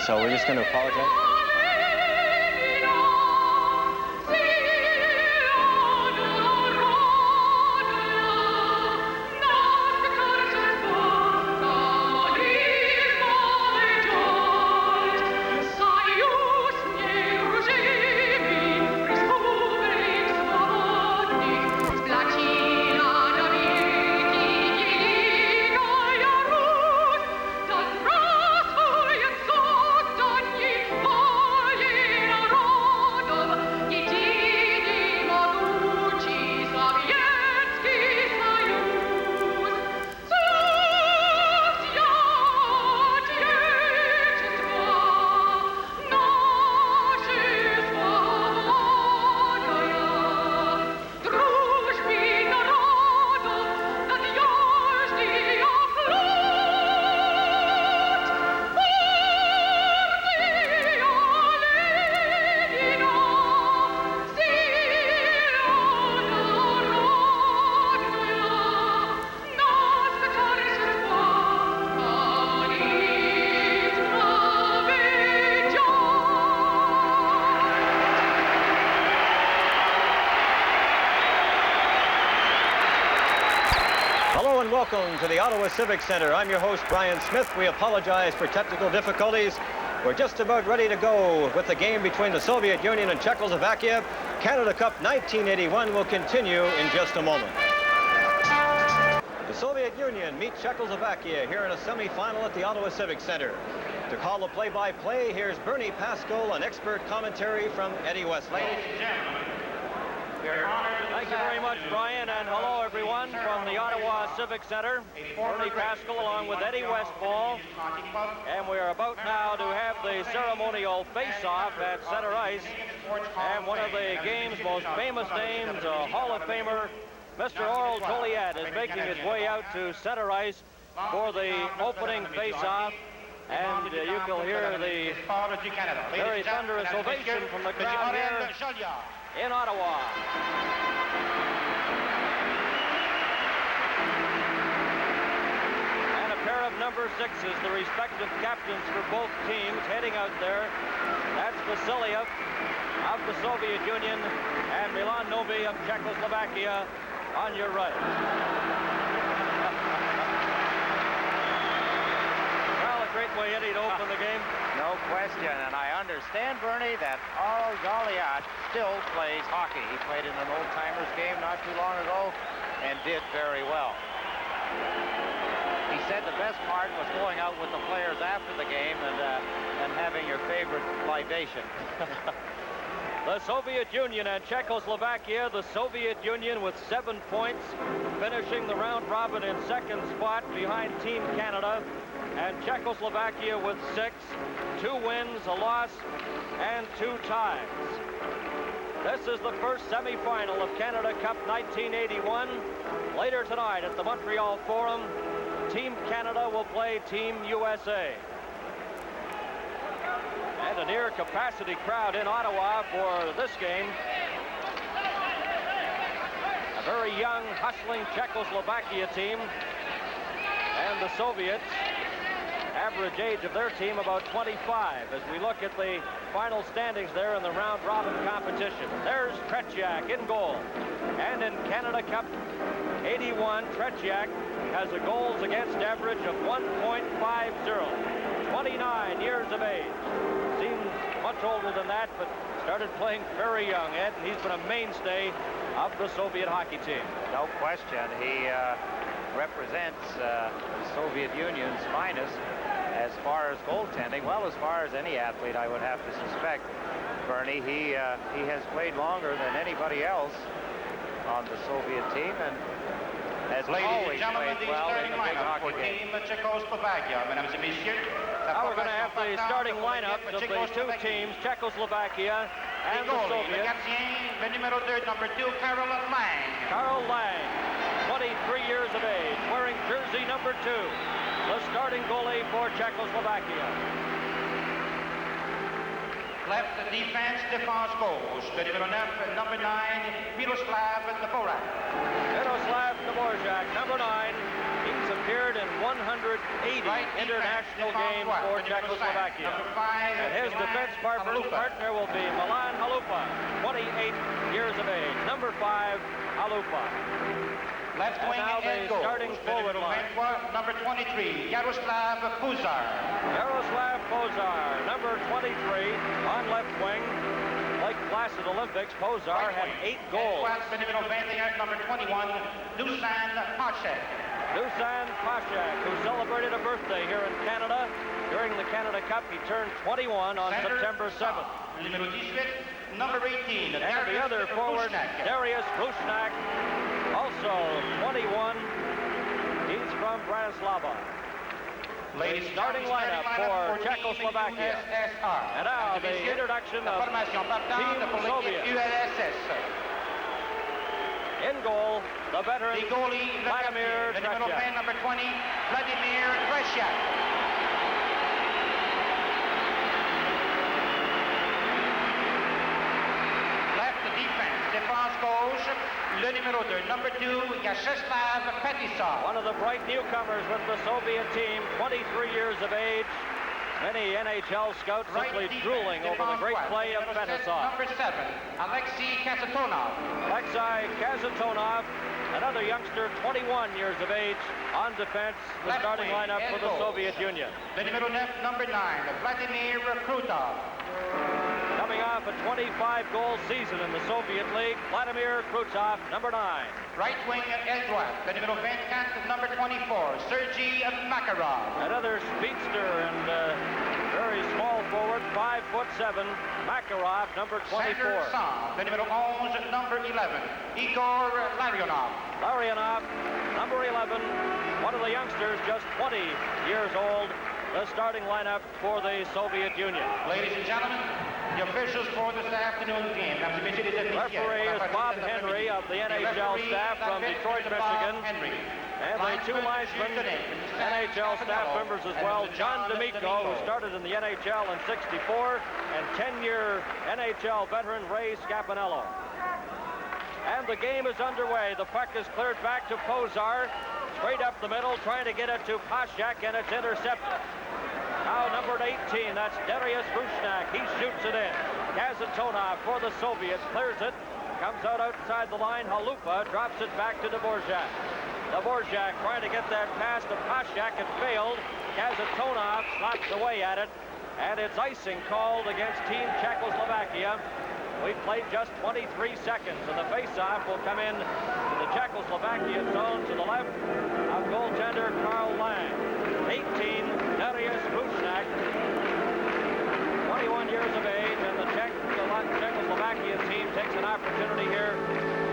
So we're just going to apologize. Welcome to the Ottawa Civic Centre. I'm your host, Brian Smith. We apologize for technical difficulties. We're just about ready to go with the game between the Soviet Union and Czechoslovakia. Canada Cup 1981 will continue in just a moment. The Soviet Union meet Czechoslovakia here in a semi-final at the Ottawa Civic Centre. To call the play-by-play, here's Bernie Pascal, an expert commentary from Eddie Westlake. Thank you very much, Brian, and hello, everyone, from the Ottawa Civic Centre. Bernie Pascal along with Eddie Westfall, and we are about now to have the ceremonial face-off at center ice, and one of the game's most famous names, Hall of Famer, Mr. Oral Joliet, is making his way out to center ice for the opening face-off. And you can hear the very thunderous ovation from the crowd here in Ottawa. And a pair of number 6s, the respective captains for both teams, heading out there. That's Vasilev of the Soviet Union and Milan Novi of Czechoslovakia on your right. Great way, Eddie, to open the game. No question, and I understand, Bernie, that Oral Joliet still plays hockey. He played in an old-timers game not too long ago and did very well. He said the best part was going out with the players after the game and having your favorite libation. The Soviet Union and Czechoslovakia, the Soviet Union with 7 points, finishing the round robin in second spot behind Team Canada, and Czechoslovakia with 6, 2 wins, a loss, and 2 ties. This is the first semifinal of Canada Cup 1981. Later tonight at the Montreal Forum, Team Canada will play Team USA. And a near capacity crowd in Ottawa for this game. A very young, hustling Czechoslovakia team. And the Soviets, average age of their team about 25, as we look at the final standings there in the round robin competition. There's Tretьяк in goal. And in Canada Cup 81, Tretьяk has a goals against average of 1.50. 29 years of age. Seems much older than that, but started playing very young, Ed, and he's been a mainstay of the Soviet hockey team. No question. He represents the Soviet Union's finest as far as goaltending. Well, as far as any athlete, I would have to suspect, Bernie. He has played longer than anybody else on the Soviet team, and has always played well in the big hockey game. Now we're going to have the starting lineup of the two teams, Czechoslovakia and the Soviets. Karl Lang, 23 years of age, wearing jersey number 2, the starting goalie for Czechoslovakia. Left defense gauche, the number 9, Miroslav Dvorak. Miroslav Dvorak, number 9. He's a appeared in 180 international games for Czechoslovakia. And his defense partner will be Milan Halupa, 28 years of age. Number 5, Halupa. Left wing now and the starting forward line. Number 23, Yaroslav Puzar. Yaroslav Puzar, number 23, on left wing. Like last at Olympics, Puzar had 8 goals. Number 21, Dusan Pashek. Dusan Pashek, who celebrated a birthday here in Canada. During the Canada Cup, he turned 21 on September 7th. Number 18, and the other forward, Darius Rushnak, also 21. He's from Bratislava. Ladies, starting lineup for Czechoslovakia. USSR. And now the introduction of Team Soviet. USSR. In goal, the veteran The goalie, Vladimir the number Tretьяк. number 20, Vladimir Tretьяk. Left defense, défense gauche, le numéro 2, number 2, Vyacheslav Fetisov. One of the bright newcomers with the Soviet team, 23 years of age. Many NHL scouts simply drooling over the great play of Fettisov. Number 7, Alexei Kasitonov. Alexei Kasitonov, another youngster, 21 years of age, on defense, the starting lineup for the Soviet Union. The number 9, Vladimir Krutov. Coming off a 25-goal season in the Soviet League, Vladimir Krutov, number 9. Right wing aile droite, the number 24, number 24, Sergei Makarov. Another speedster and very small forward, 5'7", Makarov, number 24. Center centre, the number 11, number 11, Igor Larionov. Larionov, number 11, one of the youngsters, just 20 years old, the starting lineup for the Soviet Union. Ladies and gentlemen, the officials for this afternoon's game. Referee is Bob Henry of the NHL staff from Detroit, Michigan. And the 2 linesmen, NHL staff members as well, John D'Amico, who started in the NHL in '64, and 10-year NHL veteran Ray Scapinello. And the game is underway. The puck is cleared back to Puzar, straight up the middle, trying to get it to Pashek, and it's intercepted. Now number 18, that's Darius Rushnak. He shoots it in. Kasitonov for the Soviets, clears it, comes out outside the line. Halupa drops it back to Dvorak. Dvorak trying to get that pass to Pashek. It failed. Kasitonov slops away at it, and it's icing called against Team Czechoslovakia. We've played just 23 seconds, and the face-off will come in to the Czechoslovakia zone to the left of goaltender Carl Lang. 18, Darius Rushnak, 21 years of age, and the Czechoslovakia team takes an opportunity here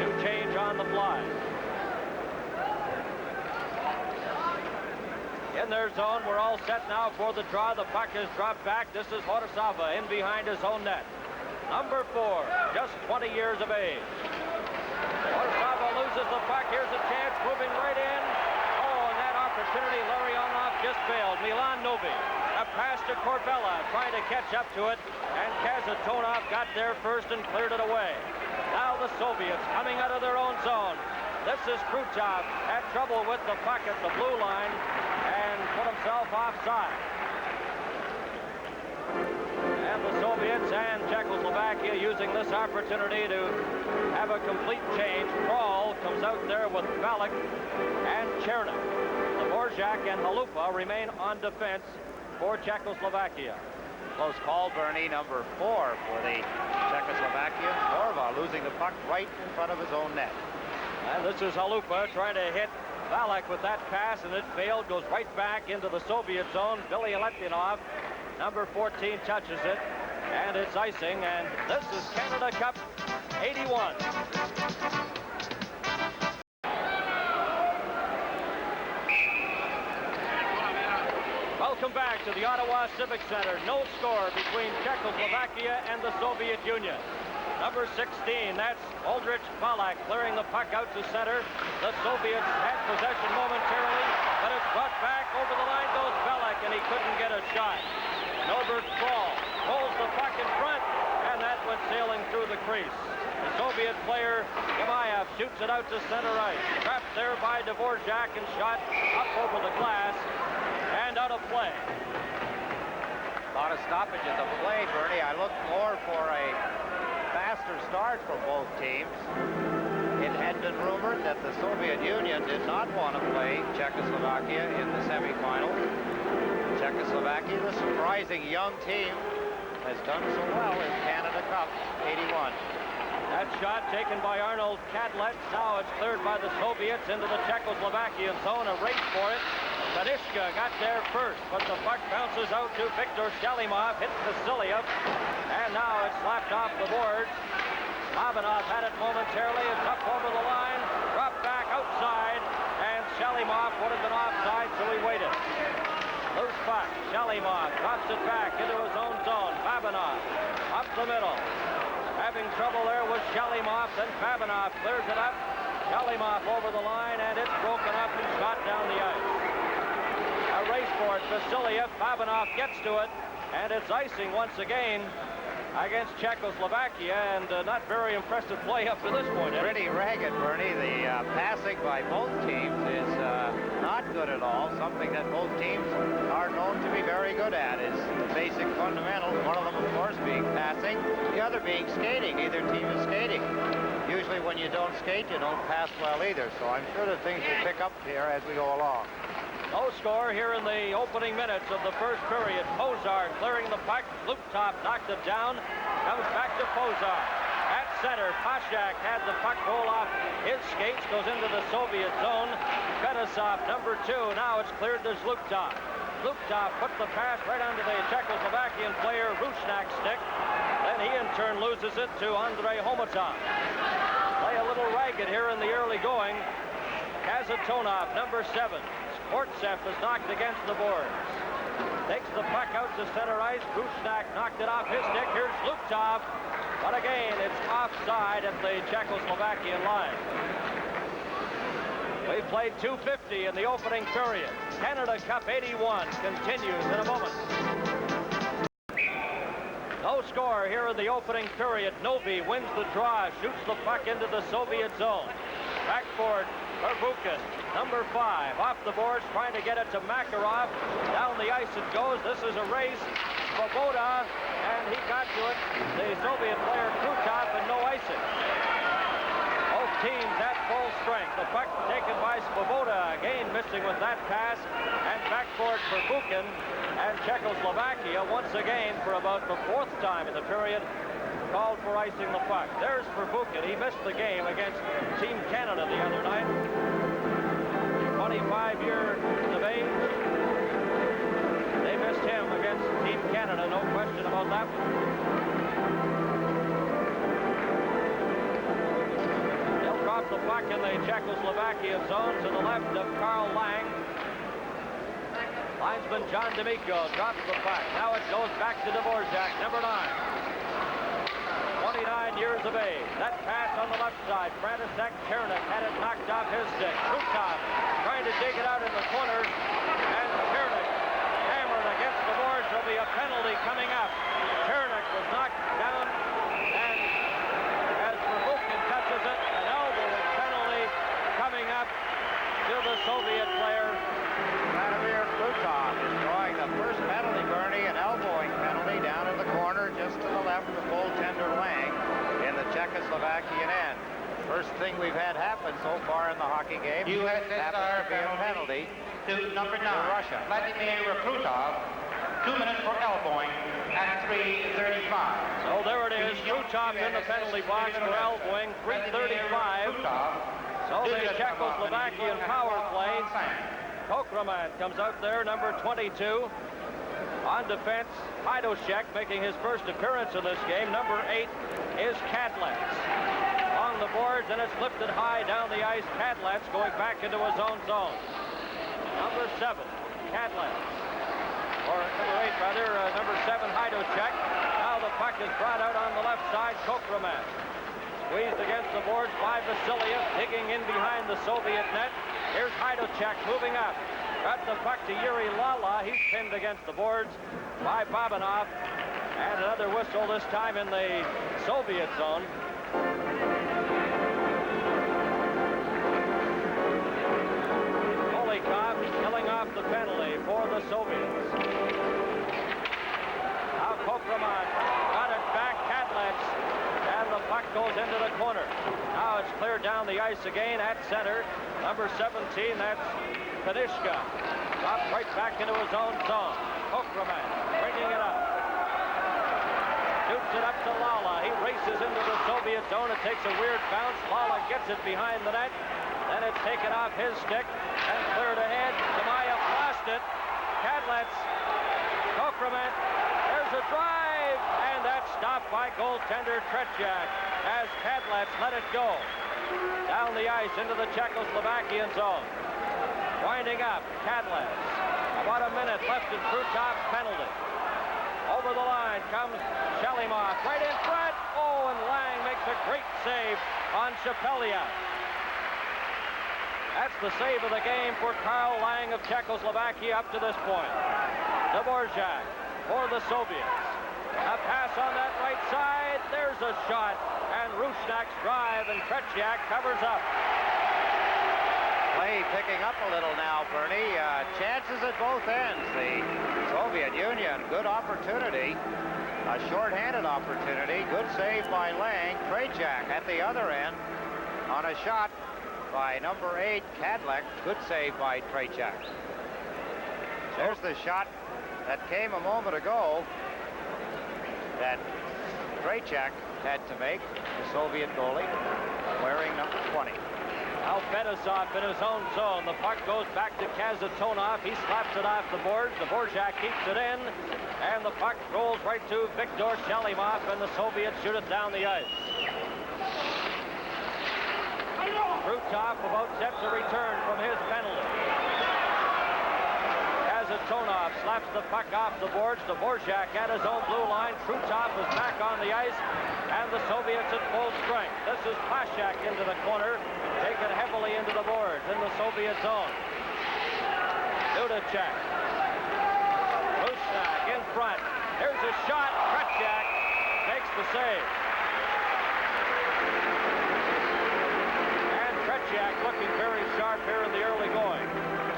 to change on the fly. In their zone, we're all set now for the draw. The puck is dropped back. This is Horosava in behind his own net. Number 4, just 20 years of age. Horosava loses the puck. Here's a chance, moving right in. Oh, and that opportunity, Larionov just failed. Milan Novi, a pass to Corbella, trying to catch up to it, and Kasitonov got there first and cleared it away. Now the Soviets coming out of their own zone. This is Krutov, had trouble with the puck at the blue line and put himself offside. And the Soviets and Czechoslovakia using this opportunity to have a complete change. Kroll comes out there with Valek and Cherny. Dvorak and Halupa remain on defense for Czechoslovakia. Close call, Bernie, number 4 for the Czechoslovakia. Horva losing the puck right in front of his own net. And this is Halupa trying to hit Valek with that pass, and it failed. Goes right back into the Soviet zone. Bilялетдинов, number 14, touches it, and it's icing, and this is Canada Cup 81. Welcome back to the Ottawa Civic Center. No score between Czechoslovakia and the Soviet Union. Number 16, that's Oldrich Valek clearing the puck out to center. The Soviets had possession momentarily, but it's brought back. Over the line goes Valek, and he couldn't get a shot. Norbert Kroll pulls the puck in front, and that went sailing through the crease. The Soviet player, Gimayev, shoots it out to center ice. Trapped there by Dvorak and shot up over the glass and out of play. A lot of stoppages of play, Bernie. I looked more for a faster start for both teams. It had been rumored that the Soviet Union did not want to play Czechoslovakia in the semifinals. Czechoslovakia, the surprising young team, has done so well in Canada Cup 81. That shot taken by Arnold Kadlec. Now it's cleared by the Soviets into the Czechoslovakian zone. A race for it. Fettisov got there first, but the puck bounces out to Viktor Shalimov, hits Vasilev, and now it's slapped off the boards. Babinov had it momentarily. It's up over the line, dropped back outside, and Shalimov would have been offside, so he waited. Loose puck. Shalimov drops it back into his own zone. Babinov up the middle. Having trouble there with Shalimov, then Babinov clears it up. Shalimov over the line, and it's broken up and shot down the ice. A race for it. Vasiliev, Babinov gets to it, and it's icing once again against Czechoslovakia, and not very impressive play up to this point. Pretty ragged, Bernie. The passing by both teams is not good at all. Something that both teams are known to be very good at is the basic fundamentals. One of them, of course, being passing, the other being skating. Neither team is skating. Usually when you don't skate, you don't pass well either. So I'm sure that things will pick up here as we go along. No score here in the opening minutes of the first period. Pozar clearing the puck. Zubkov knocked it down. Comes back to Pozar. At center, Pashak had the puck roll off his skates. Goes into the Soviet zone. Fettisov, number 2. Now it's cleared to Zubkov. Zubkov put the pass right onto the Czechoslovakian player Rushnak's stick. Then he in turn loses it to Andrei Homatov. Play a little ragged here in the early going. Kazantonov, number 7. Portsev is knocked against the boards. Takes the puck out to center ice. Rushnak knocked it off his stick. Here's Zubkov. But again, it's offside at the Czechoslovakian line. We played 2:50 in the opening period. Canada Cup 81 continues in a moment. No score here in the opening period. Novi wins the draw, shoots the puck into the Soviet zone. Backboard, Первухин, number 5, off the boards, trying to get it to Makarov. Down the ice it goes. This is a race. Svoboda, and he got to it. The Soviet player Krutov, and no icing. Both teams at full strength. The puck taken by Svoboda, again missing with that pass, and backboard Первухин. And Czechoslovakia, once again, for about the 4th time in the period, called for icing the puck. There's Первухин. He missed the game against Team Canada the other night. 25 years of age. They missed him against Team Canada, no question about that. They'll drop the puck in the Czechoslovakia zone to the left of Carl Lang. Linesman John D'Amico drops the puck. Now it goes back to Dvorak, number 9. 29 years of age. That pass on the left side. František Černík had it knocked off his stick. Krutov trying to dig it out in the corners. And Černík hammered against the boards. There'll be a penalty coming up. Černík was knocked down. And as Prvukhin touches it, an elbowing penalty coming up to the Soviet player. Vladimir Krutov is drawing the first penalty, Bernie, an elbowing penalty down in the corner just to the left of goaltender Lang in the Czechoslovakian end. First thing we've had happen so far in the hockey game. USSR penalty to number 9, Russia. Vladimir Krutov, 2 minutes for elbowing at 3:35. So there it is. Krutov in the penalty box for elbowing, 3:35. So the Czechoslovakian power play. Kokraman comes out there, number 22. On defense, Hajdosek making his first appearance in this game. Number 8 is Kadlec. On the boards, and it's lifted high down the ice. Kadlec going back into his own zone. Number 7, Kadlec. Or number 8, rather, number 7, Hajdosek. Now the puck is brought out on the left side. Kokraman. Squeezed against the boards by Vasiliev, digging in behind the Soviet net. Here's Hajdosek moving up. Got the puck to Yuri Lala. He's pinned against the boards by Babinov. And another whistle, this time in the Soviet zone. Killing off the penalty for the Soviets. Now Kokraman got it back, Kadlec, and the puck goes into the corner. Now it's cleared down the ice again at center. Number 17, that's Fetishka. Dropped right back into his own zone. Kokraman bringing it up. Shoots it up to Lala. He races into the Soviet zone. It takes a weird bounce. Lala gets it behind the net. Then it's taken off his stick and cleared ahead. Gimаев lost it. Kadlec, Kokraman, there's a drive, and that's stopped by goaltender Tretьяк as Kadlec let it go. Down the ice into the Czechoslovakian zone. Winding up, Kadlec. About a minute left in Krutov's penalty. Over the line comes Shalimov, right in front. Oh, and Lang makes a great save on Shapeliak. That's the save of the game for Karl Lang of Czechoslovakia up to this point. Dvorak for the Soviets. A pass on that right side. There's a shot. And Rusnak's drive, and Tretьяк covers up. Play picking up a little now, Bernie. Chances at both ends. The Soviet Union, good opportunity. A short-handed opportunity. Good save by Lang. Tretьяк at the other end on a shot by number 8, Kadlec. Good save by Tretьяк. There's the shot that came a moment ago that Tretьяk had to make, the Soviet goalie, wearing number 20. Now Fettisov in his own zone. The puck goes back to Kazatонов. He slaps it off the boards. Dvorak keeps it in, and the puck rolls right to Viktor Shalimov, and the Soviets shoot it down the ice. Krutov about set to return from his penalty. Kazatонov slaps the puck off the boards. Dvorak at his own blue line. Krutov is back on the ice, and the Soviets at full strength. This is Pashak into the corner, taken heavily into the boards in the Soviet zone. Dudacek. Rusnak in front. Here's a shot. Tretьяк makes the save. Tretьяk looking very sharp here in the early going.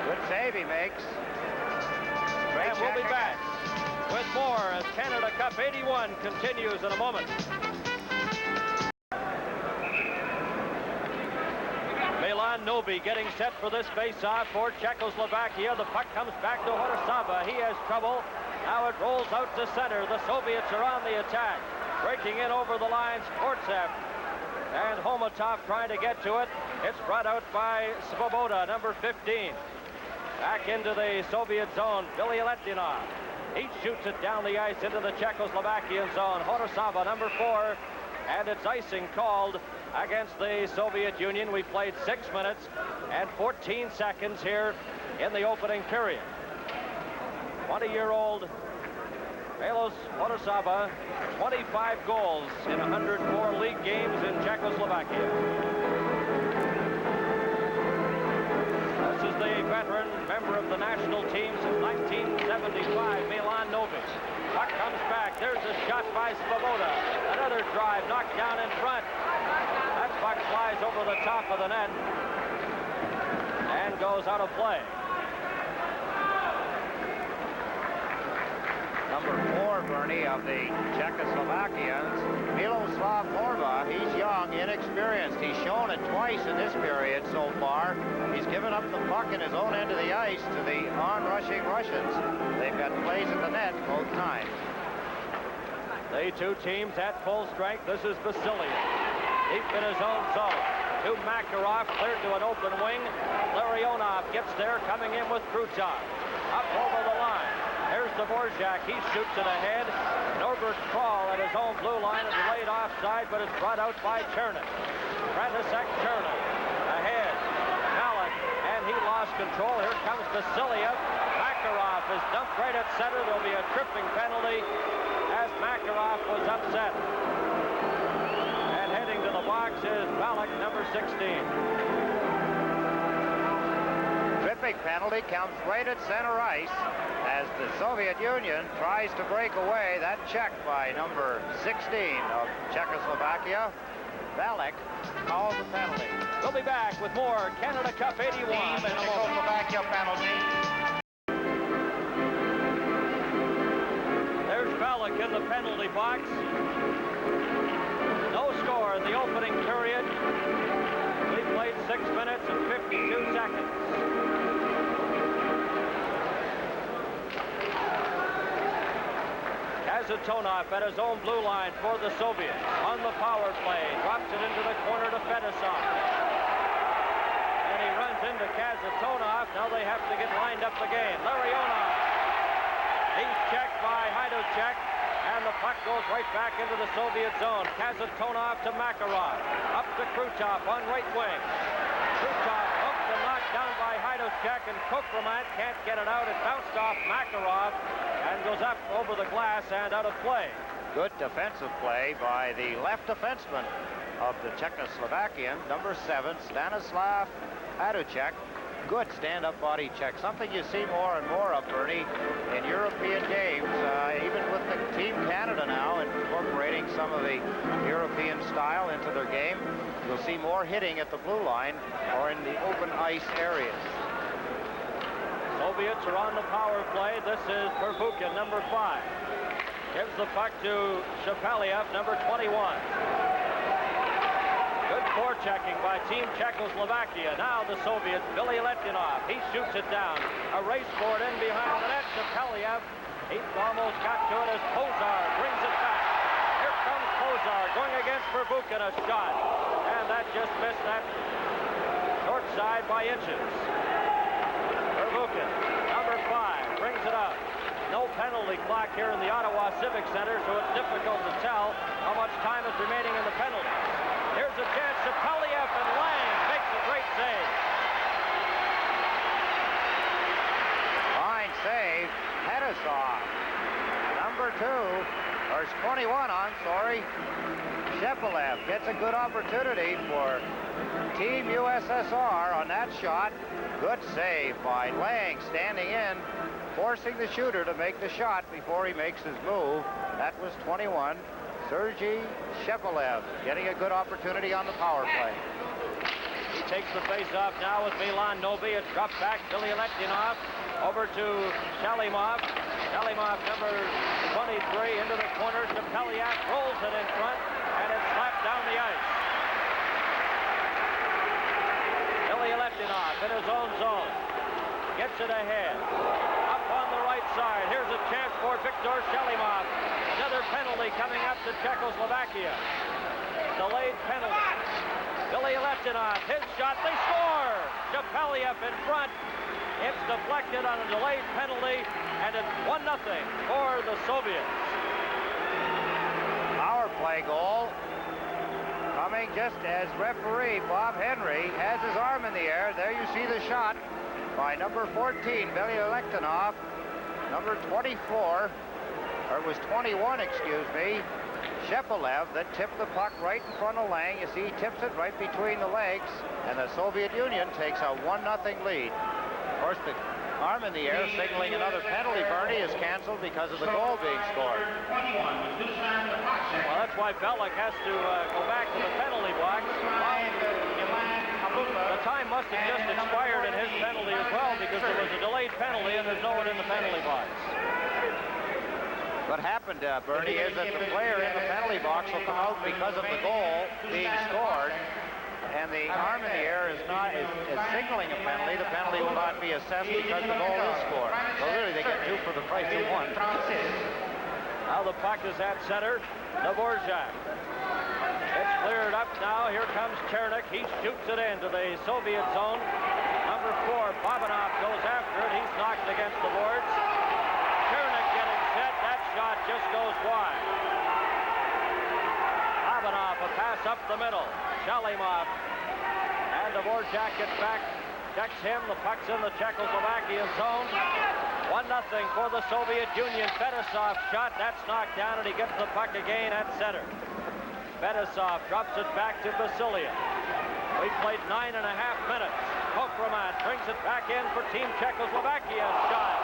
Good save he makes. And we'll be back with more as Canada Cup 81 continues in a moment. Milan Novi getting set for this face-off for Czechoslovakia. The puck comes back to Horosava. He has trouble. Now it rolls out to center. The Soviets are on the attack. Breaking in over the lines, Sportsev. And Homatov trying to get to it. It's brought out by Svoboda, number 15. Back into the Soviet zone, Bilялетдинов. He shoots it down the ice into the Czechoslovakian zone. Horosava, number 4. And it's icing called against the Soviet Union. We played 6 minutes and 14 seconds here in the opening period. 20-year-old Milos Horosava, 25 goals in 104 league games in Czechoslovakia. This is the veteran member of the national team since 1975, Milan Novi. Puck comes back. There's a shot by Svoboda. Another drive knocked down in front. That puck flies over the top of the net and goes out of play. Number 4, Bernie, of the Czechoslovakians, Miloslav Horva. He's young, inexperienced. He's shown it twice in this period so far. He's given up the puck in his own end of the ice to the on-rushing Russians. They've got plays at the net both times. The two teams at full strength. This is Vasilia. Deep in his own zone. To Makarov, cleared to an open wing. Larionov gets there, coming in with Krutov. Up over the line. Here's Dvorak. He shoots it ahead. Norbert Krall at his own blue line is laid offside, but it's brought out by Chernin. František Chernin ahead. Malik, and he lost control. Here comes Vasiliev. Makarov is dumped right at center. There'll be a tripping penalty as Makarov was upset. And heading to the box is Malik, number 16. terrific penalty comes right at center ice as the Soviet Union tries to break away that check by number 16 of Czechoslovakia. Valek calls the penalty. We'll be back with more Canada Cup 81 in a moment. Czechoslovakia penalty. There's Valek in the penalty box. No score in the opening period. We played 6 minutes and 52 seconds. Kazatonoff at his own blue line for the Soviets. On the power play, drops it into the corner to Fettisov. And he runs into Kazatonoff. Now they have to get lined up again. Larionov. He's checked by Hajduk. And the puck goes right back into the Soviet zone. Kazatonoff to Makarov. Up to Krutov on right wing. Krutov hooked and knocked down by Hajduk, and Kokramant can't get it out. It bounced off Makarov and goes up over the glass and out of play. Good defensive play by the left defenseman of the Czechoslovakian, number 7, Stanislav Hajduk. Good stand-up body check, something you see more and more of, Bernie, in European games, even with the Team Canada now incorporating some of the European style into their game. You'll see more hitting at the blue line or in the open ice areas. Soviets are on the power play. This is Первухин, number 5. Gives the puck to Shepeliev, number 21. Good forechecking by Team Czechoslovakia. Now the Soviets, Bilялетдинов. He shoots it down. A race for it in behind the net. Shepeliev. He almost got to it as Pozar brings it back. Here comes Pozar going against Первухин. A shot. And that just missed that short side by inches. Первухin, number 5, brings it up. No penalty clock here in the Ottawa Civic Center, so it's difficult to tell how much time is remaining in the penalties. Here's a chance. Shepeliev and Lang makes a great save. Fine save. Fettisov. Number 2. Or 21 on, sorry. Shepeliev gets a good opportunity for Team USSR on that shot. Good save by Lang standing in, forcing the shooter to make the shot before he makes his move. That was 21. Sergei Shepeliev getting a good opportunity on the power play. He takes the face-off now with Milan Novi. It's dropped back. Bilялетдинов over to Shalimov. Shalimov, number 23, into the corner. Shepeliev rolls it in front, and it's slapped down the ice. Bilялетdinov in his own zone. Gets it ahead. Up on the right side. Here's a chance for Viktor Shalimov. Another penalty coming up to Czechoslovakia. Delayed penalty. Bilялетdinov, his shot, they score! Shepeliev in front. It's deflected on a delayed penalty, and it's 1-0 for the Soviets. Power play goal coming just as referee Bob Henry has his arm in the air. There you see the shot by number 14, Bilялетdinov. Number 24, or it was 21, excuse me, Shepeliev, that tipped the puck right in front of Lang. You see he tips it right between the legs, and the Soviet Union takes a 1-0 lead. Of course, the arm in the air signaling another penalty, Bernie, is canceled because of the goal being scored. Well, that's why Valek has to go back to the penalty box. The time must have just expired in his penalty as well, because there was a delayed penalty and there's no one in the penalty box. What happened, Bernie, is that the player in the penalty box will come out because of the goal being scored, and the arm in the air is signaling a penalty. The penalty will not be assessed because the goal is scored. So really, they get 2 for the price of 1. Now the puck is at center. Dvorak. It's cleared up now. Here comes Chernik. He shoots it into the Soviet zone. Number 4, Babinov goes after it. He's knocked against the boards. Chernik getting set. That shot just goes wide. Babinov, a pass up the middle. Shalimov. And Dvorak gets back. Checks him. The puck's in the Czechoslovakian zone. 1-0 for the Soviet Union. Fettisov shot. That's knocked down, and he gets the puck again at center. Fettisov drops it back to Vasilia. We played 9.5 minutes. Kokromat brings it back in for Team Czechoslovakia. Shot.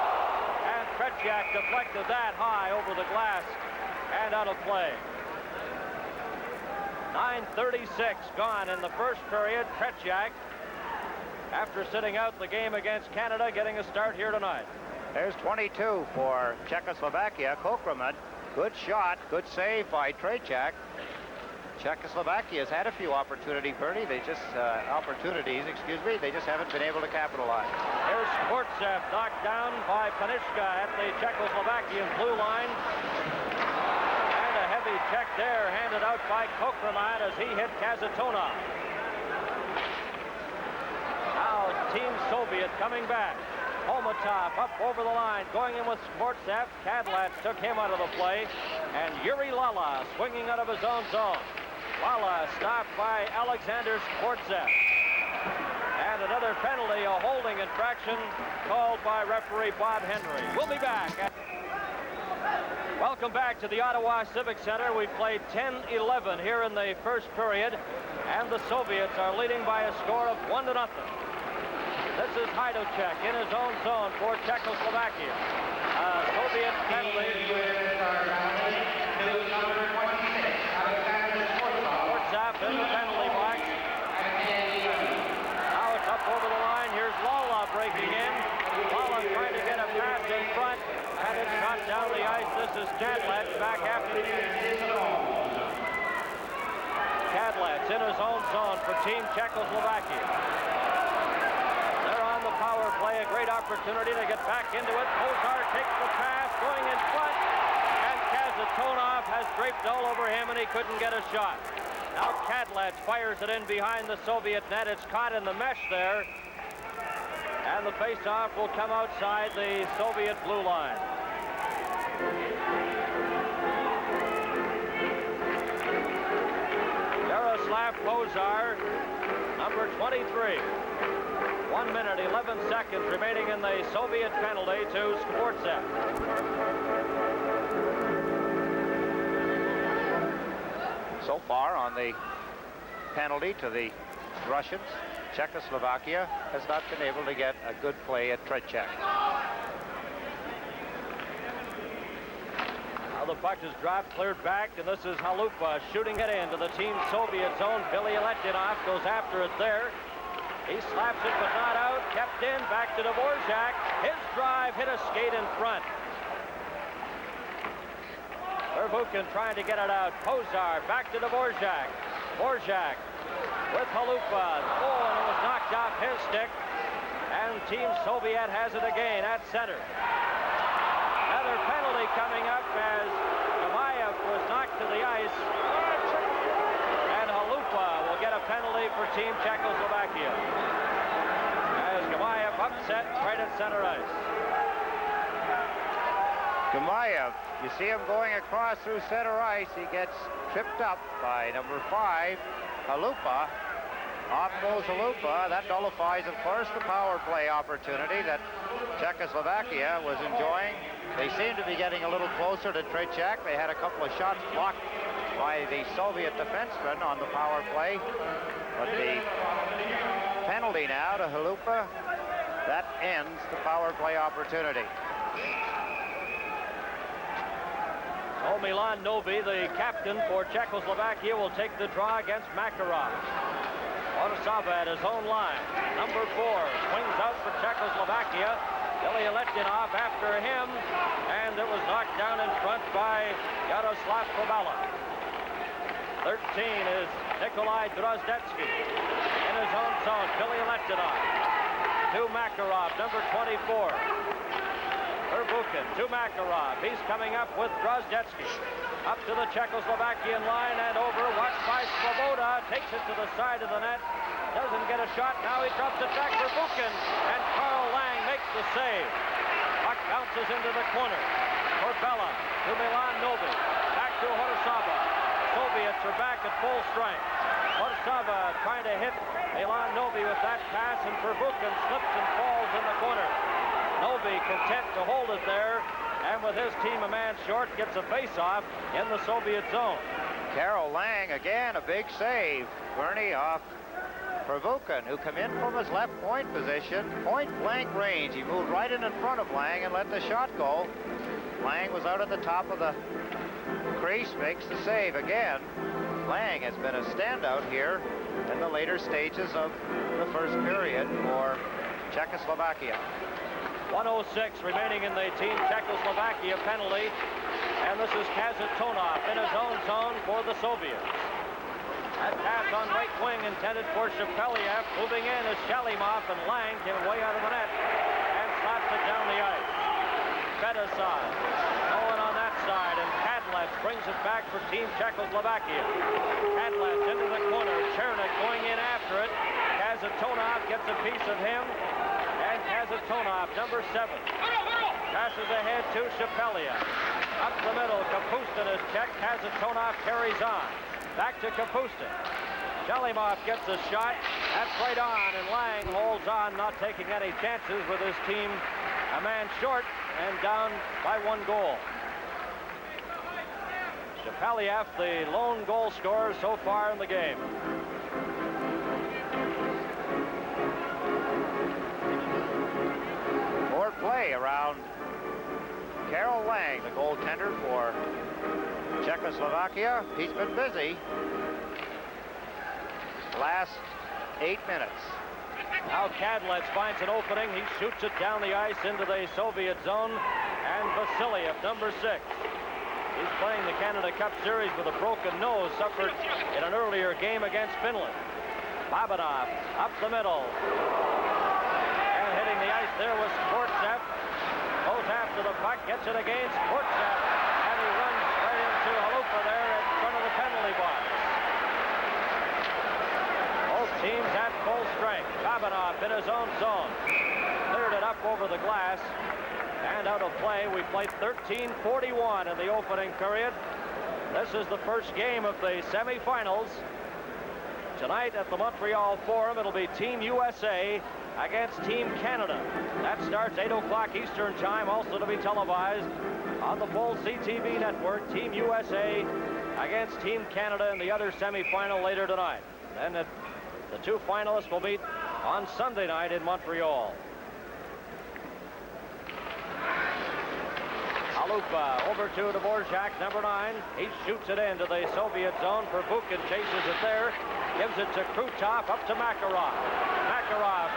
And Tretьяк deflected that high over the glass and out of play. 9:36 gone in the first period. Tretьяk, after sitting out the game against Canada, getting a start here tonight. There's 22 for Czechoslovakia. Kokromat, good shot, good save by Tretьяk. Czechoslovakia has had a few opportunities, Bernie. They just they just haven't been able to capitalize. Here's Skvortsov knocked down by Panishka at the Czechoslovakian blue line. And a heavy check there handed out by Kokromat as he hit Kazatona. Now Team Soviet coming back. Holmatov up over the line, going in with Skvortsov. Kadlec took him out of the play. And Yuri Lala swinging out of his own zone. Lala stopped by Alexander Skvortsov. And another penalty, a holding infraction called by referee Bob Henry. We'll be back. Welcome back to the Ottawa Civic Center. We've played 10-11 here in the first period, and the Soviets are leading by a score of 1-0. This is Hajdúček in his own zone for Czechoslovakia. Soviet penalty. Skvortsov in the penalty box. Now it's up over the line. Here's Lala breaking in. Lala trying to get a pass in front, and it's shot down the ice. This is Kadlec back after. Kadlec in his own zone for Team Czechoslovakia. They're on the power play. A great opportunity to get back into it. Kozar takes the pass, going in front, and Kazatонov has draped all over him, and he couldn't get a shot. Now Kadlec fires it in behind the Soviet net. It's caught in the mesh there. And the face-off will come outside the Soviet blue line. Jaroslav Kozar, number 23. 1 minute, 11 seconds remaining in the Soviet penalty to Skvortsov. So far on the penalty to the Russians, Czechoslovakia has not been able to get a good play at Tretьяk. Now the puck is dropped, cleared back, and this is Halupa shooting it into the Team Soviet zone. Bilялетдинов goes after it there. He slaps it, but not out. Kept in, back to Dvorak. His drive hit a skate in front. Первухин trying to get it out. Kozar back to Dvorak. Dvorak with Halupa. Oh, and it was knocked off his stick. And Team Soviet has it again at center. Another penalty coming up as Gimаев was knocked to the ice. And Halupa will get a penalty for Team Czechoslovakia. As Gimаев upset right at center ice. Gimаев, you see him going across through center ice. He gets tripped up by number 5, Halupa. Off goes Halupa. That nullifies, of course, the power play opportunity that Czechoslovakia was enjoying. They seem to be getting a little closer to Tretьяк. They had a couple of shots blocked by the Soviet defenseman on the power play. But the penalty now to Halupa, that ends the power play opportunity. Oh, Milan Novi, the captain for Czechoslovakia, will take the draw against Makarov. Orsava at his own line. Number 4 swings out for Czechoslovakia. Bilялетдинов after him, and it was knocked down in front by Yaroslav Kobala. 13 is Nikolai Drozdetsky in his own zone. Bilялетdinov to Makarov, number 24. Первухин to Makarov. He's coming up with Drozdetsky. Up to the Czechoslovakian line and over. Watched by Svoboda. Takes it to the side of the net. Doesn't get a shot. Now he drops it back for Buchan. And Carl Lang makes the save. Puck bounces into the corner. Corbella to Milan Novi. Back to Orsava. Soviets are back at full strength. Orsava trying to hit Milan Novi with that pass, and Buchan slips and falls in the corner. Novi content to hold it there, and with his team a man short, gets a face-off in the Soviet zone. Carol Lang, again, a big save. Bernie off Первухin, who come in from his left point position, point blank range. He moved right in front of Lang and let the shot go. Lang was out at the top of the crease, makes the save again. Lang has been a standout here in the later stages of the first period for Czechoslovakia. 1:06 remaining in the Team Czechoslovakia penalty. And this is Kazatona in his own zone for the Soviets. That pass on right wing intended for Shepeliev. Moving in is Shalimov, and Lang came way out of the net and slaps it down the ice. Fettisov, no one on that side, and Kadlec brings it back for Team Czechoslovakia. Kadlec into the corner, Chernik going in after it. Kasatonov gets a piece of him, and Kasatonov, number 7, passes ahead to Shepeliev. Up the middle, Kapustin is checked. Kasatonov carries on. Back to Kapustin. Shalimov gets a shot. That's right on, and Lang holds on, not taking any chances with his team a man short and down by 1 goal. Shepeliev, the lone goal scorer so far in the game. Forward play around Carol Lang, the goaltender for Czechoslovakia. He's been busy last 8 minutes. Now Kadlec finds an opening. He shoots it down the ice into the Soviet zone. And Vasilev, number 6. He's playing the Canada Cup Series with a broken nose suffered in an earlier game against Finland. Bабinov up the middle. And hitting the ice there was Sportsev. Goes after the puck, gets it against Sportsev. And he runs right into Halupa there in front of the penalty box. Both teams at full strength. Bабinov in his own zone. Cleared it up over the glass. And out of play. We played 13:41 in the opening period. This is the first game of the semifinals. Tonight at the Montreal Forum, it'll be Team USA against Team Canada. That starts 8 o'clock Eastern Time, also to be televised on the full CTV network. Team USA against Team Canada in the other semifinal later tonight. Then the 2 finalists will meet on Sunday night in Montreal. Halupa over to Dvorak, number 9. He shoots it into the Soviet zone. Prvukhin chases it there. Gives it to Krutov, up to Makarov. Makarov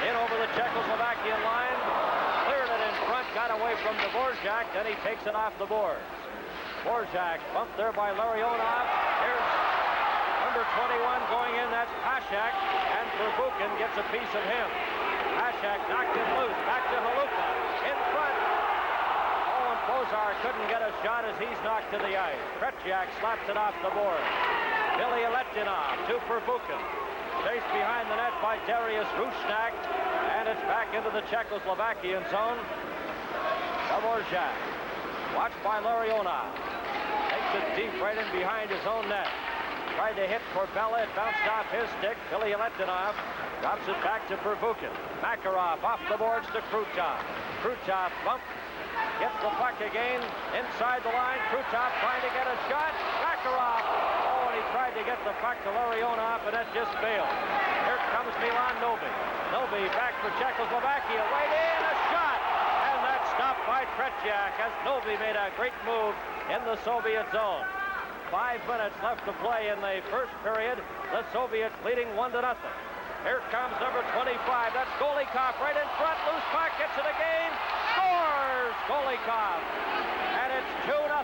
in over the Czechoslovakian line. Cleared it in front, got away from Dvorak, then he takes it off the boards. Dvorak bumped there by Larionov. Here's number 21 going in, that's Pashak, and Prvukhin gets a piece of him. Pashak knocked him loose, back to Halupa, in front. Bozar couldn't get a shot as he's knocked to the ice. Tretьяк slaps it off the board. Bilялетдинов to Prvukhin. Chased behind the net by Darius Rusnak, and it's back into the Czechoslovakian zone. Dvorak, watched by Larionov. Takes it deep right in behind his own net. Tried to hit Corbella, it bounced off his stick. Bilялетдинов drops it back to Prvukhin. Makarov off the boards to Krutov. Krutov bumped. Gets the puck again inside the line. Krutov trying to get a shot. Makarov. Oh, and he tried to get the puck to Larionov, and that just failed. Here comes Milan Novi. Novi back for Czechoslovakia. Right in, a shot. And that's stopped by Tretьяк as Novi made a great move in the Soviet zone. 5 minutes left to play in the first period. The Soviets leading 1-0. Here comes number 25. That's Golikov right in front. Loose puck, gets it again. Scores Golikov. And it's 2-0.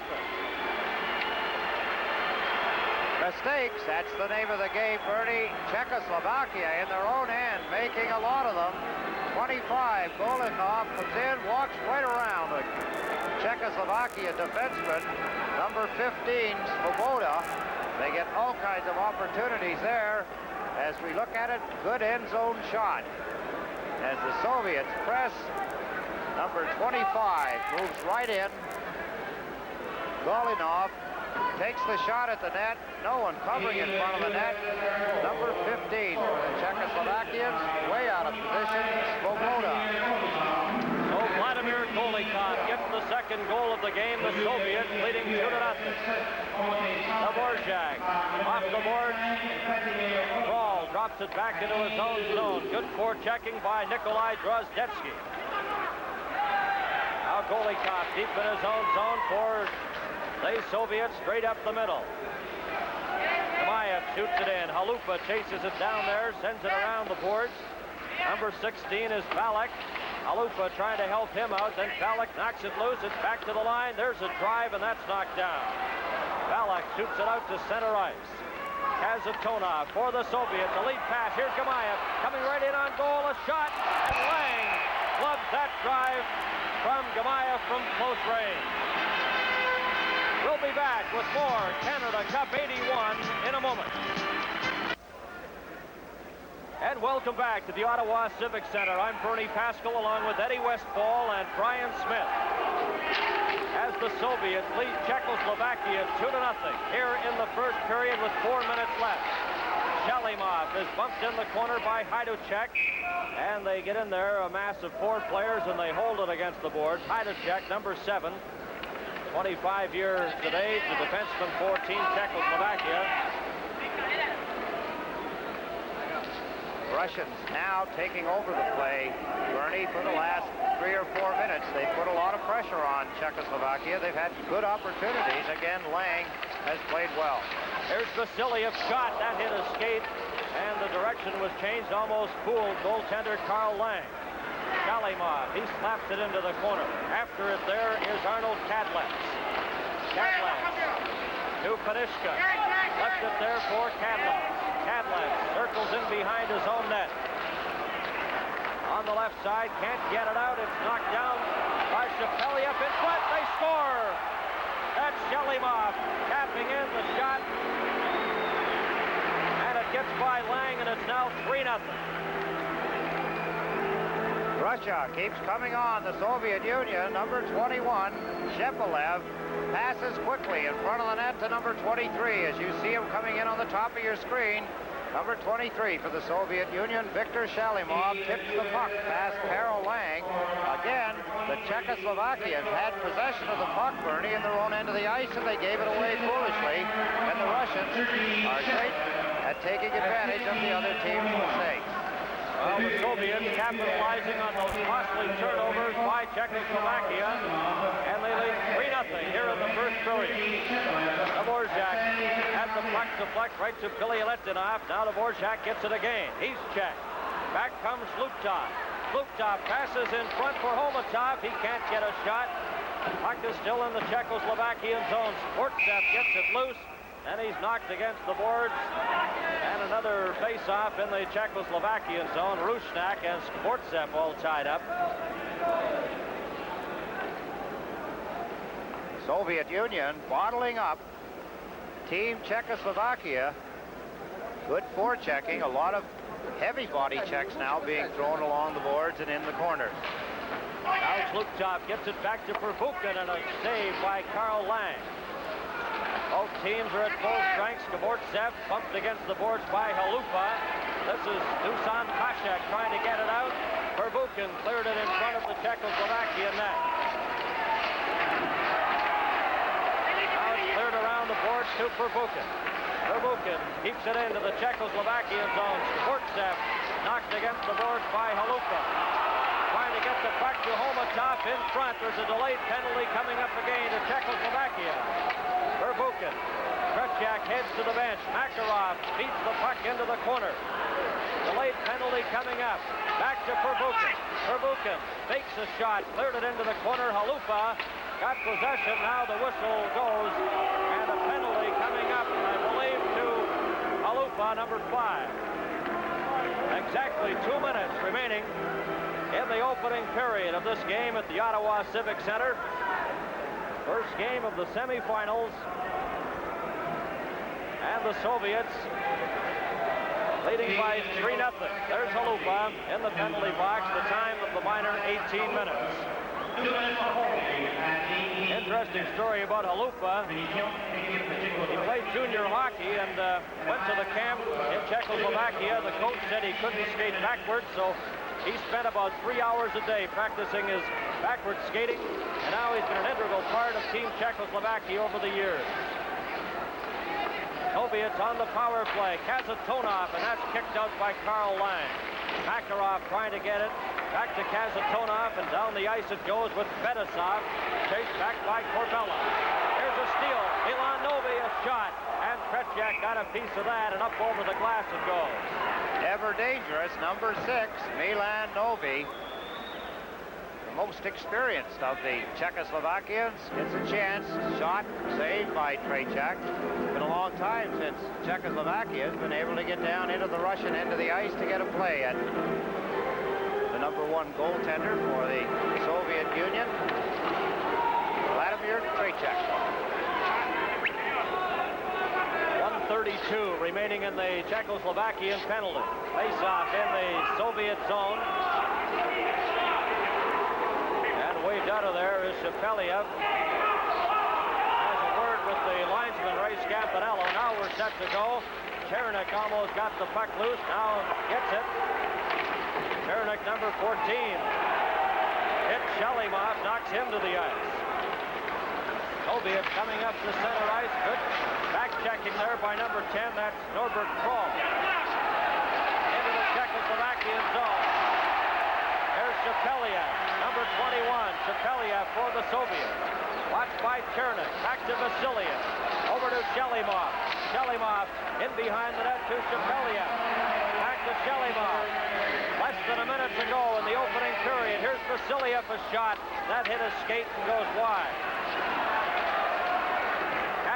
Mistakes, that's the name of the game, Bernie. Czechoslovakia in their own end, making a lot of them. 25, Golikov comes in, walks right around the Czechoslovakia defenseman. Number 15, Svoboda. They get all kinds of opportunities there. As we look at it, good end zone shot. As the Soviets press, number 25 moves right in. Golinov takes the shot at the net. No one covering in front of the net. Number 15 for the Czechoslovakians, way out of position, Svoboda. So Vladimir Golikov gets the second goal of the game. The Soviets leading 2-0. Dvorak off the board. Crawls drops it back into his own zone. Good forechecking by Nikolai Drozdetsky. Now Golikov deep in his own zone for the Soviets, straight up the middle. Gimаев shoots it in. Halupa chases it down there, sends it around the boards. Number 16 is Valek. Halupa trying to help him out, then Valek knocks it loose. It's back to the line. There's a drive, and that's knocked down. Valek shoots it out to center ice. Kazatona for the Soviets. A lead pass. Here's Gimаев coming right in on goal. A shot, and Lang clubs that drive from Gimаев from close range. We'll be back with more Canada Cup 81 in a moment. And welcome back to the Ottawa Civic Center. I'm Bernie Pascal along with Eddie Westfall and Brian Smith. As the Soviets lead Czechoslovakia 2-0 here in the first period with 4 minutes left. Shalimov is bumped in the corner by Hajduk, and they get in there, a mass of 4 players, and they hold it against the boards. Hajduk, number 7, 25 years of age, the defenseman for Team Czechoslovakia. Russians now taking over the play, Bernie, for the last 3 or 4 minutes. They put a lot of pressure on Czechoslovakia. They've had good opportunities. Again, Lang has played well. There's Vasilyev's shot. That hit a skate, and the direction was changed, almost fooled goaltender Carl Lang. Shalimov, he slaps it into the corner. After it there is Arnold Kadlec. Kadlec to Panishka. Left it there for Kadlec. Kadlec circles in behind his own net. On the left side, can't get it out. It's knocked down by Shapeliev in front. They score! That's Shalimov tapping in the shot. And it gets by Lang, and it's now 3-0. Russia keeps coming on. The Soviet Union, number 21, Shepelev, passes quickly in front of the net to number 23. As you see him coming in on the top of your screen, number 23 for the Soviet Union, Viktor Shalimov, tips the puck past Carol Lang. Again, the Czechoslovakians had possession of the puck, Bernie, in their own end of the ice, and they gave it away foolishly. And the Russians are great at taking advantage of the other team's mistakes. Well, the Soviets capitalizing on those costly turnovers by Czechoslovakia, and they lead 3-0 here in the first period. Dvorak has the puck deflect right to Bilялетdinov. Now Dvorak gets it again. He's checked. Back comes Luptov. Luptov passes in front for Homatov. He can't get a shot. Puck is still in the Czechoslovakian zone. Sportsev gets it loose, and he's knocked against the boards. And another face-off in the Czechoslovakian zone. Rusnak and Sportsev all tied up. Soviet Union bottling up Team Czechoslovakia. Good forechecking. A lot of heavy body checks now being thrown along the boards and in the corners. Now Luptov gets it back to Prvukhin, and a save by Carl Lang. Both teams are at full strength. Skvortsev bumped against the boards by Halupa. This is Dusan Pashak trying to get it out. Prvukhin cleared it in front of the Czechoslovakian net. Now it's cleared around the boards to Prvukhin. Prvukhin keeps it into the Czechoslovakian zone. Skvortsev knocked against the boards by Halupa. Trying to get the puck to Homatov in front. There's a delayed penalty coming up again to Czechoslovakia. Prvukhin. Tretьяк heads to the bench. Makarov beats the puck into the corner. Delayed penalty coming up. Back to Prvukhin. Prvukhin fakes a shot. Cleared it into the corner. Halupa got possession. Now the whistle goes. And a penalty coming up, I believe, to Halupa, number 5. Exactly 2 minutes remaining in the opening period of this game at the Ottawa Civic Center. First game of the semifinals. And the Soviets leading by 3-0. There's Halupa in the penalty box. The time of the minor, 18 minutes. Interesting story about Halupa. He played junior hockey and went to the camp in Czechoslovakia. The coach said he couldn't skate backwards, so he spent about 3 hours a day practicing his backward skating, and now he's been an integral part of Team Czechoslovakia over the years. Soviets on the power play. Kazantonov, and that's kicked out by Karl Lang. Makarov trying to get it. Back to Kazantonov, and down the ice it goes with Fettisov. Chased back by Corbella. Here's a steal. Milan Novi, a shot. And Tretьяк got a piece of that, and up over the glass it goes. Ever dangerous, number 6, Milan Novi. The most experienced of the Czechoslovakians. Gets a chance. Shot saved by Tretьяk. It's been a long time since Czechoslovakia has been able to get down into the Russian end of the ice to get a play at the number 1 goaltender for the Soviet Union, Vladimir Tretьяk. 1:32 remaining in the Czechoslovakian penalty. Face-off in the Soviet zone. And waved out of there is Shepeliev. Has a word with the linesman, Ray Scampanello. Now we're set to go. Chernik almost got the puck loose. Now gets it. Chernik, number 14. Hit Shalimov, knocks him to the ice. Soviet coming up to center ice. Good back-checking there by number 10. That's Norbert Kroll. Into the Czechoslovakian zone. There's Shepeliev, number 21. Shepeliev for the Soviets. Watched by Chernik. Back to Vasilia. Over to Shalimov. Shalimov in behind the net to Shepeliev. Back to Shalimov. Less than a minute to go in the opening period. Here's Vasiliev, a shot. That hit his skate and goes wide.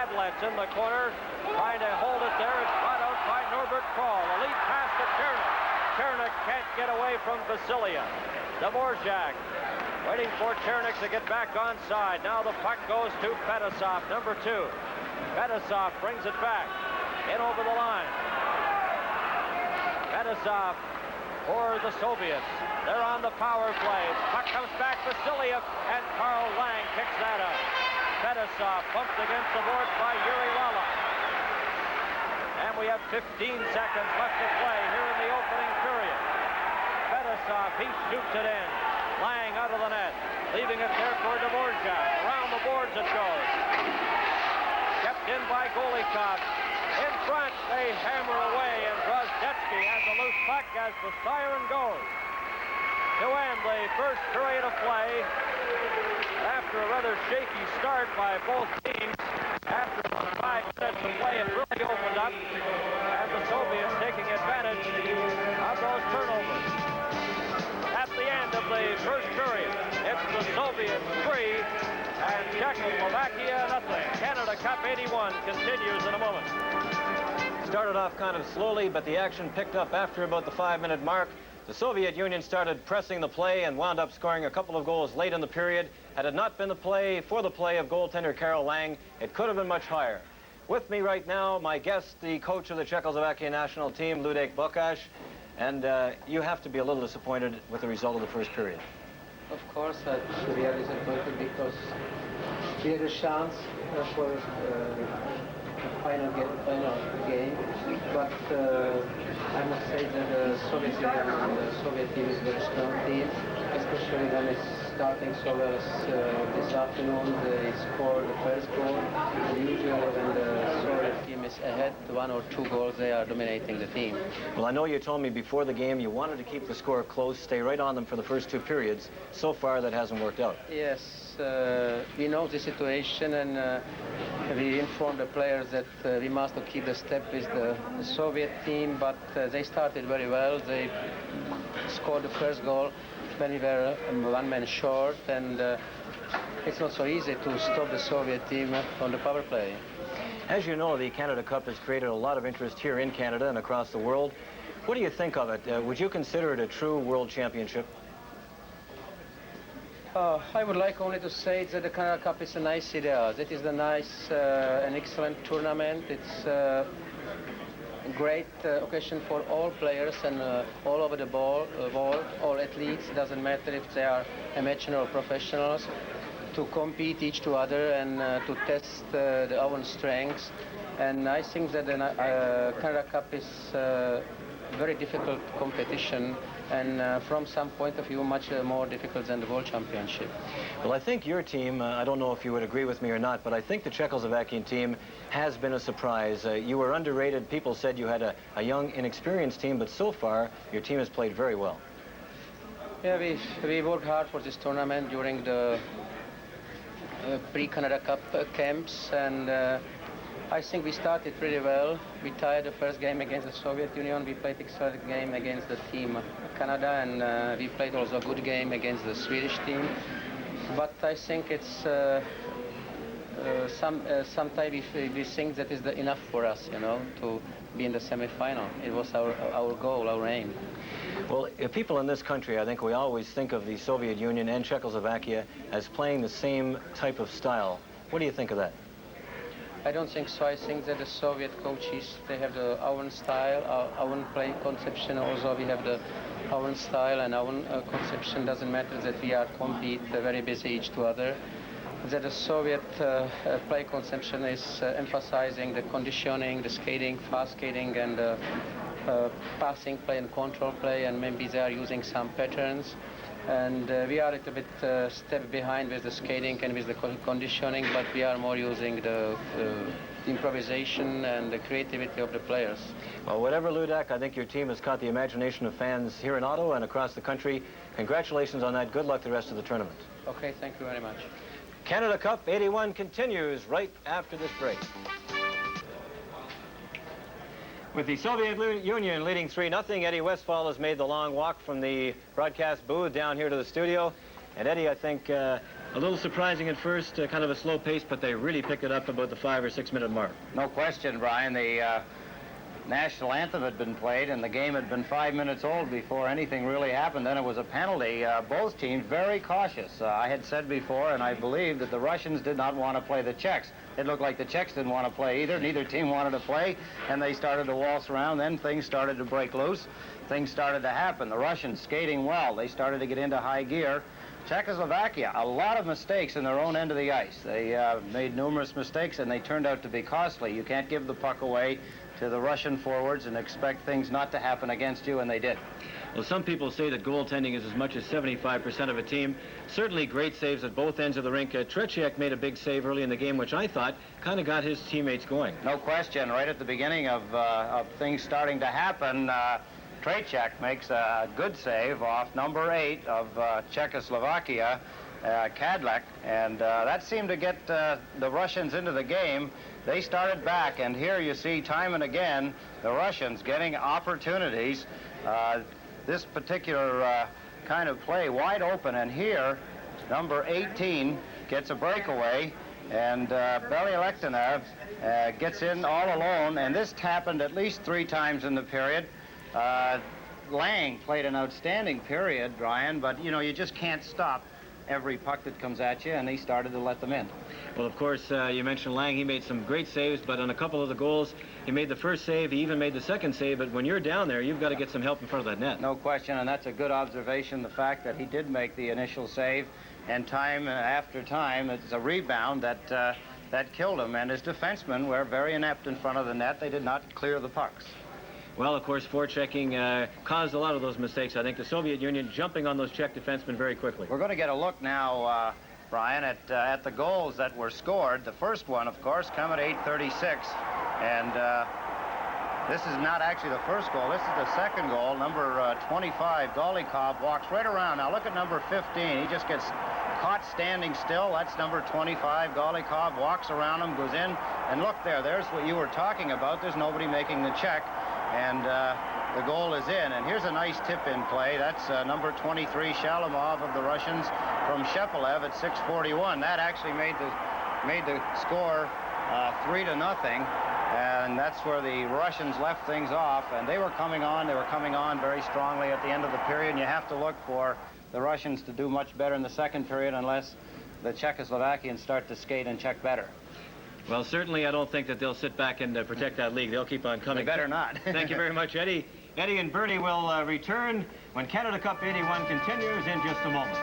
Adlet's in the corner, trying to hold it there. It's brought out by Norbert Kroll. A lead pass to Chernik. Chernik can't get away from Vasiliev. Dvorak waiting for Chernik to get back onside. Now the puck goes to Fettisov, number 2. Fettisov brings it back. In over the line. Fettisov for the Soviets. They're on the power play. Puck comes back, Vasiliev, and Karl Lang kicks that up. Fettisov bumped against the boards by Yuri Lala. And we have 15 seconds left to play here in the opening period. Fettisov, he shoots it in. Lang out of the net, leaving it there for Dvorak. Around the boards it goes. Kept in by Golikov. In front, they hammer away, and Drozdetsky has a loose puck as the siren goes. To end the first period of play, after a rather shaky start by both teams, after 5 minutes of play, it really opened up, and the Soviets taking advantage of those turnovers. At the end of the first period, it's the Soviets 3 and Czechoslovakia nothing. Canada Cup 81 continues in a moment. Started off kind of slowly, but the action picked up after about the 5-minute mark. The Soviet Union started pressing the play and wound up scoring a couple of goals late in the period. Had it not been the play of goaltender Karl Lang, it could have been much higher. With me right now, my guest, the coach of the Czechoslovakia national team, Ludek Bokáš. And you have to be a little disappointed with the result of the first period. Of course, I'm really disappointed because we had a chance for final game, but I must say that the Soviet Union and the Soviet team is a very strong team, especially when it's starting so well as this afternoon. They scored the first goal, and usually when the Soviet team is ahead 1 or 2 goals, they are dominating the team. Well, I know you told me before the game you wanted to keep the score close, stay right on them for the first 2 periods. So far, that hasn't worked out. Yes, we know the situation, and we informed the players that we must keep the step with the Soviet team, but they started very well. They scored the first goal when we were 1 man short, and it's not so easy to stop the Soviet team on the power play. As you know, the Canada Cup has created a lot of interest here in Canada and across the world. What do you think of it? Would you consider it a true world championship? I would like only to say that the Canada Cup is a nice idea. It is a nice and excellent tournament. It's a great occasion for all players and all over the world, all athletes. It doesn't matter if they are amateur or professionals, to compete each to other and to test their own strengths. And I think that the Canada Cup is a very difficult competition and from some point of view, much more difficult than the World Championship. Well, I think your team, I don't know if you would agree with me or not, but I think the Czechoslovakian team has been a surprise. You were underrated. People said you had a young, inexperienced team, but so far, your team has played very well. Yeah, we worked hard for this tournament during the pre-Canada Cup camps, and I think we started pretty well. We tied the first game against the Soviet Union. We played excellent game against the team Canada, and we played also a good game against the Swedish team. But I think it's sometimes we think that is enough for us, you know, to be in the semi-final. It was our goal, our aim. Well, people in this country, I think we always think of the Soviet Union and Czechoslovakia as playing the same type of style. What do you think of that? I don't think so. I think that the Soviet coaches, they have their own style, our own play conception. Also, we have our own style and our own conception. Doesn't matter that we are compete very busy each to other. That the Soviet play conception is emphasizing the conditioning, the skating, fast skating, and passing play and control play, and maybe they are using some patterns. And we are a little bit step behind with the skating and with the conditioning, but we are more using the improvisation and the creativity of the players. Well, whatever, Ludak, I think your team has caught the imagination of fans here in Ottawa and across the country. Congratulations on that. Good luck the rest of the tournament. Okay, thank you very much. Canada Cup 81 continues right after this break. With the Soviet Union leading 3-0, Eddie Westphal has made the long walk from the broadcast booth down here to the studio. And Eddie, I think a little surprising at first, kind of a slow pace, but they really picked it up about the 5 or 6 minute mark. No question, Brian. The national anthem had been played, and the game had been 5 minutes old before anything really happened. Then it was a penalty. Both teams very cautious. I had said before, and I believe, that the Russians did not want to play the Czechs. It looked like the Czechs didn't want to play either. Neither team wanted to play, and they started to waltz around. Then things started to break loose. Things started to happen. The Russians skating well. They started to get into high gear. Czechoslovakia, a lot of mistakes in their own end of the ice. They made numerous mistakes, and they turned out to be costly. You can't give the puck away to the Russian forwards and expect things not to happen against you, and they did. Well, some people say that goaltending is as much as 75% of a team. Certainly great saves at both ends of the rink. Tretьяк made a big save early in the game, which I thought kind of got his teammates going. No question. Right at the beginning of things starting to happen, Tretьяk makes a good save off number 8 of Czechoslovakia, Kadlec, and that seemed to get the Russians into the game. They started back, and here you see time and again the Russians getting opportunities. This particular kind of play wide open, and here number 18 gets a breakaway, and Bilялетдинов gets in all alone, and this happened at least 3 times in the period. Lang played an outstanding period, Brian, but you know, you just can't stop every puck that comes at you, and he started to let them in. Well, of course, you mentioned Lang. He made some great saves, but on a couple of the goals, he made the first save. He even made the second save, but when you're down there, you've got to get some help in front of that net. No question, and that's a good observation, the fact that he did make the initial save, and time after time, it's a rebound that killed him, and his defensemen were very inept in front of the net. They did not clear the pucks. Well, of course, forechecking caused a lot of those mistakes. I think the Soviet Union jumping on those Czech defensemen very quickly. We're going to get a look now, Brian, at the goals that were scored. The first one, of course, come at 8:36, and this is not actually the first goal. This is the second goal. Number 25, Golikov, walks right around. Now look at number 15. He just gets caught standing still. That's number 25. Golikov walks around him, goes in, and look there. There's what you were talking about. There's nobody making the check, and the goal is in. And here's a nice tip-in play. That's number 23, Shalamov of the Russians, from Shepelev at 6:41. That actually made the score 3-0. And that's where the Russians left things off, and they were coming on. They were coming on very strongly at the end of the period, and you have to look for the Russians to do much better in the second period unless the Czechoslovakians start to skate and check better. Well, certainly I don't think that they'll sit back and protect that lead. They'll keep on coming. They better not. Thank you very much, Eddie. Eddie and Bernie will return when Canada Cup 81 continues in just a moment.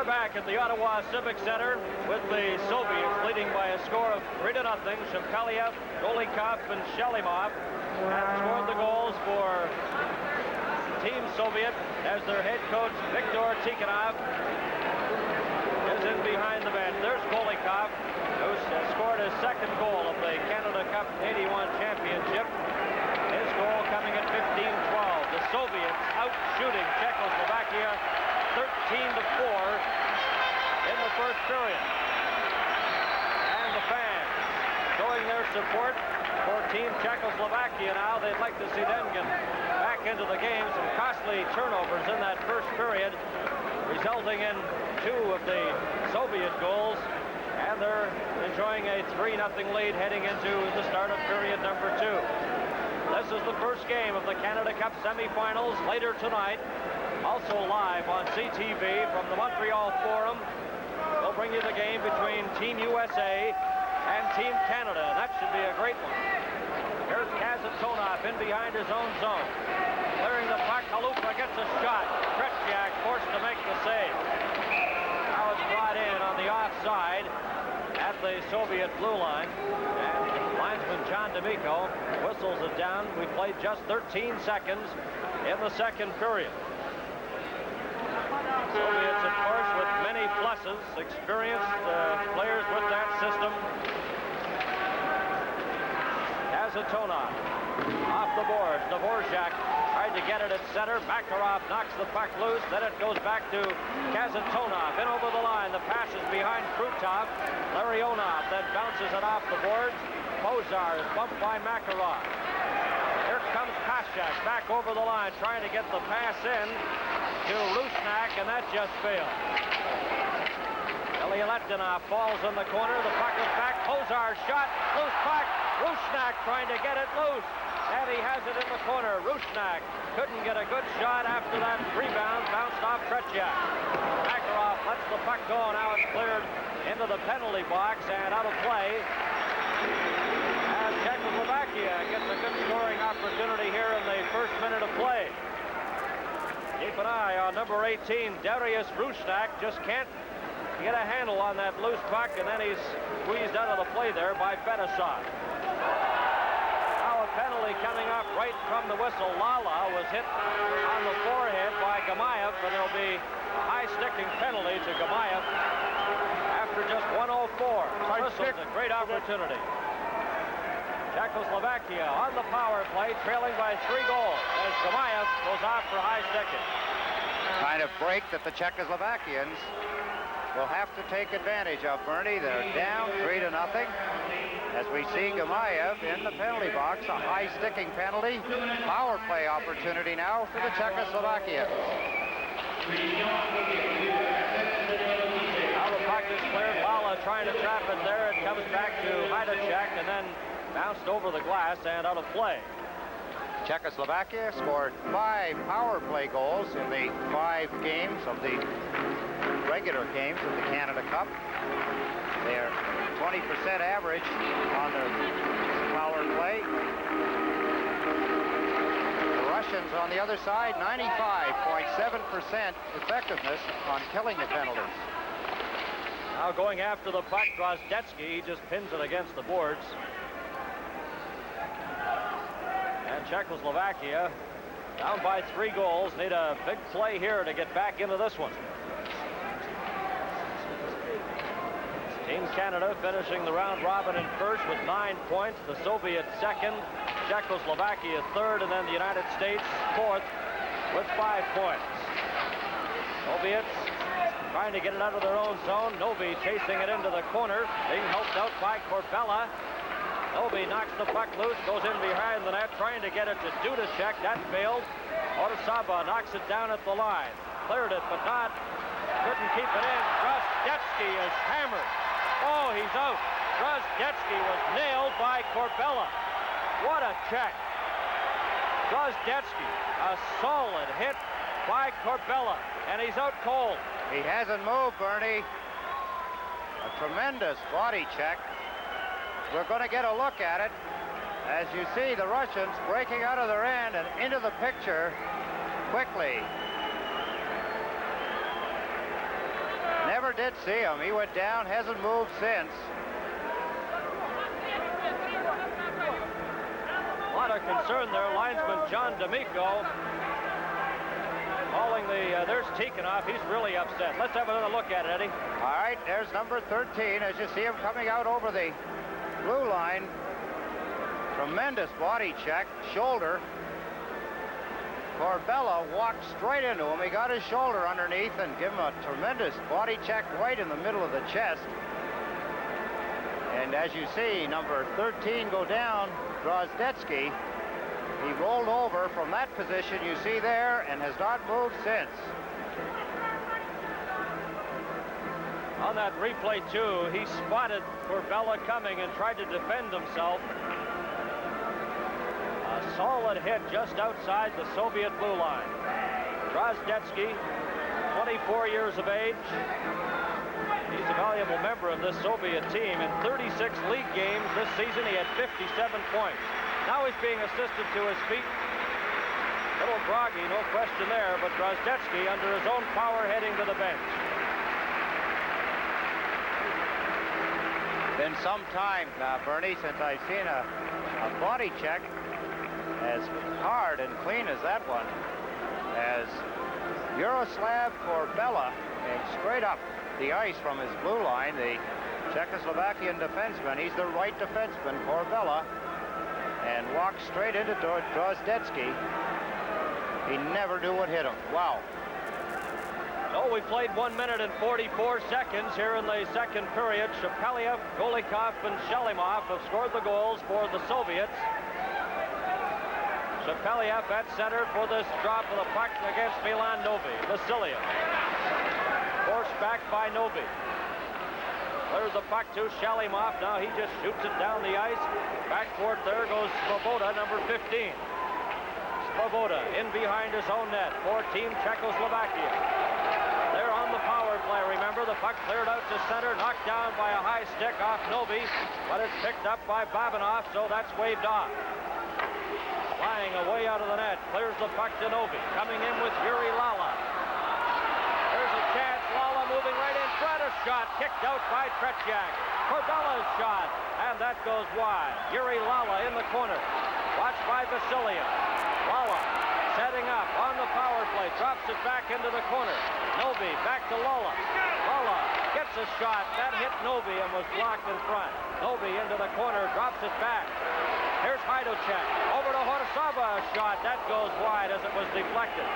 We're back at the Ottawa Civic Center with the Soviets leading by a score of 3-0. Shemkaliev, Golikov, and Shelimov have scored the goals for Team Soviet as their head coach, Viktor Tikhonov, is in behind the bench. There's Golikov, who scored his second goal of the Canada Cup 81 championship. His goal coming at 15-12. The Soviets out shooting Czechoslovakia 13-4 in the first period. And the fans showing their support for Team Czechoslovakia now. They'd like to see them get back into the game. Some costly turnovers in that first period, resulting in 2 of the Soviet goals. And they're enjoying a 3-0 lead heading into the start of period number 2. This is the first game of the Canada Cup semifinals later tonight. Also live on CTV from the Montreal Forum. We'll bring you the game between Team USA and Team Canada. That should be a great one. Here's Kazantonov in behind his own zone. Clearing the puck, Halupa gets a shot. Tretьяк forced to make the save. Now it's brought in on the offside at the Soviet blue line. And linesman John D'Amico whistles it down. We played just 13 seconds in the second period. Soviets, of course, with many pluses, experienced players with that system. Kazantonov off the boards. Dvorak tried to get it at center. Makarov knocks the puck loose. Then it goes back to Kazantonov. In over the line. The pass is behind Krutov. Larionov then bounces it off the boards. Bozar is bumped by Makarov. Here comes Koschak back over the line, trying to get the pass in to Rusnak, and that just failed. Bilялетdinov falls in the corner. The puck is back. Bozar shot. Loose puck. Rusnak trying to get it loose. And he has it in the corner. Rusnak couldn't get a good shot after that rebound. Bounced off Tretьяк. Makarov lets the puck go. Now it's cleared into the penalty box and out of play. And Czechoslovakia gets a good scoring opportunity here in the first minute of play. Keep an eye on number 18, Darius Rusnak. Just can't get a handle on that loose puck, and then he's squeezed out of the play there by Fettisov. Now a penalty coming up right from the whistle. Lala was hit on the forehead by Gimаев, and there'll be a high-sticking penalty to Gimаев after just 1:04. This is a great opportunity. Czechoslovakia on the power play, trailing by 3 goals as Gimаев goes off for high sticking. Kind of break that the Czechoslovakians will have to take advantage of, Bernie. They're down 3-0 as we see Gimаев in the penalty box. A high sticking penalty. Power play opportunity now for the Czechoslovakians. Now the puck is cleared. Lala trying to trap it there. It comes back to Haidacek and then bounced over the glass and out of play. Czechoslovakia scored 5 power play goals in the 5 games of the regular games of the Canada Cup. They're 20% average on their power play. The Russians on the other side, 95.7% effectiveness on killing the penalties. Now going after the puck, Drozdetsky, he just pins it against the boards. And Czechoslovakia down by 3 goals. Need a big play here to get back into this one. Team Canada finishing the round robin in first with 9 points. The Soviets second, Czechoslovakia third, and then the United States fourth with 5 points. Soviets trying to get it out of their own zone. Novi chasing it into the corner, being helped out by Corbella. Novi knocks the puck loose, goes in behind the net, trying to get it to Dudacek. That failed. Orsaba knocks it down at the line. Cleared it, but not. Couldn't keep it in. Drozdetsky is hammered. Oh, he's out. Drozdetsky was nailed by Corbella. What a check. Drozdetsky, a solid hit by Corbella, and he's out cold. He hasn't moved, Bernie. A tremendous body check. We're going to get a look at it. As you see, the Russians breaking out of their end and into the picture quickly. never did see him. He went down, hasn't moved since. A lot of concern there. Linesman John D'Amico calling the, there's Tikhonov. He's really upset. Let's have another look at it, Eddie. All right, there's number 13 as you see him coming out over the blue line. Tremendous body check, shoulder. Corbella walked straight into him. He got his shoulder underneath and gave him a tremendous body check right in the middle of the chest. And as you see, number 13 go down, Drozdetsky. He rolled over from that position you see there and has not moved since. On that replay, too, he spotted Corbella coming and tried to defend himself. A solid hit just outside the Soviet blue line. Drozdetsky, 24 years of age. He's a valuable member of this Soviet team. In 36 league games this season, he had 57 points. Now he's being assisted to his feet. Little groggy, no question there, but Drozdetsky under his own power heading to the bench. Been some time, Bernie, since I've seen a body check as hard and clean as that one. As Yaroslav Corbella came straight up the ice from his blue line, the Czechoslovakian defenseman. He's the right defenseman, Corbella, and walked straight into Drozdetsky. He never knew what hit him. Wow. So we played 1 minute and 44 seconds here in the second period. Shepeliev, Golikov, and Shelimov have scored the goals for the Soviets. Shepeliev at center for this drop of the puck against Milan Novi. Vasilia. Forced back by Novi. Clears the puck to Shelimov. Now he just shoots it down the ice. Back toward there goes Svoboda, number 15. Svoboda in behind his own net for Team Czechoslovakia. They're on the power play. Remember, the puck cleared out to center, knocked down by a high stick off Novi, but it's picked up by Bабинов, so that's waved off. Flying away out of the net, clears the puck to Novi. Coming in with Yuri Lala. There's a chance. Lala moving right in front. A shot kicked out by Tretьяк. Corbella's shot, and that goes wide. Yuri Lala in the corner. Watched by Vasilia. Lala setting up on the power play. Drops it back into the corner. Novi back to Lala. Lala gets a shot. That hit Novi and was blocked in front. Novi into the corner. Drops it back. Here's Hajdúček. Over to Horsava. A shot. That goes wide as it was deflected.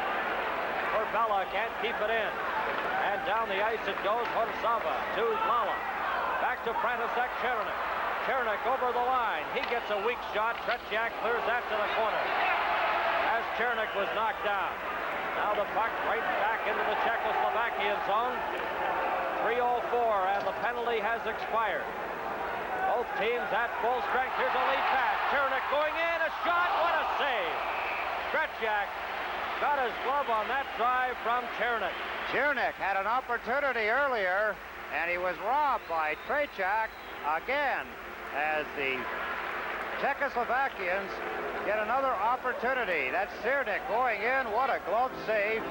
Corbella can't keep it in. And down the ice it goes. Horsava to Lala. Back to František Černík. Černík over the line. He gets a weak shot. Tretьяк clears that to the corner. As Černík was knocked down. Now the puck right back into the Czechoslovakian zone. 3:04 and the penalty has expired. Both teams at full strength. Here's a lead pass. Černík going in. A shot. What a save. Tretьяk got his glove on that drive from Černík. Černík had an opportunity earlier, and he was robbed by Tretьяk again as the Czechoslovakians get another opportunity. That's Černík going in. What a glove save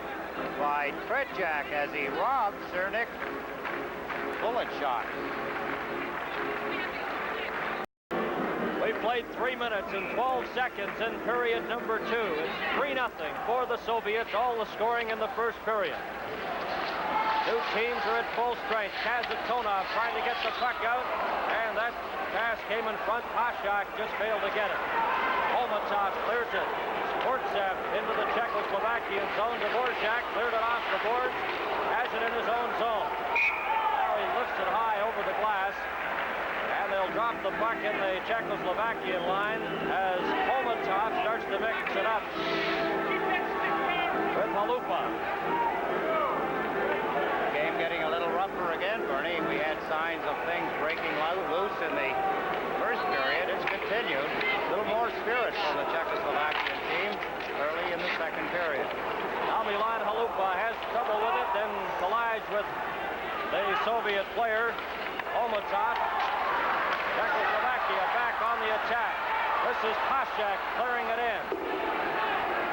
by Tretьяk as he robbed Černík. Bullet shot. We played 3 minutes and 12 seconds in period number 2. It's 3-0 for the Soviets. All the scoring in the first period. Two teams are at full strength. Kazatona trying to get the puck out, and that pass came in front. Pashak just failed to get it. Olmatov clears it. Sportsev into the Czechoslovakian zone. Dvorak cleared it off the boards. Has it in his own zone. Now he lifts it high over the glass. And they'll drop the puck in the Czechoslovakian line as Olmatov starts to mix it up with Halupa. Game getting a little rougher again, Bernie. We had signs of things breaking loose in the first period. It's continued. A little more spirit from the Czechoslovakian team early in the second period. Now Milan Halupa has trouble with it, then collides with the Soviet player, Olmatov. Czechoslovakia back on the attack. This is Pashak clearing it in.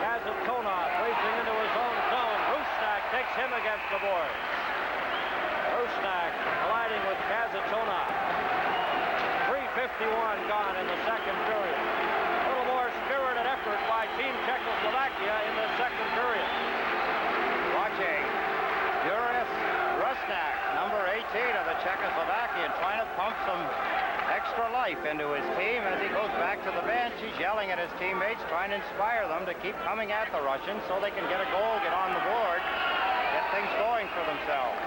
Kazatona racing into his own zone. Rusnak takes him against the boards. Rusnak Czechoslovakian trying to pump some extra life into his team. As he goes back to the bench, he's yelling at his teammates, trying to inspire them to keep coming at the Russians so they can get a goal, get on the board, get things going for themselves.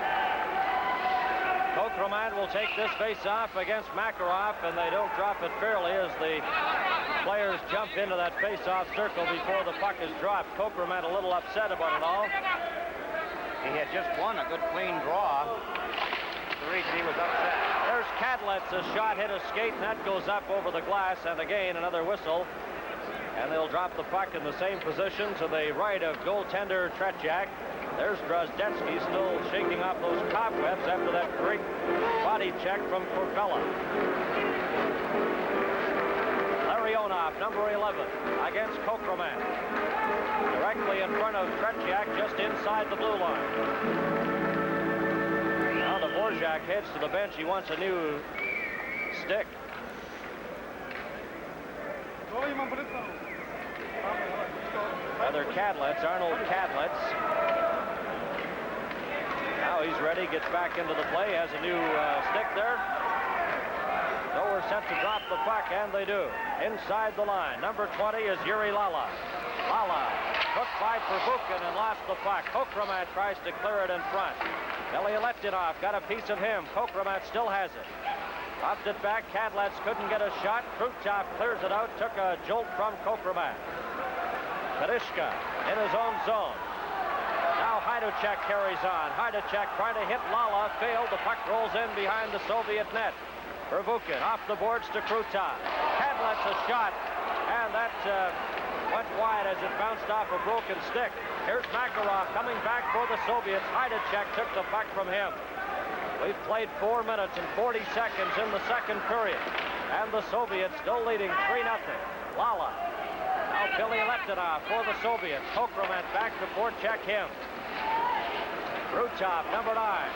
Kokromat will take this face-off against Makarov, and they don't drop it fairly as the players jump into that face-off circle before the puck is dropped. Kokromat a little upset about it all. He had just won a good clean draw. The reason he was upset. There's Kadlet's. A shot hit a skate, and that goes up over the glass, and again another whistle. And they'll drop the puck in the same position to the right of goaltender Tretjak. There's Drozdetsky still shaking off those cobwebs after that great body check from Corbella. Larionov, number 11, against Kokromat. Directly in front of Tretjak, just inside the blue line. Now the Dvorak heads to the bench. He wants a new stick. Other Kadlets, Arnold Kadlets. Now he's ready, gets back into the play, has a new stick there. So we're set to drop the puck, and they do. Inside the line, number 20 is Yuri Lala. Lala took by Первухин and lost the puck. Kokromat tries to clear it in front. Bilялетдинов got a piece of him. Kokromat still has it. Popped it back, Kadlets couldn't get a shot. Krutov clears it out, took a jolt from Kokromat. Kadishka in his own zone. Now Hajduk carries on. Hajduk trying to hit Lala, failed. The puck rolls in behind the Soviet net. Первухин off the boards to Krutov. Kadlet's a shot, and that went wide as it bounced off a broken stick. Here's Makarov coming back for the Soviets. Hajduk took the puck from him. We've played 4 minutes and 40 seconds in the second period, and the Soviets still leading 3-0. Lala. Now Bilялетdinov for the Soviets. Kokromat back to forecheck him. Krutov, number 9.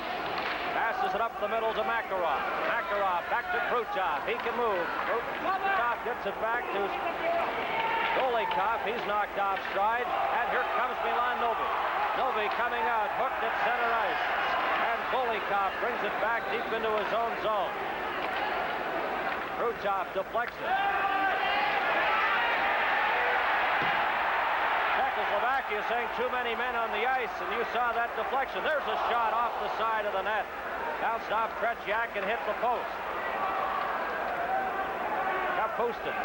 Passes it up the middle to Makarov. Makarov back to Krutov. He can move. Krutov gets it back to Golikov. He's knocked off stride. And here comes Milan Novi. Novi coming out, hooked at center ice. And Golikov brings it back deep into his own zone. Krutov deflects it. Czechoslovakia saying too many men on the ice, and you saw that deflection. There's a shot off the side of the net. Bounced off Tretjak and hit the post. Kapustin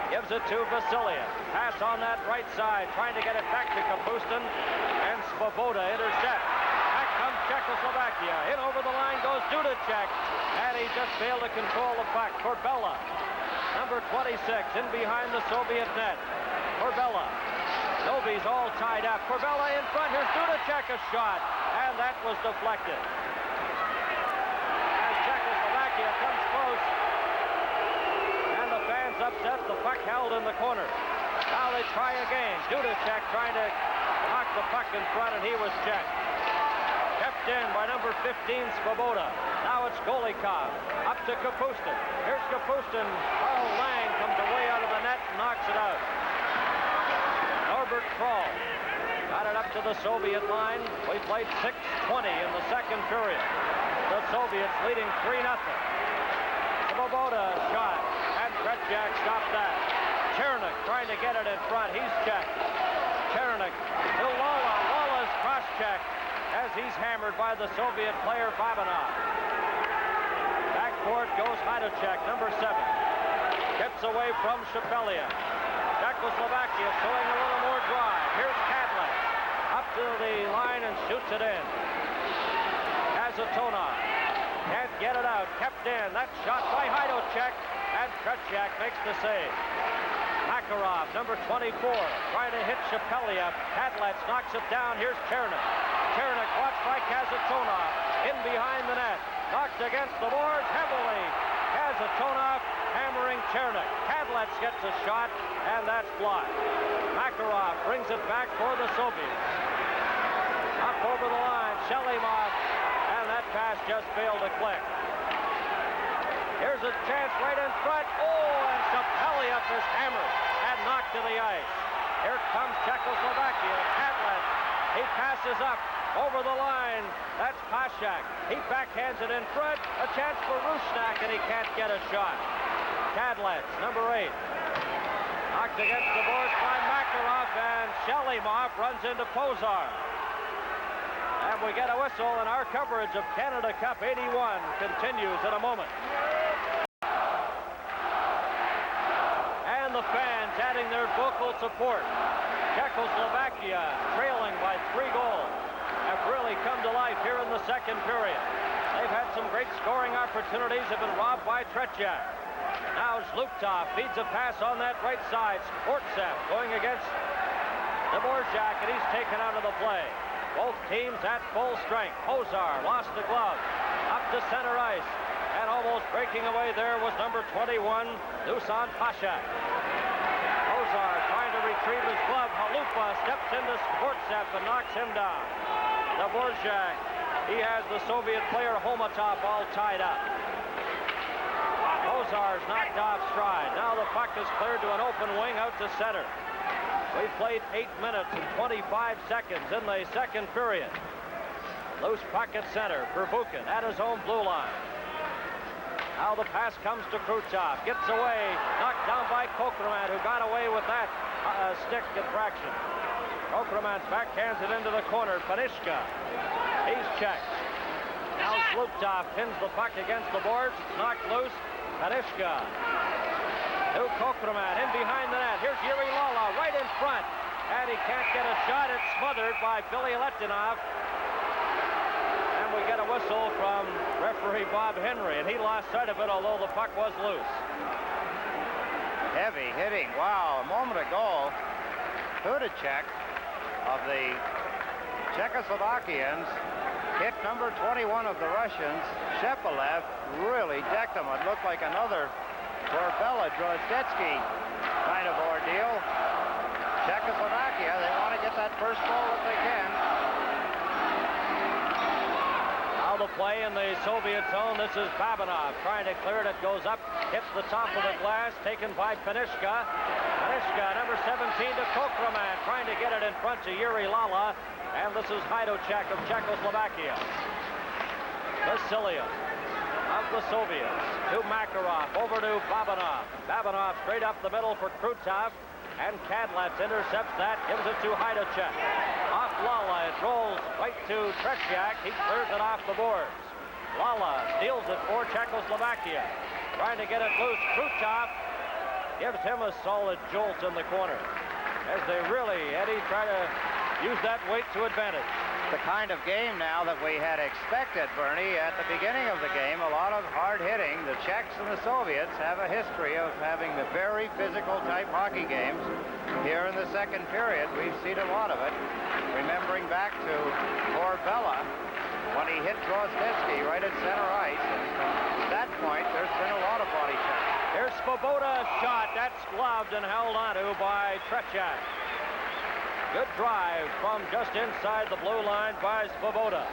gives it to Vasilia. Pass on that right side, trying to get it back to Kapustin, and Svoboda intercept. Back comes Czechoslovakia. In over the line goes Dudacek, and he just failed to control the puck. Corbella, number 26, in behind the Soviet net. Corbella. Novi's all tied up. Corbella in front. Here's Dudacek, a shot, and that was deflected. As Czechoslovakia comes close, and the fans upset. The puck held in the corner. Now they try again. Dudacek trying to knock the puck in front, and he was checked. Kept in by number 15, Svoboda. Now it's Golikov. Up to Kapustin. Here's Kapustin. Carl Lang comes away out of the net and knocks it out. Norbert Kroll got it up to the Soviet line. We played 6:20 in the second period. The Soviets leading 3-0. Svoboda shot, and Tretjak stopped that. Chernik trying to get it in front. He's checked. Chernik to Lala. Lala's cross-checked as he's hammered by the Soviet player Babinov. Backcourt goes Hajduk, number 7. Gets away from Shapelia. Czechoslovakia showing a little more drive. Here's Kadlet. Up to the line and shoots it in. Kazatona can't get it out. Kept in. That shot by Hajduk, and Tretjak makes the save. Makarov, number 24, trying to hit Shapelia. Kadlet knocks it down. Here's Chernik. Chernik watched by Kasatonov. In behind the net. Knocked against the boards heavily. Kasatonov hammering Chernik. Kadlet gets a shot, and that's blocked. Makarov brings it back for the Soviets. Up over the line, Shelimov, and that pass just failed to click. Here's a chance right in front. Oh, and Shapelia is hammered and knocked to the ice. Here comes Czechoslovakia. Kadlet, he passes up. over the line. That's Pashak. He backhands it in front. A chance for Rusnak, and he can't get a shot. Kadlec, number 8. Knocked against the boards by Makarov, and Shalimov runs into Pozar. And we get a whistle, and our coverage of Canada Cup 81 continues in a moment. And the fans adding their vocal support. Czechoslovakia, trailing by 3 goals, have really come to life here in the second period. They've had some great scoring opportunities, have been robbed by Tretьяк. Now Zubkov feeds a pass on that right side. Sportsev going against Dvorak, and he's taken out of the play. Both teams at full strength. Pozar lost the glove. Up to center ice. And almost breaking away there was number 21, Dusan Pashak. Pozar trying to retrieve his glove. Halupa steps into Sportsev and knocks him down. Dvorak, he has the Soviet player Homatov all tied up. Pozar's knocked off stride. Now the puck is cleared to an open wing out to center. We've played 8 minutes and 25 seconds in the second period. Loose puck at center. Первухин at his own blue line. Now the pass comes to Krutov. Gets away. Knocked down by Kokreman, who got away with that stick infraction. Kokreman's backhands it into the corner. Panishka. He's checked. Now Zubkov pins the puck against the boards. Knocked loose. Panishka. To Kokreman, in behind the net. Here's Yuri Lala right in front. And he can't get a shot. It's smothered by Bilялетдинов. And we get a whistle from referee Bob Henry. And he lost sight of it, although the puck was loose. Heavy hitting. Wow, a moment ago, Tretьяк of the Czechoslovakians hit number 21 of the Russians. Shepelev really decked him. It looked like another Corbella, Drozdetsky kind of ordeal. Czechoslovakia, they want to get that first goal if they can. Now the play in the Soviet zone. This is Bабинов trying to clear it. It goes up, hits the top of the glass, taken by Panishka. Panishka, number 17 to Kokreman, trying to get it in front to Yuri Lala. And this is Hajduk of Czechoslovakia. Vasilia of the Soviets to Makarov, over to Bабинov. Bабinov straight up the middle for Krutov, and Kadlec intercepts that, gives it to Hajduk. Off Lala, it rolls right to Tretьяк. He clears it off the boards. Lala steals it for Czechoslovakia, trying to get it loose. Krutov gives him a solid jolt in the corner, as they really, Eddie, try to use that weight to advantage. The kind of game now that we had expected, Bernie, at the beginning of the game. A lot of hard hitting. The Czechs and the Soviets have a history of having the very physical type hockey games. Here in the second period, we've seen a lot of it. Remembering back to Corbella when he hit Drozdetsky right at center ice. And from that point, there's been a lot of body checks. Here's Svoboda shot. That's gloved and held onto by Tretьяк. Good drive from just inside the blue line by Svoboda.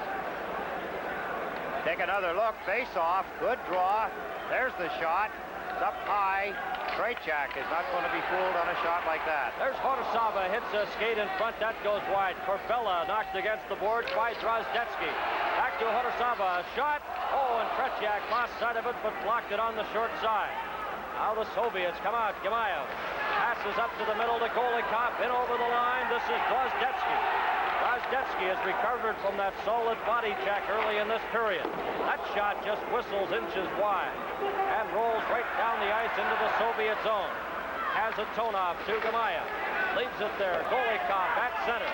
Take another look. Face off. Good draw. There's the shot. It's up high. Tretьяk is not going to be fooled on a shot like that. There's Horosava. Hits a skate in front. That goes wide. Corbella knocked against the boards by Drozdetsky. Back to Horosava. Shot. Oh, and Tretьяk lost sight of it, but blocked it on the short side. Now the Soviets come out. Gimаев passes up to the middle to Golikov. In over the line. This is Drozdetsky. Drozdetsky has recovered from that solid body check early in this period. That shot just whistles inches wide and rolls right down the ice into the Soviet zone. Kazantonov to Gimаев. Leaves it there. Golikov at center.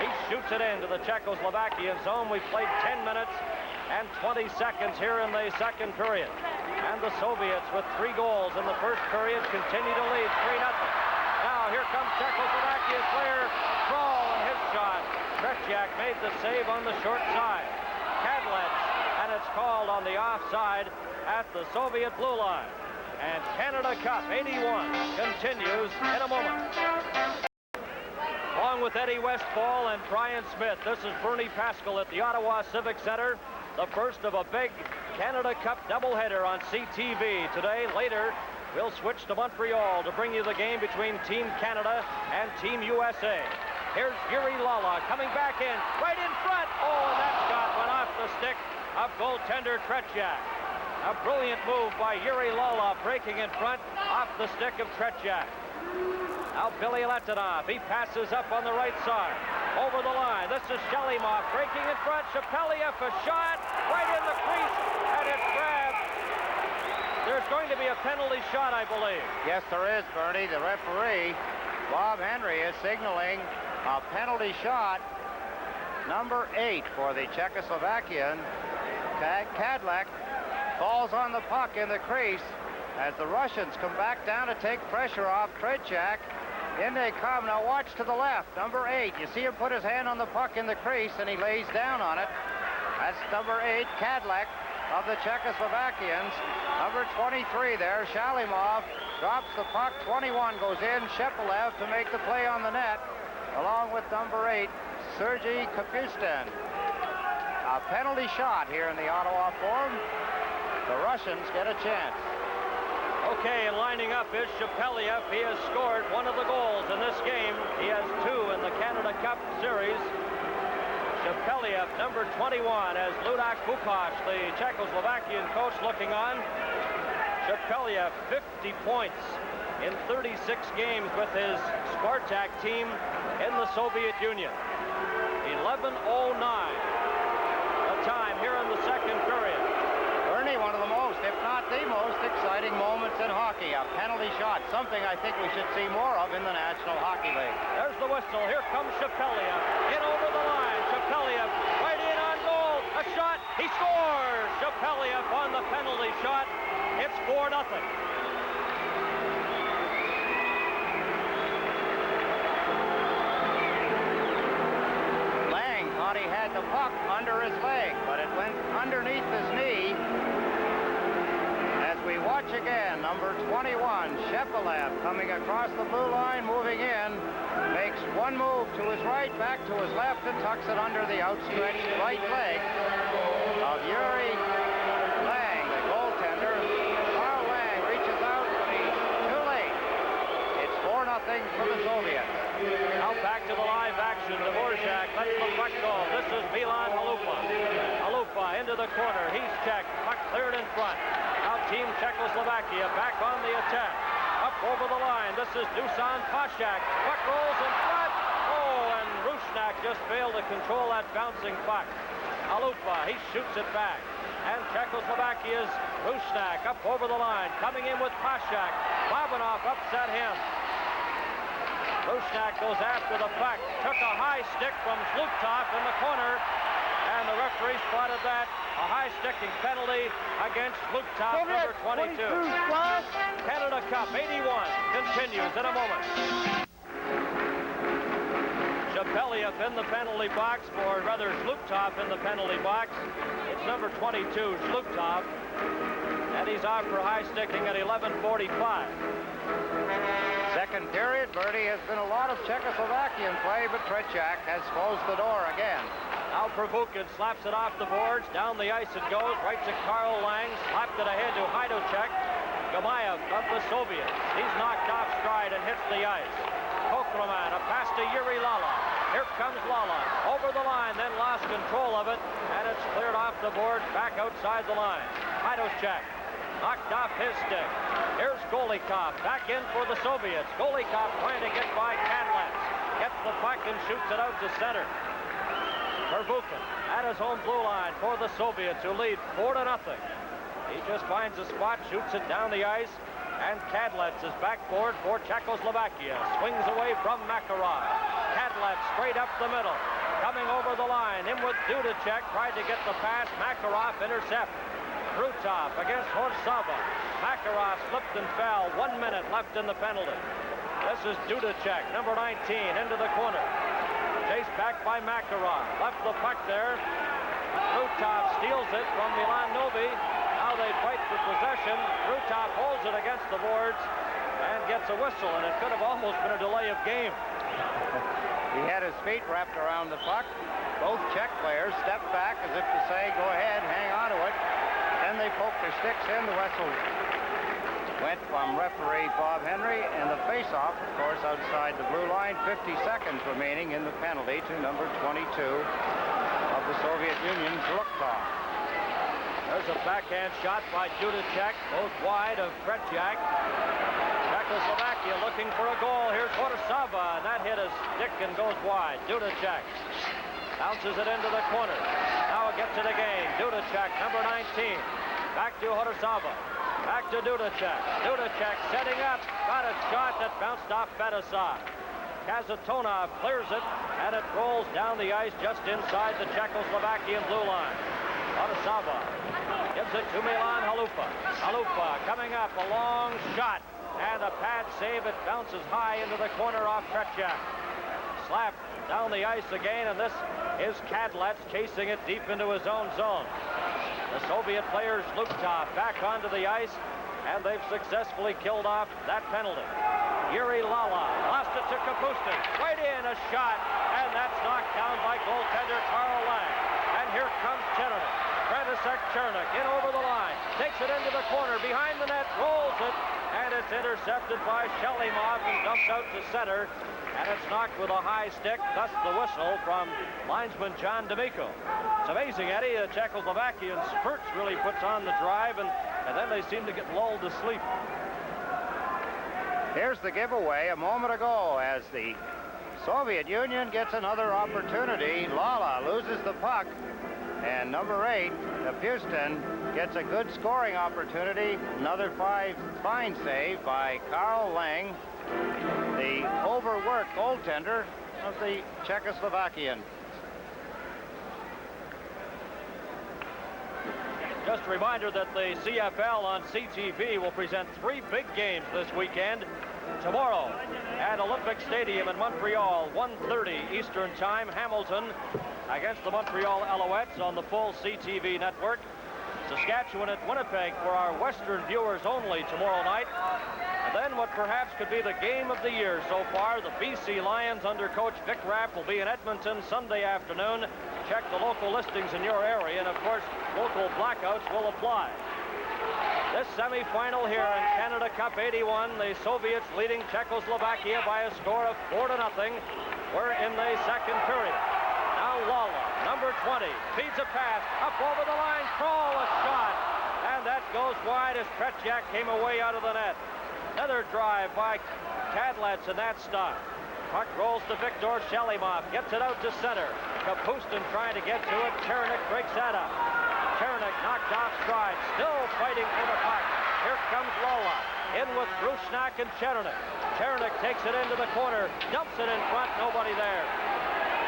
He shoots it into the Czechoslovakian zone. We've played 10 minutes and 20 seconds here in the second period. And the Soviets, with 3 goals in the first period, continue to lead 3-0. Now here comes Czechoslovakia's player, Kroll, and his shot. Tretьяk made the save on the short side. Kadlec, and it's called on the offside at the Soviet blue line. And Canada Cup 81 continues in a moment. Along with Eddie Westfall and Brian Smith, this is Bernie Pascal at the Ottawa Civic Center. The first of a big Canada Cup doubleheader on CTV today. Later, we'll switch to Montreal to bring you the game between Team Canada and Team USA. Here's Yuri Lala coming back in, right in front. Oh, and that shot went off the stick of goaltender Tretьяк. A brilliant move by Yuri Lala, breaking in front off the stick of Tretьяк. Now Bilялетдинов, he passes up on the right side. Over the line, this is Shalimov breaking in front. Shepeliev, a shot right in the crease, and it's grabbed. There's going to be a penalty shot, I believe. Yes, there is, Bernie. The referee, Bob Henry, is signaling a penalty shot. Number 8 for the Czechoslovakian. Kadlec falls on the puck in the crease as the Russians come back down to take pressure off Tretьяк. In they come. Now watch to the left. Number 8. You see him put his hand on the puck in the crease, and he lays down on it. That's number 8, Kadlec of the Czechoslovakians. Number 23 there, Shalimov, drops the puck. 21 goes in. Shepeliev to make the play on the net, along with number 8, Sergei Kapustin. A penalty shot here in the Ottawa Forum. The Russians get a chance. Okay, and lining up is Shepeliev. He has scored one of the goals in this game. He has 2 in the Canada Cup Series. Shepeliev, number 21, as Ludak Bukash, the Czechoslovakian coach, looking on. Shepeliev, 50 points in 36 games with his Spartak team in the Soviet Union. 11:09, the time here in the second period. Bernie, one of the most, if not the most, exciting moments in hockey. A penalty shot, something I think we should see more of in the National Hockey League. There's the whistle. Here comes Shepeliev. In over the line. Shepeliev right in on goal. A shot. He scores. Shepeliev on the penalty shot. It's 4-0. Lang thought he had the puck under his leg, but it went underneath his knee. As we watch again, number 21, Shepeliev, coming across the blue line, moving in, makes one move to his right, back to his left, and tucks it under the outstretched right leg of Yuri Lang, the goaltender. Carl Lang reaches out, but he's too late. It's 4-0 for the Soviets. Now back to the live action. Dvorak lets the puck go. This is Milan Halupa. Halupa into the corner. He's checked. Puck cleared in front. Now Team Czechoslovakia back on the attack. Up over the line. This is Dusan Pashak. Puck rolls in front. Oh, and Rusnak just failed to control that bouncing puck. Halupa, he shoots it back. And Czechoslovakia's Rusnak up over the line. Coming in with Pashak. Babinov upset him. Rusnak goes after the puck. Took a high stick from Zubkov in the corner. And the referee spotted that. A high sticking penalty against Zubkov, number 22. Canada Cup 81 continues in a moment. Shepeliev in the penalty box, or rather Zubkov in the penalty box. It's number 22, Zubkov. And he's out for high sticking at 11:45. Second period, Bertie, has been a lot of Czechoslovakian play, but Tretьяк has closed the door again. Now Prvukhin slaps it off the boards. Down the ice it goes. Right to Carl Lang. Slapped it ahead to Haidocek. Gimаев of the Soviets. He's knocked off stride and hits the ice. Kokroman, a pass to Yuri Lala. Here comes Lala. Over the line, then lost control of it. And it's cleared off the boards back outside the line. Haidocek knocked off his stick. Here's Golikov back in for the Soviets. Golikov trying to get by Kadlec. Gets the puck and shoots it out to center. Prvukhin at his own blue line for the Soviets, who lead 4-0. He just finds a spot, shoots it down the ice, and Kadlec is backboard for Czechoslovakia. Swings away from Makarov. Kadlec straight up the middle. Coming over the line, in with Dudacek, tried to get the pass. Makarov intercept. Krutov against Horsava. Makarov slipped and fell. 1 minute left in the penalty. This is Dudacek, number 19, into the corner. Chased back by Makarov. Left the puck there. Krutov steals it from Milan Novi. Now they fight for possession. Krutov holds it against the boards and gets a whistle, and it could have almost been a delay of game. He had his feet wrapped around the puck. Both Czech players stepped back as if to say, go ahead, hang on to it. Then they poked their sticks in. The whistle went from referee Bob Henry, and the face-off, of course, outside the blue line. 50 seconds remaining in the penalty to number 22 of the Soviet Union's Zubkov. There's a backhand shot by Dudacek, both wide of Tretьяк. Czechoslovakia looking for a goal. Here's Horsava, and that hit his stick and goes wide. Dudacek bounces it into the corner. Now it gets it again. Dudacek, number 19. Back to Horsava. Back to Dudacek. Dudacek setting up. Got a shot that bounced off Fettisov. Kazatona clears it, and it rolls down the ice just inside the Czechoslovakian blue line. Horsava gives it to Milan Halupa. Halupa coming up, a long shot, and a pad save. It bounces high into the corner off Tretьяk. Slapped down the ice again, and this is Kadlec chasing it deep into his own zone. The Soviet players Luptov back onto the ice, and they've successfully killed off that penalty. Yuri Lala lost it to Kapustin. Right in, a shot, and that's knocked down by goaltender Carl Lang. And here comes Chernik. František Chernik in over the line. Takes it into the corner, behind the net, rolls it, and it's intercepted by Shelimov and dumped out to center. And it's knocked with a high stick, thus the whistle from linesman John D'Amico. It's amazing, Eddie, the Czechoslovakian spurts really puts on the drive, and then they seem to get lulled to sleep. Here's the giveaway a moment ago as the Soviet Union gets another opportunity. Lala loses the puck, and number 8, Kapustin, gets a good scoring opportunity. Another fine save by Carl Lang, the overworked goaltender of the Czechoslovakian. Just a reminder that the CFL on CTV will present 3 big games this weekend. Tomorrow at Olympic Stadium in Montreal, 1:30 Eastern Time, Hamilton against the Montreal Alouettes on the full CTV network. Saskatchewan at Winnipeg for our Western viewers only tomorrow night. And then what perhaps could be the game of the year so far, the BC Lions under coach Vic Rapp will be in Edmonton Sunday afternoon. Check the local listings in your area, and of course, local blackouts will apply. This semifinal here in Canada Cup 81, the Soviets leading Czechoslovakia by a score of 4-0. We're in the second period. Now Lala, number 20, feeds a pass up over the line. Kroll, a shot, and that goes wide as Tretьяк came away out of the net. Another drive by Kadlec, and that stopped. Puck rolls to Viktor Shelimov, gets it out to center. Kapustin trying to get to it. Chernik breaks that up. Chernik knocked off stride, still fighting for the puck. Here comes Lola, in with Rusnak and Chernik. Chernik takes it into the corner, dumps it in front, nobody there.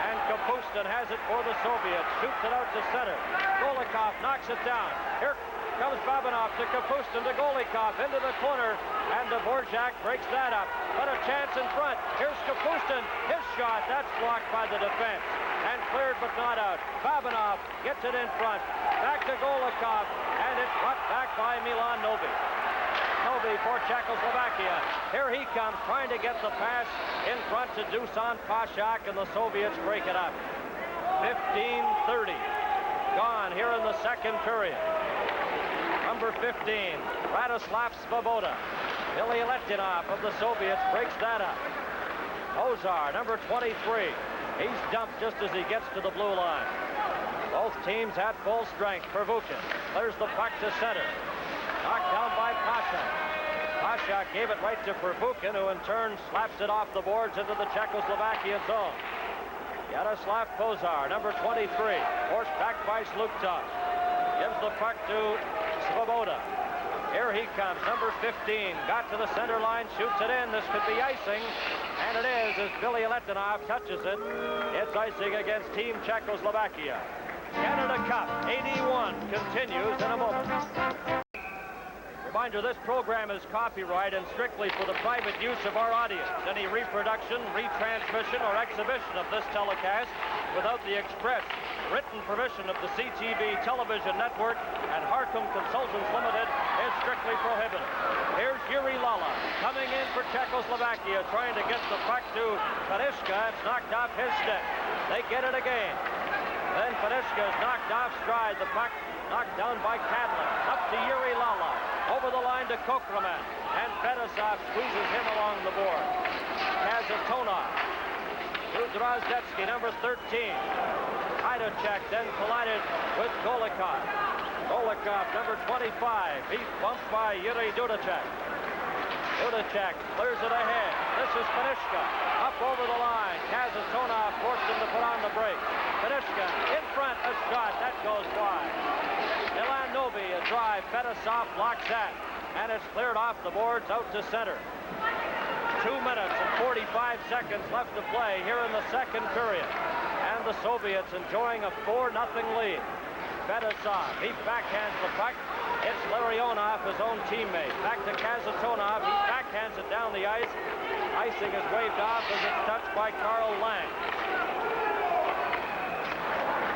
And Kapustin has it for the Soviets, shoots it out to center. Golikov knocks it down. Here comes Bабинов to Kapustin to Golikov into the corner, and Dvorak breaks that up. But a chance in front. Here's Kapustin, his shot, that's blocked by the defense. And cleared but not out. Bабинov gets it in front. Back to Golikov, and it's brought back by Milan Novi. Novi for Czechoslovakia. Here he comes, trying to get the pass in front to Dusan Pashak, and the Soviets break it up. 15:30 gone here in the second period. Number 15, Radislav Svoboda. Bilялетдинов of the Soviets breaks that up. Ozar, number 23. He's dumped just as he gets to the blue line. Both teams at full strength. Первухин clears the puck to center. Knocked down by Pashak. Pashak gave it right to Первухин, who in turn slaps it off the boards into the Czechoslovakian zone. Yaroslav Kozar, number 23, forced back by Zubkov. Gives the puck to Svoboda. Here he comes, number 15, got to the center line, shoots it in. This could be icing, and it is as Bilялетдинов touches it. It's icing against Team Czechoslovakia. Canada Cup 81 continues in a moment. Reminder, this program is copyright and strictly for the private use of our audience. Any reproduction, retransmission, or exhibition of this telecast without the express written permission of the CTV television network and Harcum Consultants Limited is strictly prohibited. Here's Yuri Lala coming in for Czechoslovakia, trying to get the puck to Fettisov. It's knocked off his stick. They get it again. Then Fettisov is knocked off stride. The puck knocked down by Kadlec. Up to Yuri Lala. Over the line to Kokreman. And Fettisov squeezes him along the board. Kazatona to Drozdetsky, number 13. Tretьяк then collided with Golikov. Golikov, number 25. He's bumped by Yuri Dudacek. Dudacek clears it ahead. This is Penishka. Up over the line. Kazatona forced him to put on the brakes. Penishka in front. A shot. That goes wide. Milan Novi, a drive. Fettisov blocks that. And it's cleared off the boards out to center. 2 minutes and 45 seconds left to play here in the second period. And the Soviets enjoying a 4-0 lead. Fettisov, he backhands the puck. It's Larionov, his own teammate. Back to Kasatonov. He backhands it down the ice. Icing is waved off as it's touched by Carl Lang.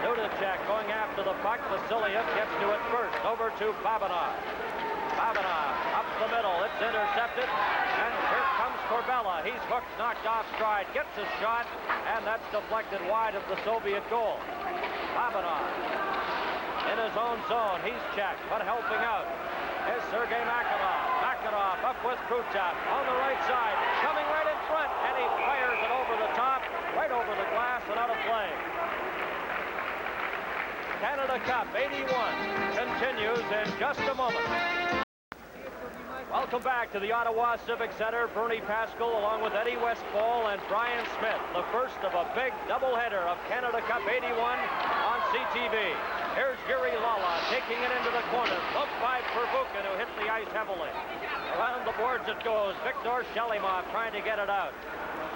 Dudacek going after the puck. Vasilev gets to it first. Over to Bабинов. Bабинov up the middle. It's intercepted. And here comes Corbella. He's hooked, knocked off stride. Gets a shot. And that's deflected wide of the Soviet goal. Bабинov in his own zone. He's checked, but helping out is Sergei Makarov. Makarov up with Krutov on the right side. Coming right in front. And he fires it over the top. Right over the glass and out of play. Canada Cup 81 continues in just a moment. Welcome back to the Ottawa Civic Center. Bernie Pascal along with Eddie Westfall and Brian Smith. The first of a big doubleheader of Canada Cup 81 on CTV. Here's Yuri Lala taking it into the corner. Bumped by Первухин, who hit the ice heavily. Around the boards it goes. Viktor Shelimov trying to get it out.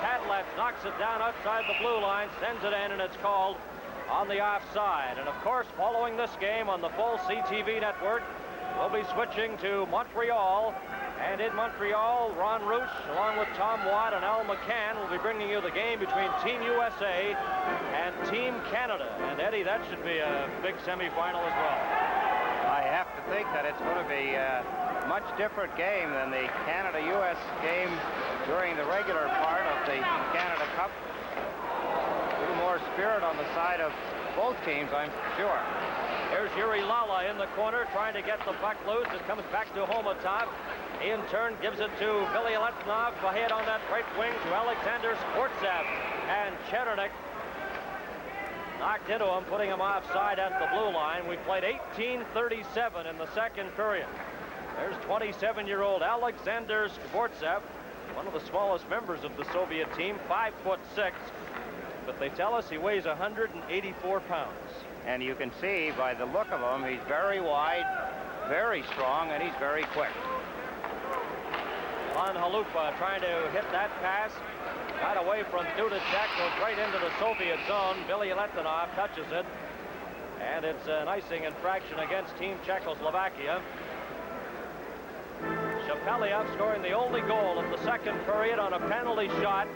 Tadlets knocks it down outside the blue line, sends it in, and it's called on the offside. And of course, following this game on the full CTV network, we'll be switching to Montreal. And in Montreal, Ron Roush, along with Tom Watt and Al McCann, will be bringing you the game between Team USA and Team Canada. And Eddie, that should be a big semifinal as well. I have to think that it's going to be a much different game than the Canada-US game during the regular part of the Canada Cup. A little more spirit on the side of both teams, I'm sure. Here's Yuri Lala in the corner trying to get the puck loose. It comes back to Homotov. He in turn gives it to Bilялетдинов ahead on that right wing to Alexander Sportsev. And Chernik knocked into him, putting him offside at the blue line. We played 18:37 in the second period. There's 27-year-old Alexander Sportsev, one of the smallest members of the Soviet team, 5'6", but they tell us he weighs 184 pounds. And you can see by the look of him, he's very wide, very strong, and he's very quick. Ilan Halupa trying to hit that pass. Got away from Dudacek, goes right into the Soviet zone. Bilялетдинов touches it. And it's an icing infraction against Team Czechoslovakia. Shapeliev scoring the only goal of the second period on a penalty shot.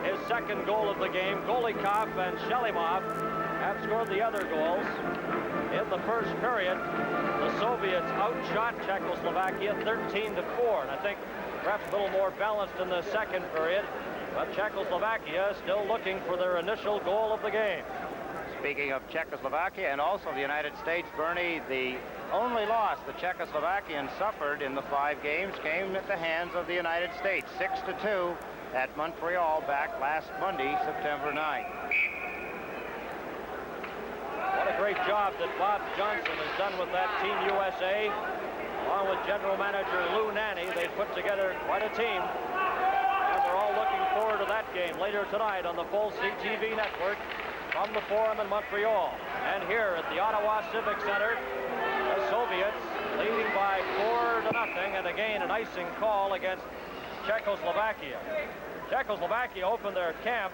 His second goal of the game. Golikov and Shelimov have scored the other goals. In the first period, the Soviets outshot Czechoslovakia 13-4. And I think perhaps a little more balanced in the second period. But Czechoslovakia still looking for their initial goal of the game. Speaking of Czechoslovakia and also the United States, Bernie, the only loss the Czechoslovakians suffered in the 5 games came at the hands of the United States, 6-2 at Montreal back last Monday, September 9th. What a great job that Bob Johnson has done with that Team USA. Along with General Manager Lou Nanne, they've put together quite a team. And we're all looking forward to that game later tonight on the full CTV network from the Forum in Montreal. And here at the Ottawa Civic Center, the Soviets leading by 4-0, and again an icing call against Czechoslovakia. Czechoslovakia opened their camp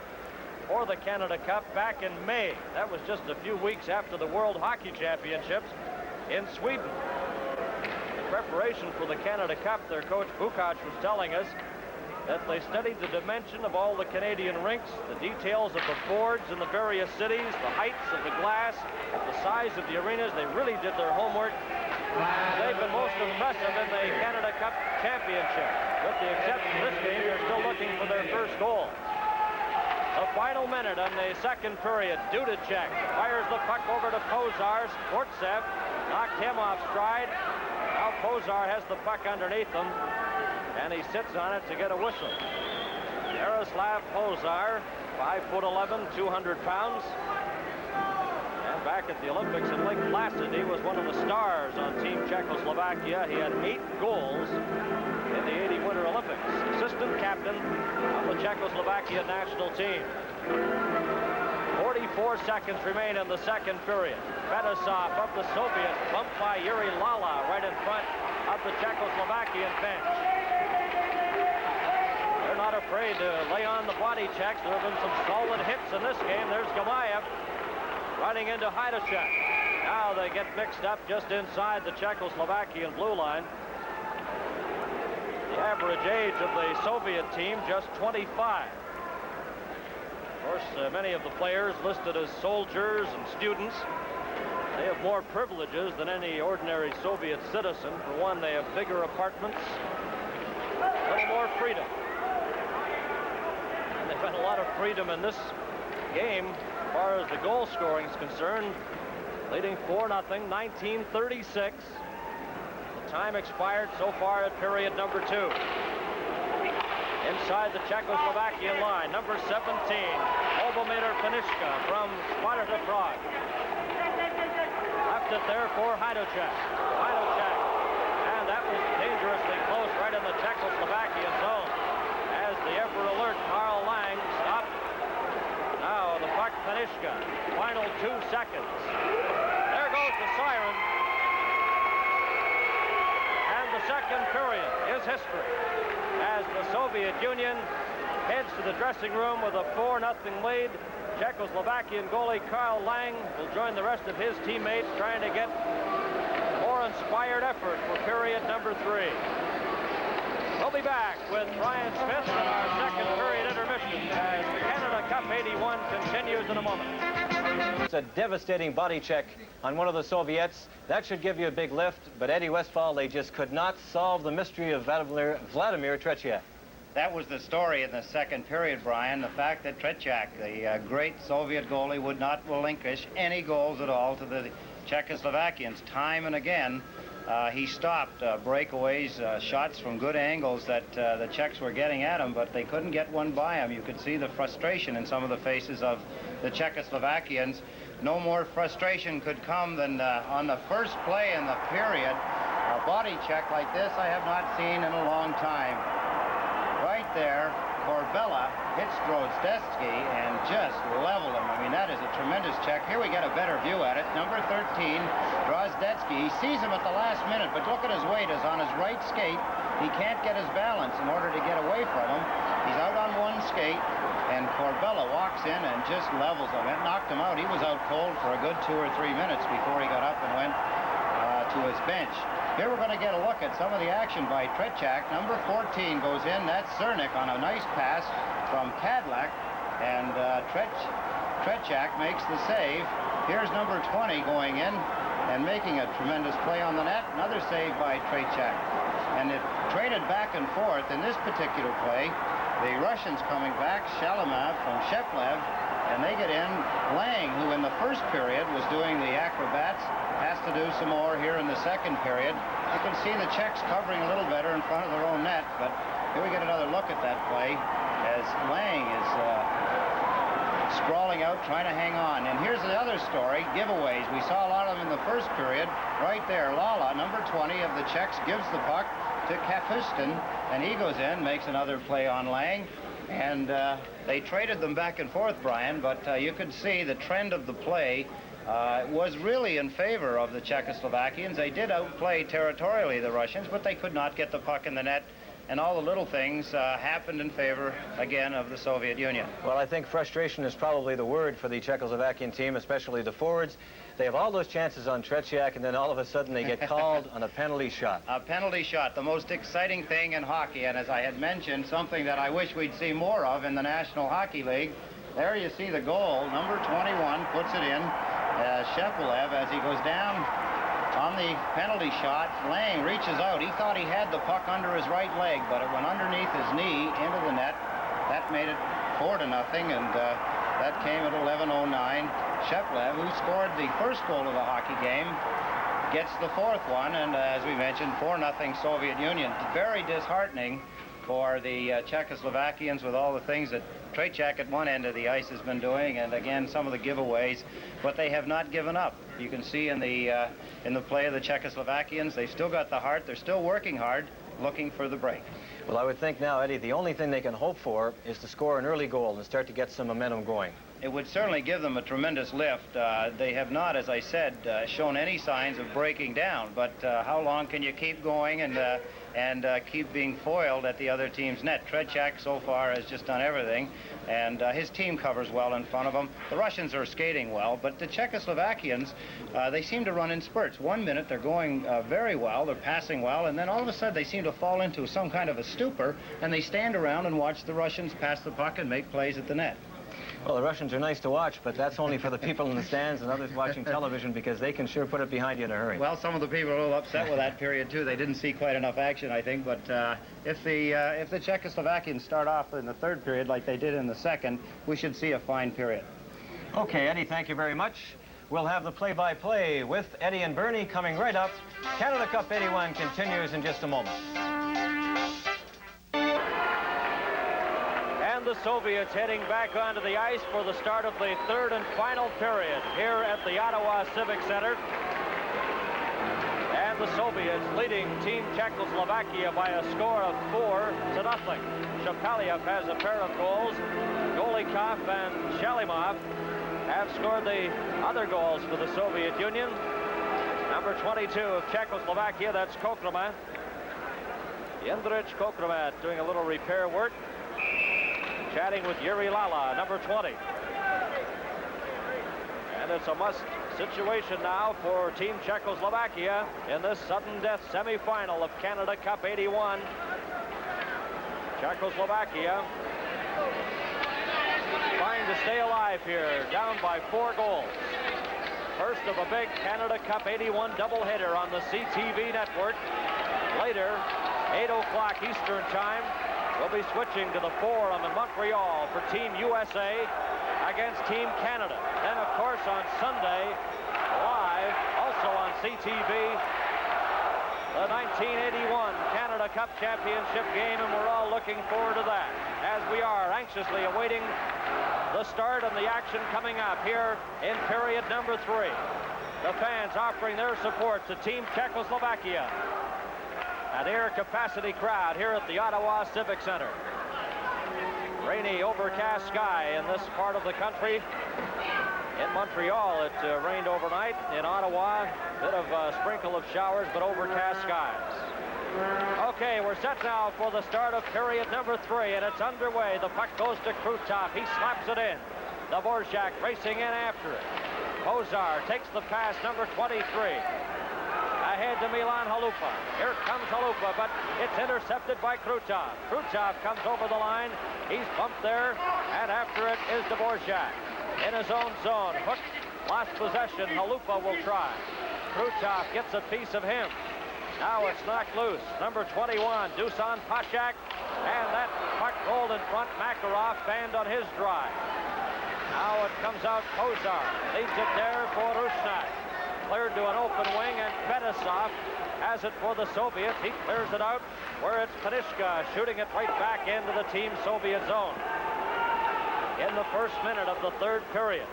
for the Canada Cup back in May. That was just a few weeks after the World Hockey Championships in Sweden. In preparation for the Canada Cup, their coach Bukac was telling us that they studied the dimension of all the Canadian rinks, the details of the boards in the various cities, the heights of the glass, the size of the arenas. They really did their homework. They've been most impressive in the Canada Cup Championship. With the exception of this game, they're still looking for their first goal. The final minute in the second period, Dudacek fires the puck over to Pozars. Sportsev knocked him off stride. Now Pozar has the puck underneath him, and he sits on it to get a whistle. Jaroslav Pozar, 5'11", 200 pounds. And back at the Olympics in Lake Placid, he was one of the stars on Team Czechoslovakia. He had 8 goals in the '80 Winter Olympics. Assistant captain of the Czechoslovakia national team. 44 seconds remain in the second period. Fettisov of the Soviets, bumped by Yuri Lala right in front of the Czechoslovakian bench. They're not afraid to lay on the body checks. There have been some solid hits in this game. There's Gimaев running into Haidacek. Now they get mixed up just inside the Czechoslovakian blue line. The average age of the Soviet team, just 25. Of course, many of the players listed as soldiers and students. They have more privileges than any ordinary Soviet citizen. For one, they have bigger apartments, a little more freedom. And they've had a lot of freedom in this game as far as the goal scoring is concerned, leading 4-0, 1936. The time expired so far at period number 2. Inside the Czechoslovakian line, number 17, Lubomir Peniška from Sparta Prague. Left it there for Haidacek. Haidacek, and that was dangerously close right in the Czechoslovakian zone. As the ever alert Karl Lang stopped. Now the puck, Peniška. Final 2 seconds. There goes the siren. And the second period is history, as the Soviet Union heads to the dressing room with a 4-0 lead. Czechoslovakian goalie Karl Lang will join the rest of his teammates trying to get more inspired effort for period number 3. We'll be back with Brian Smith and our second period intermission as the Canada Cup 81 continues in a moment. It's a devastating body check on one of the Soviets. That should give you a big lift, but Eddie Westphal, they just could not solve the mystery of Vladimir Tretьяк. That was the story in the second period, Brian. The fact that Tretьяк, the great Soviet goalie, would not relinquish any goals at all to the Czechoslovakians. Time and again, he stopped breakaways, shots from good angles that the Czechs were getting at him, but they couldn't get one by him. You could see the frustration in some of the faces of the Czechoslovakians. No more frustration could come than on the first play in the period. A body check like this I have not seen in a long time. Right there, Korbela hits Drozdetsky and just leveled him. I mean, that is a tremendous check. Here we get a better view at it. Number 13, Drozdetsky. He sees him at the last minute, but look at his weight. Is on his right skate. He can't get his balance in order to get away from him. He's out on one skate, and Korbela walks in and just levels him. It knocked him out. He was out cold for a good 2 or 3 minutes before he got up and went to his bench. Here we're going to get a look at some of the action by Tretьяк. Number 14 goes in. That's Cernik on a nice pass from Kadlec. And Tretьяк makes the save. Here's number 20 going in and making a tremendous play on the net. Another save by Tretьяк. And it traded back and forth in this particular play. The Russians coming back, Shalamov from Sheplev, and they get in. Lang, who in the first period was doing the acrobats, has to do some more here in the second period. You can see the Czechs covering a little better in front of their own net, but here we get another look at that play as Lang is sprawling out, trying to hang on. And here's the other story, giveaways. We saw a lot of them in the first period. Right there, Lala, number 20 of the Czechs, gives the puck to Kapustin, and he goes in, makes another play on Lang. And they traded them back and forth, Brian, but you could see the trend of the play was really in favor of the Czechoslovakians. They did outplay territorially the Russians, but they could not get the puck in the net, and all the little things happened in favor, again, of the Soviet Union. Well, I think frustration is probably the word for the Czechoslovakian team, especially the forwards. They have all those chances on Tretьяк, and then all of a sudden they get called on a penalty shot. A penalty shot, the most exciting thing in hockey, and as I had mentioned, something that I wish we'd see more of in the National Hockey League. There you see the goal. Number 21 puts it in. Sheplev, as he goes down on the penalty shot, Lang reaches out. He thought he had the puck under his right leg, but it went underneath his knee into the net. That made it 4-0, and that came at 11:09. Sheplev, who scored the first goal of the hockey game, gets the fourth one, and as we mentioned, 4-0 Soviet Union. Very disheartening for the Czechoslovakians with all the things that Tretьяк at one end of the ice has been doing, and again some of the giveaways, but they have not given up. You can see in the play of the Czechoslovakians, they've still got the heart, they're still working hard, looking for the break. Well, I would think now, Eddie, the only thing they can hope for is to score an early goal and start to get some momentum going. It would certainly give them a tremendous lift. They have not, as I said, shown any signs of breaking down, but how long can you keep going and keep being foiled at the other team's net? Tretьяк so far has just done everything, and his team covers well in front of him. The Russians are skating well, but the Czechoslovakians, they seem to run in spurts. 1 minute they're going very well, they're passing well, and then all of a sudden they seem to fall into some kind of a stupor, and they stand around and watch the Russians pass the puck and make plays at the net. Well, the Russians are nice to watch, but that's only for the people in the stands and others watching television, because they can sure put it behind you in a hurry. Well, some of the people are a little upset with that period, too. They didn't see quite enough action, I think, but if the Czechoslovakians start off in the third period like they did in the second, we should see a fine period. Okay, Eddie, thank you very much. We'll have the play-by-play with Eddie and Bernie coming right up. Canada Cup 81 continues in just a moment. And the Soviets heading back onto the ice for the start of the third and final period here at the Ottawa Civic Center. And the Soviets leading Team Czechoslovakia by a score of 4-0. Shapaliev has a pair of goals. Golikov and Shalimov have scored the other goals for the Soviet Union. Number 22 of Czechoslovakia, that's Kokroma. Jindrich Kokroma doing a little repair work. Chatting with Yuri Lala, number 20. And it's a must situation now for Team Czechoslovakia in this sudden death semifinal of Canada Cup 81. Czechoslovakia trying to stay alive here, down by 4 goals. First of a big Canada Cup 81 doubleheader on the CTV network. Later, 8 o'clock Eastern time, we'll be switching to the Forum in Montreal for Team USA against Team Canada. Then, of course, on Sunday, live, also on CTV, the 1981 Canada Cup Championship game, and we're all looking forward to that, as we are anxiously awaiting the start and the action coming up here in period number 3. The fans offering their support to Team Czechoslovakia. A near capacity crowd here at the Ottawa Civic Center. Rainy, overcast sky in this part of the country. In Montreal, it rained overnight. In Ottawa, a bit of a sprinkle of showers, but overcast skies. Okay, we're set now for the start of period number 3, and it's underway. The puck goes to Krutov. He slaps it in. Dvorak racing in after it. Kozar takes the pass, number 23. Ahead to Milan Halupa. Here comes Halupa, but it's intercepted by Krutov. Krutov comes over the line. He's bumped there, and after it is Dvorak. In his own zone, hooked, lost possession. Halupa will try. Krutov gets a piece of him. Now it's knocked loose. Number 21, Dusan Pashak, and that puck rolled in front. Makarov banned on his drive. Now it comes out Kozar. Leaves it there for Rusnak. Cleared to an open wing, and Fettisov has it for the Soviets. He clears it out where it's Panishka shooting it right back into the Team Soviet zone. In the first minute of the third period.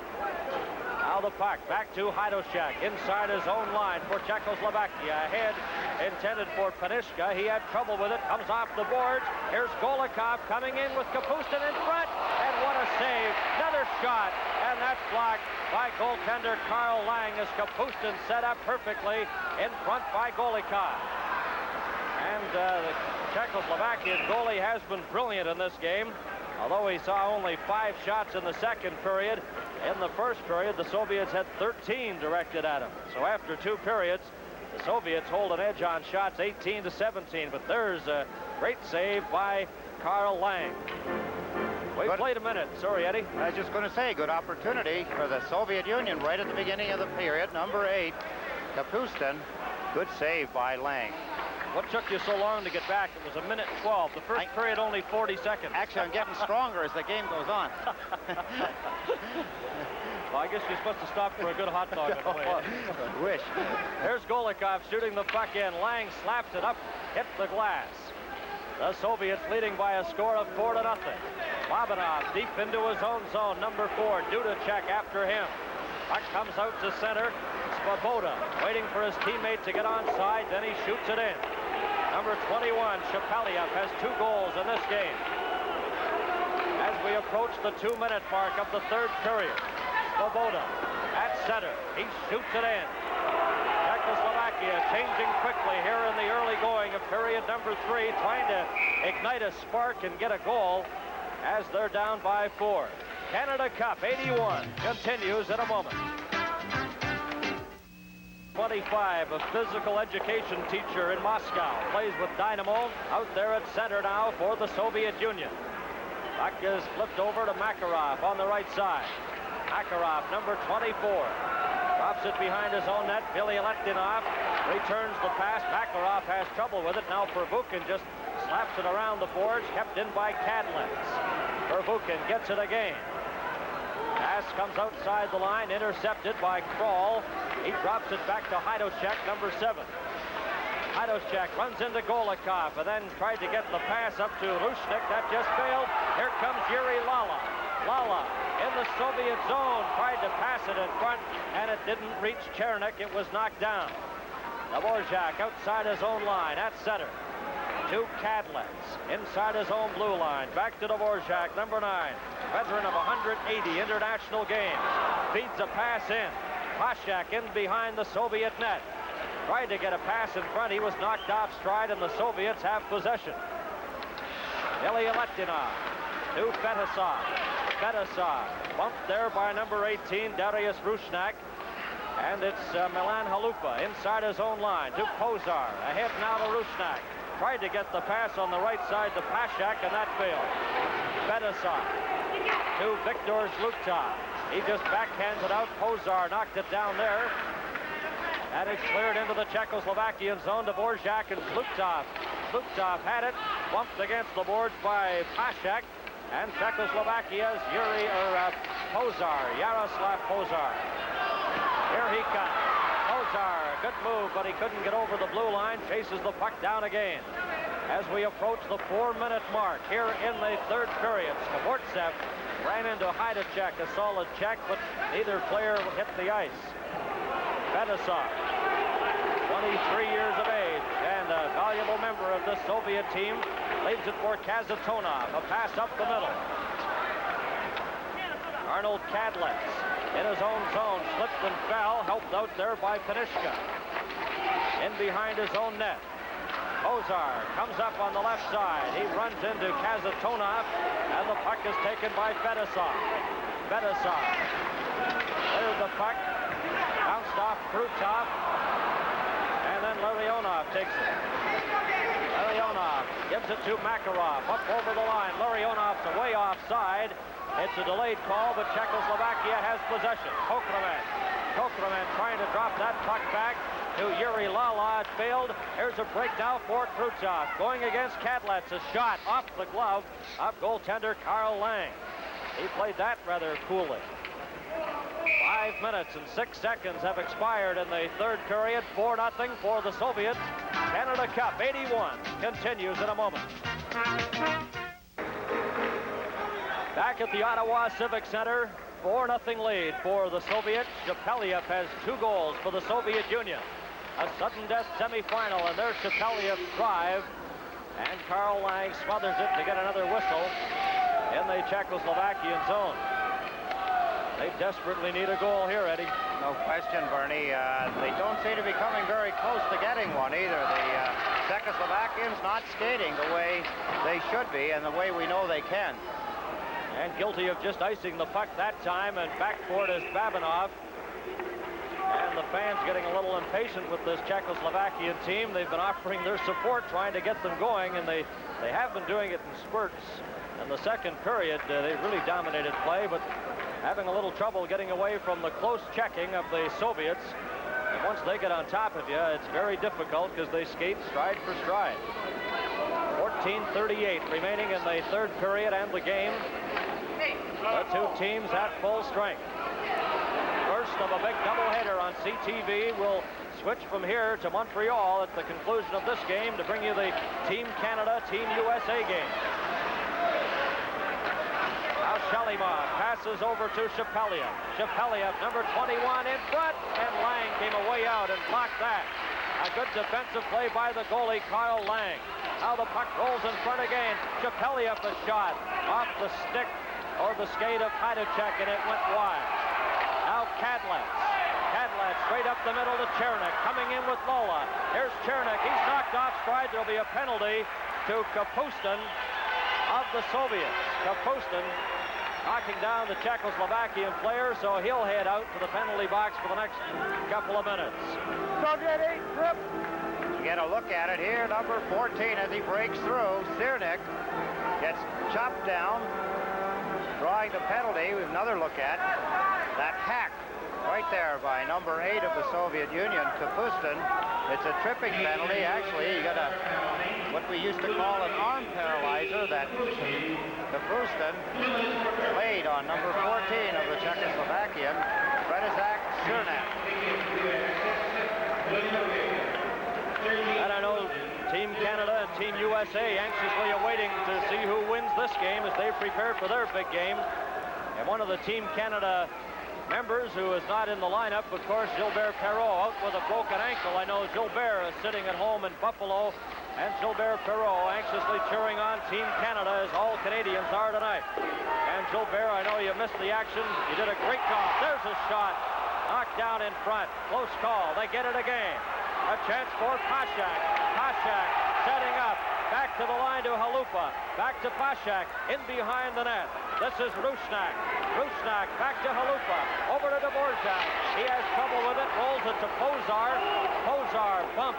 Now the puck back to Hajduk inside his own line for Czechoslovakia. Ahead intended for Panishka. He had trouble with it. Comes off the boards. Here's Golikov coming in with Kapustin in front. And what a save. Another shot. And that's blocked by goaltender Carl Lang as Kapustin set up perfectly in front by Golikov. And the Czechoslovakian goalie has been brilliant in this game. Although he saw only 5 shots in the second period, in the first period, the Soviets had 13 directed at him. So after 2 periods, the Soviets hold an edge on shots 18-17. But there's a great save by Carl Lang. We played a minute. Sorry, Eddie. I was just going to say, good opportunity for the Soviet Union right at the beginning of the period. Number 8, Kapustin. Good save by Lang. What took you so long to get back? It was 1:12. The first period only 40 seconds. Actually, I'm getting stronger as the game goes on. Well, I guess you're supposed to stop for a good hot dog on the way. Wish. Here's Golikov shooting the puck in. Lang slaps it up, hit the glass. The Soviets leading by a score of 4-0. Babinov deep into his own zone. Number 4, Dudacek after him. Puck comes out to center. Svoboda waiting for his teammate to get onside. Then he shoots it in. Number 21, Shepeliev, has 2 goals in this game. As we approach the 2-minute mark of the third period, Svoboda at center. He shoots it in. Czechoslovakia changing quickly here in the early going of period number 3, trying to ignite a spark and get a goal as they're down by 4. Canada Cup 81 continues in a moment. 25, a physical education teacher in Moscow, plays with Dynamo out there at center now for the Soviet Union. Puck is flipped over to Makarov on the right side. Makarov, number 24, drops it behind his own net. Bilyaletdinov returns the pass. Makarov has trouble with it. Now Первухин just slaps it around the boards, kept in by Kadlets. Первухin gets it again. Pass comes outside the line, intercepted by Kroll. He drops it back to Haidocek, number 7. Haidocek runs into Golikov and then tried to get the pass up to Rushnik. That just failed. Here comes Yuri Lala. Lala in the Soviet zone, tried to pass it in front, and it didn't reach Chernik. It was knocked down. Dvorak outside his own line at center. To Kadlets inside his own blue line. Back to Dvorak, number 9. Veteran of 180 international games. Feeds a pass in. Pashak in behind the Soviet net. Tried to get a pass in front. He was knocked off stride, and the Soviets have possession. Bilyaletdinov to Fetisov. Fetisov bumped there by number 18, Darius Rushnak. And it's Milan Halupa inside his own line to Pozar. Ahead now to Rushnak. Tried to get the pass on the right side to Pashak, and that failed. Fetisov to Viktor Zlutov. He just backhands it out. Pozar knocked it down there. And it's cleared into the Czechoslovakian zone. Dvorak and Zlutov. Zlutov had it, bumped against the boards by Pashak. And Czechoslovakia's Pozar, Yaroslav Pozar. Here he comes. Pozar, good move, but he couldn't get over the blue line. Chases the puck down again. As we approach the 4-minute mark here in the third period, Skvortsev ran into Haidocek, a solid check, but neither player hit the ice. Fetisov, 23 years of age and a valuable member of the Soviet team, leaves it for Kazatona. A pass up the middle. Arnold Kadlets in his own zone, slipped and fell, helped out there by Panishka. In behind his own net. Pozar comes up on the left side. He runs into Kasatonov, and the puck is taken by Fetisov. Fetisov. There's the puck. Bounced off Krutov. And then Larionov takes it. Larionov gives it to Makarov. Up over the line. Larionov's away offside. It's a delayed call, but Czechoslovakia has possession. Kokreman trying to drop that puck back to Yuri Lala. It failed. Here's a break now for Krutov. Going against Kadlets. A shot off the glove of goaltender Carl Lang. He played that rather coolly. 5 minutes and 6 seconds have expired in the third period. 4-0 for the Soviets. Canada Cup 81 continues in a moment. Back at the Ottawa Civic Center, 4-0 lead for the Soviets. Shepeliev has 2 goals for the Soviet Union. A sudden death semifinal, and there's Shepeliev's drive. And Carl Lang smothers it to get another whistle in the Czechoslovakian zone. They desperately need a goal here, Eddie. No question, Bernie. They don't seem to be coming very close to getting one either. The Czechoslovakians not skating the way they should be and the way we know they can. And guilty of just icing the puck that time, and back for it is Bабinov. And the fans getting a little impatient with this Czechoslovakian team. They've been offering their support, trying to get them going, and they have been doing it in spurts. In the second period, they really dominated play, but having a little trouble getting away from the close checking of the Soviets. Once they get on top of you, it's very difficult because they skate stride for stride. 14:38 remaining in the third period and the game. The two teams at full strength. First of a big doubleheader on CTV. We'll switch from here to Montreal at the conclusion of this game to bring you the Team Canada, Team USA game. Now Shalimov passes over to Shapeliev. Shapeliev, number 21, in front, and Lang came away out and blocked that. A good defensive play by the goalie, Kyle Lang. Now the puck rolls in front again. Shapeliev a shot off the stick or the skate of Tretьяк, and it went wide. Now Kadlec straight up the middle to Chernik, coming in with Lola. Here's Chernik. He's knocked off stride. There'll be a penalty to Kapustin of the Soviets. Kapustin knocking down the Czechoslovakian player, so he'll head out to the penalty box for the next couple of minutes. Soviet grip. Get a look at it here. Number 14 as he breaks through. Ciernik gets chopped down, drawing the penalty. Another look at that hack right there by number 8 of the Soviet Union, Kapustin. It's a tripping penalty. Actually, you got what we used to call an arm paralyzer that Kapustin played on number 14 of the Czechoslovakian, Tretьяк Ciernik. And I know Team Canada and Team USA anxiously awaiting to see who wins this game as they prepare for their big game. And one of the Team Canada members who is not in the lineup, of course, Gilbert Perreault, out with a broken ankle. I know Gilbert is sitting at home in Buffalo, and Gilbert Perreault anxiously cheering on Team Canada as all Canadians are tonight. And Gilbert, I know you missed the action. You did a great job. There's a shot. Knocked down in front. Close call. They get it again. A chance for Pashak. Pashak setting up. Back to the line to Halupa. Back to Pashak. In behind the net. This is Rusnak. Rusnak back to Halupa. Over to Dvorak. He has trouble with it. Rolls it to Pozar. Pozar bump.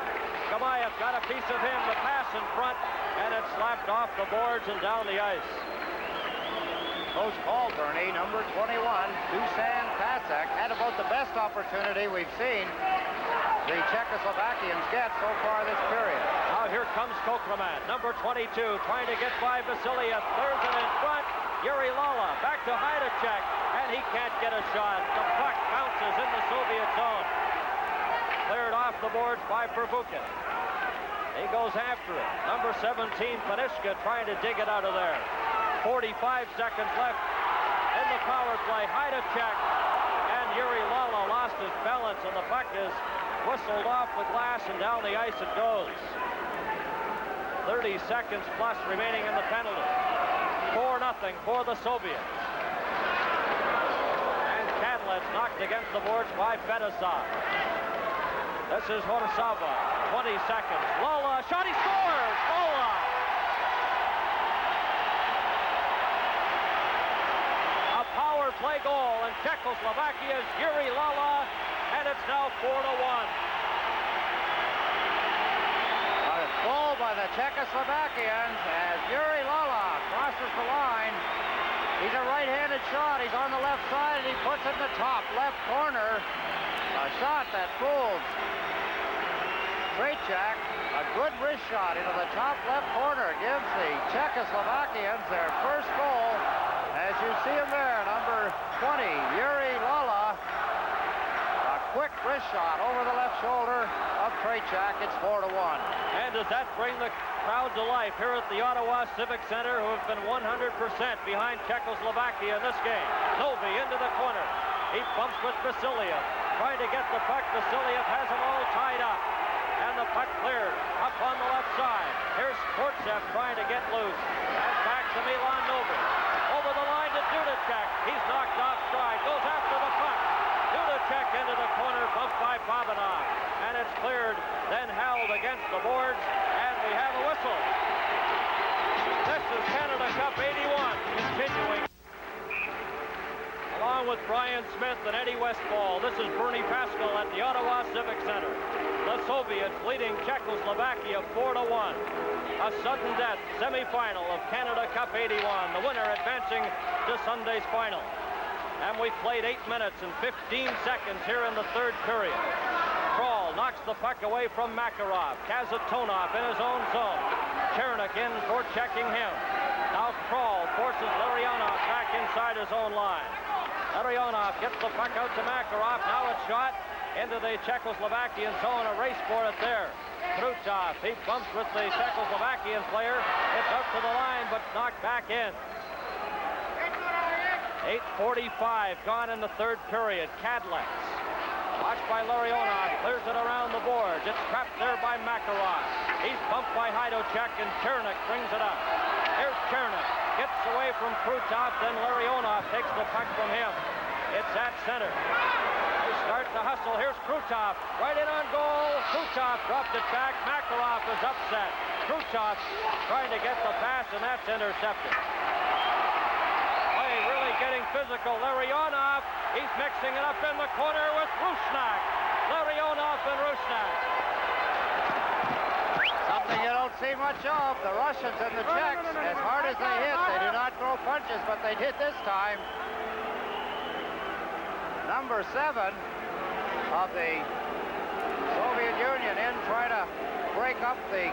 Gimаев got a piece of him. The pass in front. And it slapped off the boards and down the ice. Close call, Bernie. Number 21, Dusan Pacek, had about the best opportunity we've seen the Czechoslovakians get so far this period. Now here comes Kokraman, number 22, trying to get by Vasiliev. There's it in front. Yuri Lala back to Tretьяк, and he can't get a shot. The puck bounces in the Soviet zone. Cleared off the boards by Prvukhin. He goes after it. Number 17, Panishka, trying to dig it out of there. 45 seconds left in the power play. Tretьяк and Yuri Lala lost his balance, and the puck is whistled off the glass, and down the ice it goes. 30 seconds plus remaining in the penalty. 4-0 for the Soviets. And Kadlec's knocked against the boards by Fettisov. This is Horsava. 20 seconds. Lola, shot, he scores! Lola! A power play goal, and Czechoslovakia's Yuri Lala, and it's now 4-1. A goal by the Czechoslovakians as Yuri Lala crosses the line. He's a right-handed shot. He's on the left side, and he puts it in the top left corner. A shot that fools Tretьяк. A good wrist shot into the top left corner gives the Czechoslovakians their first goal. As you see him there, number 20, Yuri Lala. A quick wrist shot over the left shoulder of Tretьяк. It's 4-1. And does that bring the crowd to life here at the Ottawa Civic Center, who have been 100% behind Czechoslovakia in this game? Novi into the corner. He bumps with Vasiliev. Trying to get the puck. Vasiliev has them all tied up. And the puck cleared up on the left side. Here's Sportsev trying to get loose. And back to Milan Novi. Over the line to Dudacek. He's knocked off stride. Goes after the puck. Dudacek into the corner. Bumped by Babinov. And it's cleared. Then held against the boards. And we have a whistle. This is Canada Cup 81. Continuing. Along with Brian Smith and Eddie Westfall, this is Bernie Pascal at the Ottawa Civic Center. The Soviets leading Czechoslovakia 4-1. A sudden death semifinal of Canada Cup 81. The winner advancing to Sunday's final. And we've played 8 minutes and 15 seconds here in the third period. knocks the puck away from Makarov. Kazantonov in his own zone. Chernik in for checking him. Now Kroll forces Larionov back inside his own line. Larionov gets the puck out to Makarov. Now it's shot into the Czechoslovakian zone. A race for it there. Krutov, he bumps with the Czechoslovakian player. It's up to the line, but knocked back in. 8:45 gone in the third period. Kadlex, watched by Larionov, clears it around the boards. It's trapped there by Makarov. He's bumped by Hajduk, and Chernik brings it up. Here's Chernik, gets away from Krutov, then Larionov takes the puck from him. It's at center. They start to hustle. Here's Krutov, right in on goal. Krutov dropped it back. Makarov is upset. Krutov trying to get the pass, and that's intercepted. Really getting physical. Larionov, he's mixing it up in the corner with Rusnak. Larionov and Rusnak. Something you don't see much of. The Russians and the Czechs, as hard as they hit, they do not throw punches, but they did this time. Number 7 of the Soviet Union in trying to break up the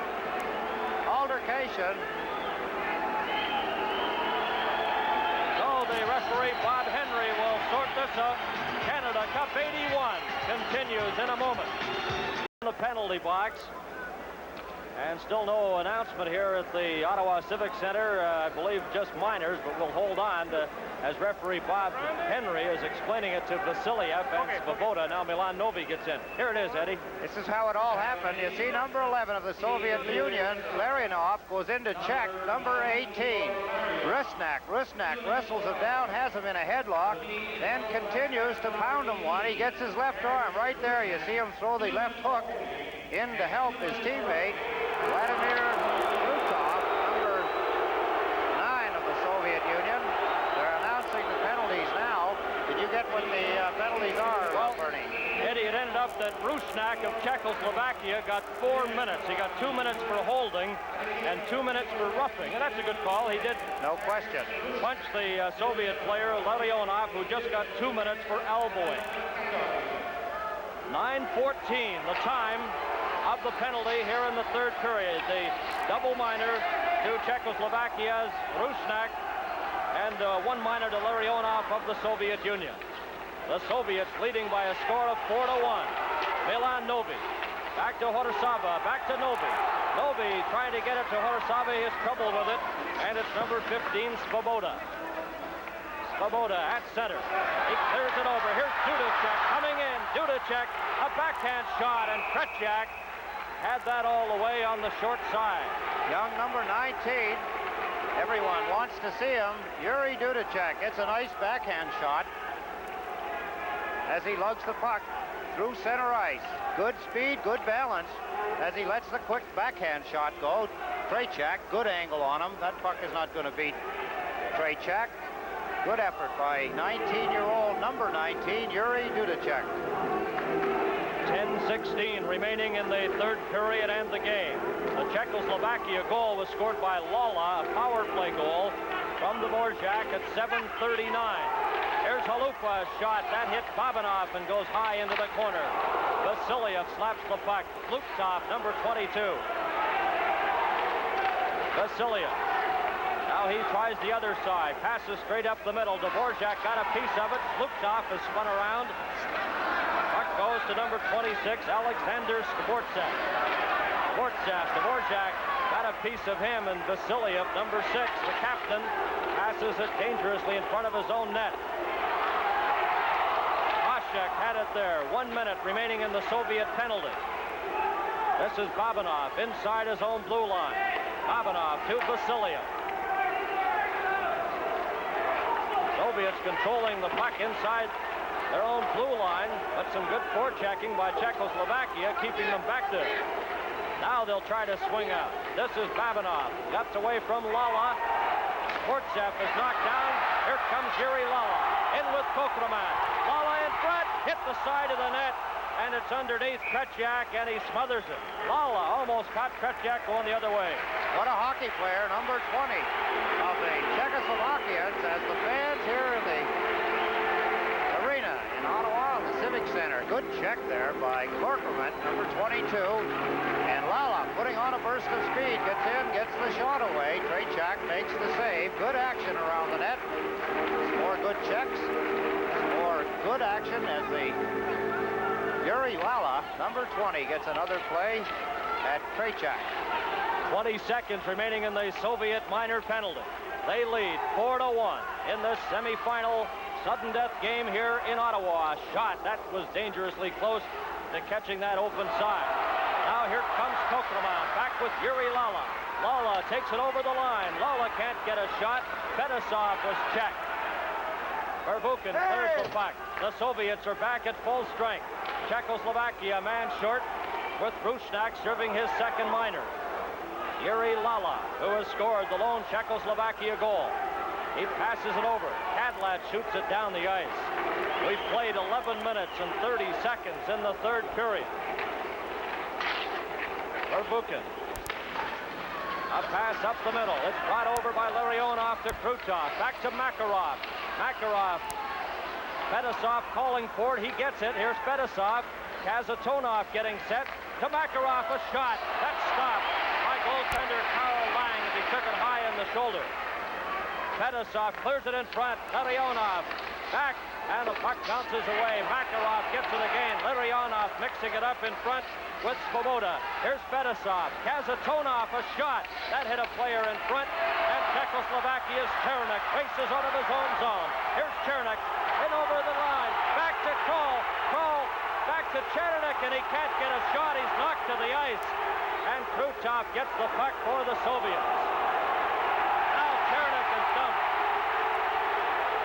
altercation. The referee, Bob Henry, will sort this up. Canada Cup 81 continues in a moment. In the penalty box. And still no announcement here at the Ottawa Civic Center. I believe just minors, but we'll hold on to, as referee Bob Henry is explaining it to Vasiliev and Svoboda. Now Milan Novi gets in. Here it is, Eddie. This is how it all happened. You see number 11 of the Soviet Union, Larionov, goes into check. Number 18, Rusnak wrestles him down, has him in a headlock, then continues to pound him one. He gets his left arm right there. You see him throw the left hook in to help his teammate. Vladimir Krutov, number 9 of the Soviet Union. They're announcing the penalties now. Did you get what the penalties are, Bernie? Eddie, it ended up that Rusnak of Czechoslovakia got 4 minutes. He got 2 minutes for holding and 2 minutes for roughing. And that's a good call. He did, no question, punch the Soviet player, Larionov, who just got 2 minutes for elbowing. 9:14, the time of the penalty here in the third period. The double minor to Czechoslovakia's Rusnak and 1 minor to Larionov of the Soviet Union. The Soviets leading by a score of 4-1. Milan Novi, back to Horosava, back to Novi. Novi trying to get it to Horosava, he has trouble with it, and it's number 15, Svoboda. Svoboda at center. He clears it over. Here's Dudacek coming in. Dudacek, a backhand shot, and Tretьяк had that all the way on the short side. Young number 19. Everyone wants to see him. Yuri Dudacek gets a nice backhand shot as he lugs the puck through center ice. Good speed, good balance as he lets the quick backhand shot go. Tretьяк, good angle on him. That puck is not going to beat Tretьяk. Good effort by 19-year-old number 19, Yuri Dudacek. 10:16 remaining in the third period and the game. The Czechoslovakia goal was scored by Lala, a power play goal from the Dvorak at 7:39. Here's Halupa's shot. That hit Bабинов and goes high into the corner. Vasiliev slaps the puck. Luptov, number 22. Vasiliev. Now he tries the other side. Passes straight up the middle. Dvorak got a piece of it. Luptov has spun around. Puck goes to number 26, Alexander Skvortsev. Dvorak got a piece of him, and Vasiliev, number 6, the captain, passes it dangerously in front of his own net. Hasek had it there. 1 minute remaining in the Soviet penalty. This is Bабинов inside his own blue line. Bабинov to Vasiliev. Soviets controlling the puck inside their own blue line, but some good forechecking by Czechoslovakia, keeping them back there. Now they'll try to swing out. This is Bабинов. Gets away from Lala. Skvortsev is knocked down. Here comes Yuri Lala. In with Kokreman. Lala in front. Hit the side of the net. And it's underneath Tretьяк, and he smothers it. Lala almost caught Tretьяk going the other way. What a hockey player, number 20 of the Czechoslovakians, as the fans here in the arena in Ottawa, the Civic civic center. Good check there by Corkerman, number 22. And Lala putting on a burst of speed, gets in, gets the shot away. Tretьяк makes the save. Good action around the net. More good checks. More good action as the Yuri Lala, number 20, gets another play at Tretьяк. 20 seconds remaining in the Soviet minor penalty. They lead 4-1 in this semifinal sudden death game here in Ottawa. Shot that was dangerously close to catching that open side. Now here comes Kokraman back with Yuri Lala. Lala takes it over the line. Lala can't get a shot. Fettisov was checked. Первухин clears the puck. The Soviets are back at full strength. Czechoslovakia a man short with Rusnak serving his second minor. Yuri Lala, who has scored the lone Czechoslovakia goal. He passes it over. Kadlat shoots it down the ice. We've played 11 minutes and 30 seconds in the third period. Первухин. A pass up the middle. It's brought over by Larionov to Krutov. Back to Makarov. Makarov. Fettisov calling for it. He gets it. Here's Fettisov. Kazantonov getting set. To Makarov, a shot. That's stopped by goaltender Karl Lang as he took it high in the shoulder. Fettisov clears it in front. Larionov back, and the puck bounces away. Makarov gets it again. Larionov mixing it up in front with Svoboda. Here's Fettisov. Kazantonov, a shot. That hit a player in front, and Czechoslovakia's Černík races out of his own zone. Here's Černík in over the line. Back to Kroll. Kroll back to Černík, and he can't get a shot. He's knocked to the ice. And Krutov gets the puck for the Soviets. Now Černík is dumped.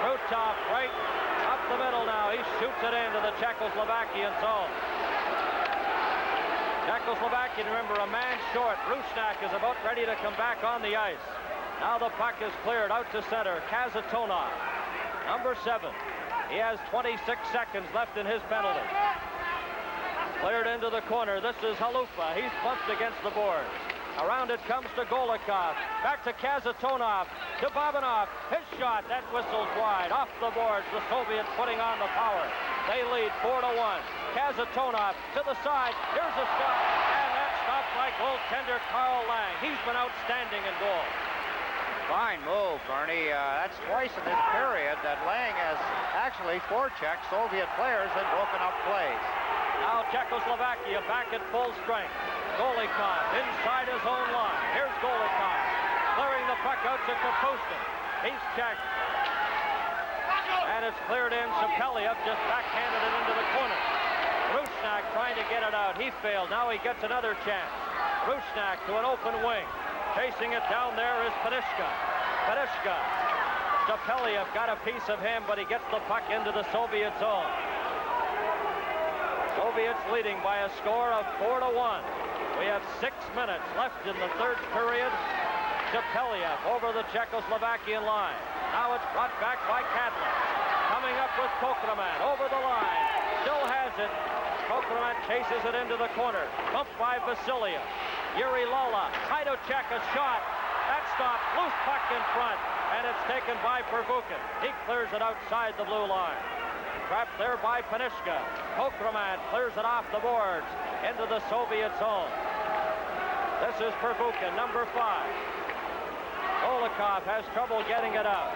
Krutov right up the middle now. He shoots it into the Czechoslovakian zone. Czechoslovakia, remember, a man short. Rusnak is about ready to come back on the ice. Now the puck is cleared out to center. Kazantonov, number 7. He has 26 seconds left in his penalty. Cleared into the corner. This is Halufa. He's bumped against the boards. Around it comes to Golikov. Back to Kazantonov. To Babinov. His shot. That whistles wide. Off the boards. The Soviets putting on the power. They lead 4-1. Kazantonov to the side. Here's a shot. And that's stopped by goaltender Karl Lang. He's been outstanding in goal. Fine move, Bernie. That's twice in this period that Lang has actually forechecked Soviet players and broken up plays. Now Czechoslovakia back at full strength. Golikov inside his own line. Here's Golikov clearing the puck out to Kapustin. He's checked. And it's cleared in. Sapeliev just backhanded it into the corner. Rusnak trying to get it out. He failed. Now he gets another chance. Rusnak to an open wing. Chasing it down there is Fetishka. Fetishka. Sapeliev got a piece of him, but he gets the puck into the Soviet zone. Soviets leading by a score of 4-1. We have 6 minutes left in the third period. Sapeliev over the Czechoslovakian line. Now it's brought back by Kadlat. Coming up with Kokraman over the line. Still has it. Kokraman chases it into the corner. Bumped by Vasilia. Yuri Lala. Tretьяк a shot. That stopped. Loose puck in front. And it's taken by Первухин. He clears it outside the blue line. Trapped there by Panishka. Kokraman clears it off the boards into the Soviet zone. This is Первухin, number 5. Golikov has trouble getting it out.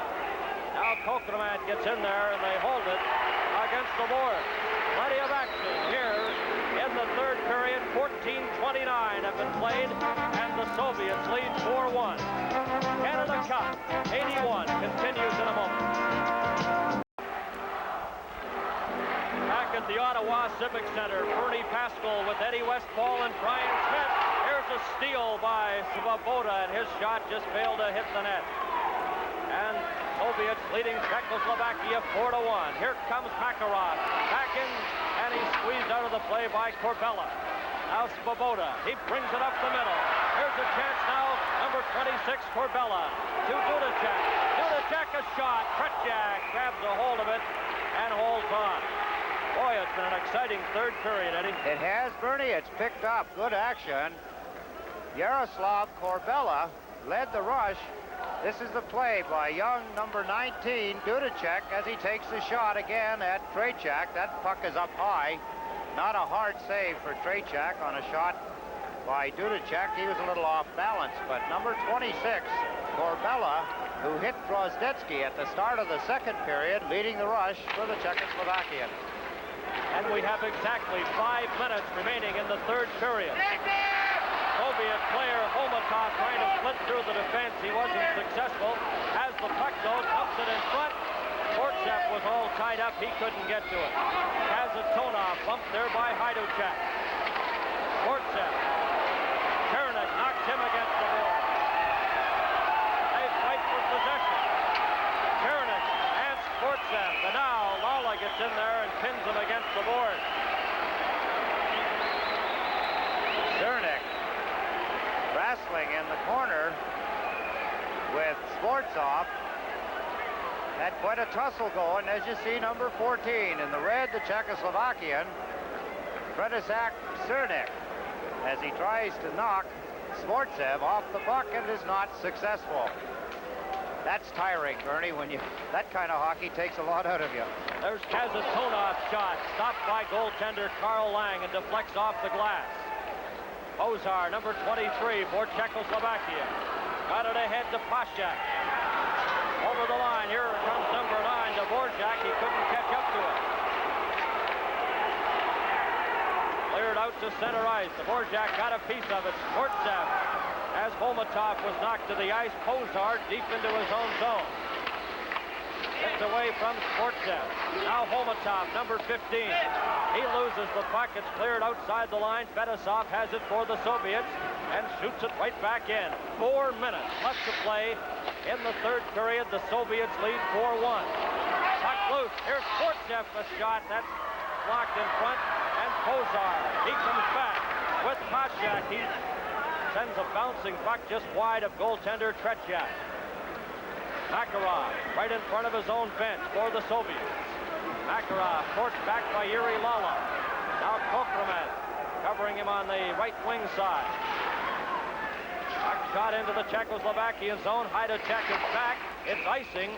Now Kokraman gets in there and they hold it against the board. Plenty of action here in the third period. 14:29 have been played and the Soviets lead 4-1. Canada Cup 81 continues in a moment. Back at the Ottawa Civic Center, Bernie Pascal with Eddie Westfall and Brian Smith. Here's a steal by Svoboda, and his shot just failed to hit the net. And Soviets leading Czechoslovakia 4-1. Here comes Makarov. Back in, and he's squeezed out of the play by Korbella. Now Svoboda. He brings it up the middle. Here's a chance now. Number 26, Korbella. To Dudacek. Dudacek a shot. Tretьяк grabs a hold of it and holds on. Boy, it's been an exciting third period, Eddie. It has, Bernie. It's picked up. Good action. Yaroslav Korbela led the rush. This is the play by young number 19, Dudacek, as he takes the shot again at Tretьяк. That puck is up high. Not a hard save for Tretьяк on a shot by Dudacek. He was a little off balance, but number 26, Korbela, who hit Drozdetsky at the start of the second period, leading the rush for the Czechoslovakians. And we have exactly 5 minutes remaining in the third period. Soviet player Homatov trying to split through the defense. He wasn't successful. Has the puck though, dumps it in front. Fortsev was all tied up. He couldn't get to it. Kazantonov bumped there by Hajduk. Fortsev. Chernik knocked him against the board. They fight for possession. Chernik and Fortsev. And now Lala gets in there and pins him against the board. Chernik wrestling in the corner with Sportsov. Had quite a tussle going, as you see, number 14 in the red, the Czechoslovakian, Fettisov Chernik, as he tries to knock Sportsev off the puck and is not successful. That's tiring, Bernie, when that kind of hockey takes a lot out of you. There's Kazatonov's shot, stopped by goaltender Carl Lang and deflects off the glass. Ozar, number 23 for Czechoslovakia. Got it ahead to Pashak. Over the line, here comes number 9, Dvorak. He couldn't catch up to it. Cleared out to center ice. Dvorak got a piece of it. Sportsev, as Homatov was knocked to the ice, Ozar deep into his own zone. Gets away from Sportsev. Now Homatov, number 15. He loses the puck. It's cleared outside the line. Fettisov has it for the Soviets and shoots it right back in. 4 minutes left to play in the third period. The Soviets lead 4-1. Puck loose. Here's Sportsev, a shot. That's blocked in front. And Ozar, he comes back with Pashak. He sends a bouncing puck just wide of goaltender Tretьяк. Makarov right in front of his own bench for the Soviets. Makarov forced back by Yuri Lala. Now Kokraman covering him on the right wing side. Puck shot into the Czechoslovakian zone. Hajduk is back. It's icing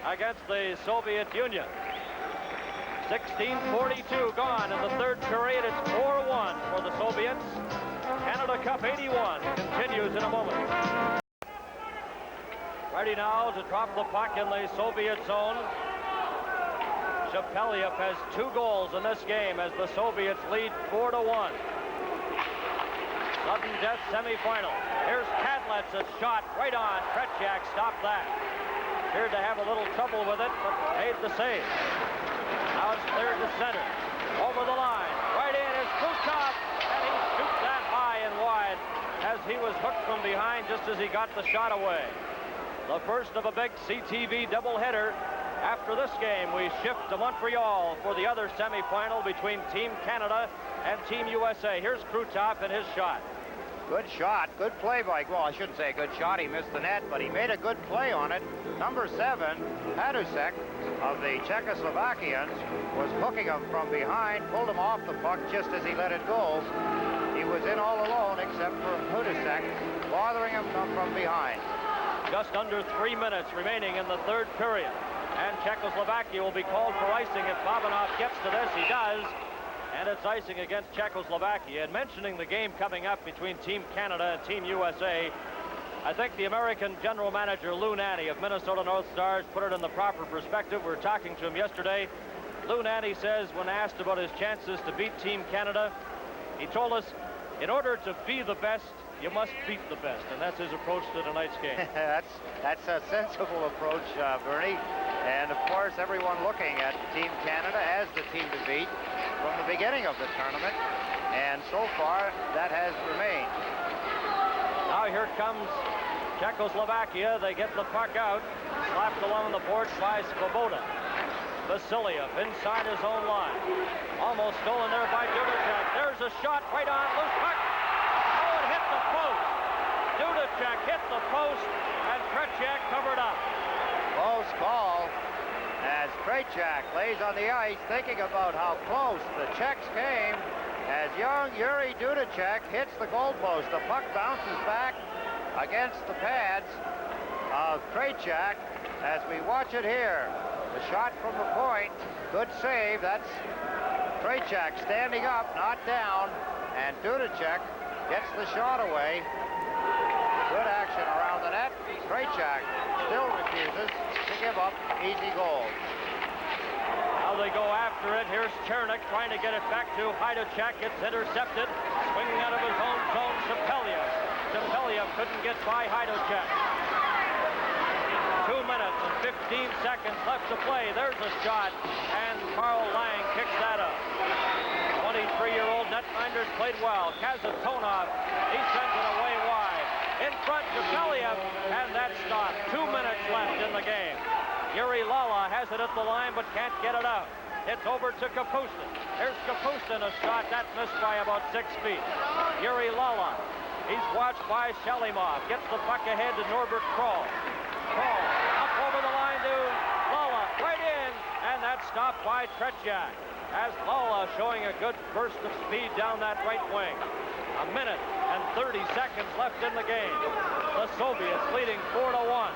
against the Soviet Union. 16:42 gone in the third period. It's 4-1 for the Soviets. Canada Cup 81 continues in a moment. Ready now to drop the puck in the Soviet zone. Shepeliev has 2 goals in this game as the Soviets lead 4-1. Sudden death semifinal. Here's Kadlet's a shot right on. Tretьяк stopped that. Appeared to have a little trouble with it, but made the save. Now it's cleared to center. Over the line. Right in is Krutov, and he shoots that high and wide as he was hooked from behind just as he got the shot away. The first of a big CTV doubleheader. After this game, we shift to Montreal for the other semifinal between Team Canada and Team USA. Here's Krutov and his shot. Good shot, good play by, well, I shouldn't say a good shot, he missed the net, but he made a good play on it. Number 7, Hadusek of the Czechoslovakians was hooking him from behind, pulled him off the puck just as he let it go. He was in all alone except for Hadusek, bothering him from behind. Just under 3 minutes remaining in the third period. And Czechoslovakia will be called for icing if Babinov gets to this. He does. And it's icing against Czechoslovakia. And mentioning the game coming up between Team Canada and Team USA, I think the American general manager Lou Nanne of Minnesota North Stars put it in the proper perspective. We were talking to him yesterday. Lou Nanne says when asked about his chances to beat Team Canada, he told us, in order to be the best, you must beat the best, and that's his approach to tonight's game. that's a sensible approach, Bernie. And of course, everyone looking at Team Canada as the team to beat from the beginning of the tournament, and so far that has remained. Now here comes Czechoslovakia. They get the puck out, slapped along the boards by Svoboda. Vasilev inside his own line. Almost stolen there by Dudacek. There's a shot right on, loose puck. Oh, it hit the post. Dudacek hit the post, and Tretьяк covered up. Close call as Tretьяk lays on the ice thinking about how close the Czechs came. as young Yuri Dudacek hits the goalpost. The puck bounces back against the pads of Tretьяк as we watch it here. The shot from the point, good save. That's Tretьяк standing up, not down, and Dudacek gets the shot away. Good action around the net. Tretьяк still refuses to give up easy goals. Now they go after it. Here's Chernik trying to get it back to Hajdacek. It's intercepted. Swinging out of his own zone, Shapeliev. Shapeliev couldn't get by Hajdacek. 2 minutes and 15 seconds left to play. There's a shot, and Carl Lang kicks that up. 23-year-old netminder's played well. Kazantonov, he sends it away wide. In front, Shapeliev, and that stopped. 2 minutes left in the game. Yuri Lala has it at the line, but can't get it out. It's over to Kapustin. Here's Kapustin, a shot. That's missed by about 6 feet. Yuri Lala, he's watched by Shalimov. Gets the puck ahead to Norbert Kroll. Kroll up over the line to Lala, right in, and that's stopped by Tretьяк. As Lala showing a good burst of speed down that right wing. 1 minute and 30 seconds left in the game. The Soviets leading 4-1.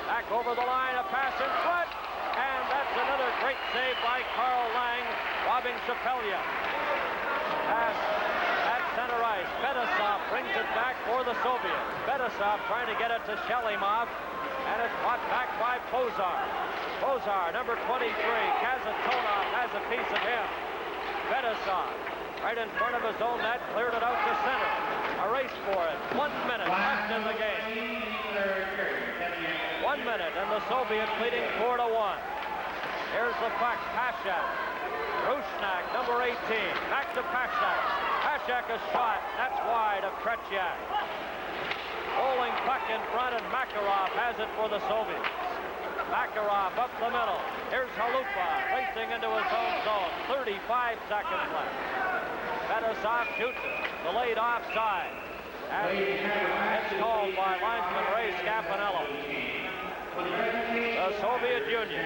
Back over the line, a pass in front, and that's another great save by Carl Lang, robbing Shapeliev. Pass at center ice. Fettisov brings it back for the Soviets. Fettisov trying to get it to Shalimov, and it's fought back by Pozar. Pozar, number 23. Kazantonov has a piece of him. Fettisov, right in front of his own net, cleared it out to center. A race for it. 1 minute left in the game. 1 minute, and the Soviets leading 4-1. Here's the puck, Pashak. Rushnak, number 18. Back to Pashak. Pashak a shot. That's wide of Tretьяк. Bowling puck in front, and Makarov has it for the Soviets. Makarov up the middle. Here's Halupa racing into his own zone. 35 seconds left. Fettisov shoots it. Delayed offside. And it's called by linesman Ray Scapanello. The Soviet Union,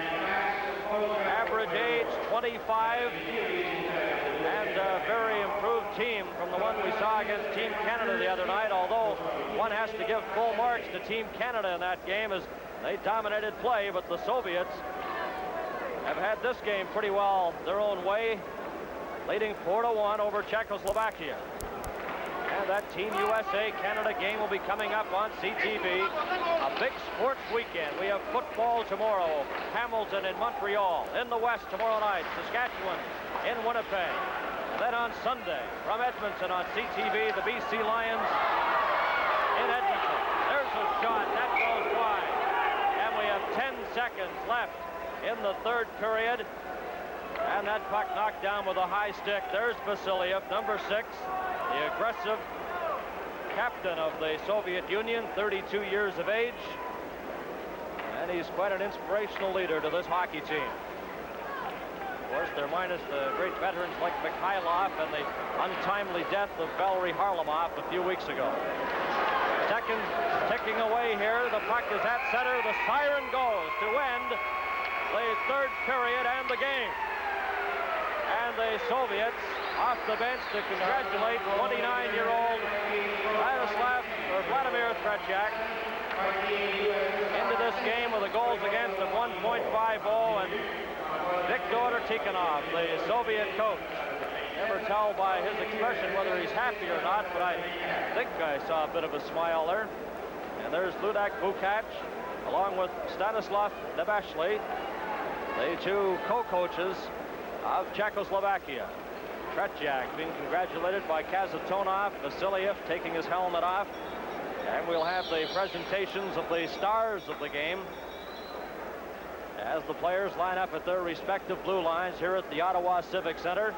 average age 25, and a very improved team from the one we saw against Team Canada the other night, although one has to give full marks to Team Canada in that game as they dominated play, but the Soviets have had this game pretty well their own way, leading 4-1 over Czechoslovakia. And that Team USA-Canada game will be coming up on CTV. A big sports weekend. We have football tomorrow. Hamilton in Montreal. In the West tomorrow night. Saskatchewan in Winnipeg. And then on Sunday, from Edmonton on CTV, the BC Lions in Edmonton. There's a shot. That goes wide. And we have 10 seconds left in the third period. And that puck knocked down with a high stick. There's Vasiliev, number 6. The aggressive captain of the Soviet Union, 32 years of age. And he's quite an inspirational leader to this hockey team. Of course, they're minus the great veterans like Mikhailov and the untimely death of Valery Harlamov a few weeks ago. Seconds ticking away here. The puck is at center. The siren goes to end the third period and the game. And the Soviets off the bench to congratulate 29-year-old Vladimir Tretьяк into this game with a goals against of 1.50, and Viktor Tikhonov, the Soviet coach. Never tell by his expression whether he's happy or not, but I think I saw a bit of a smile there. And there's Ludak Bukac, along with Stanislav Nebashli, the two co-coaches of Czechoslovakia. Tretьяk being congratulated by Kazantonov, Vasiliev taking his helmet off, and we'll have the presentations of the stars of the game as the players line up at their respective blue lines here at the Ottawa Civic Center.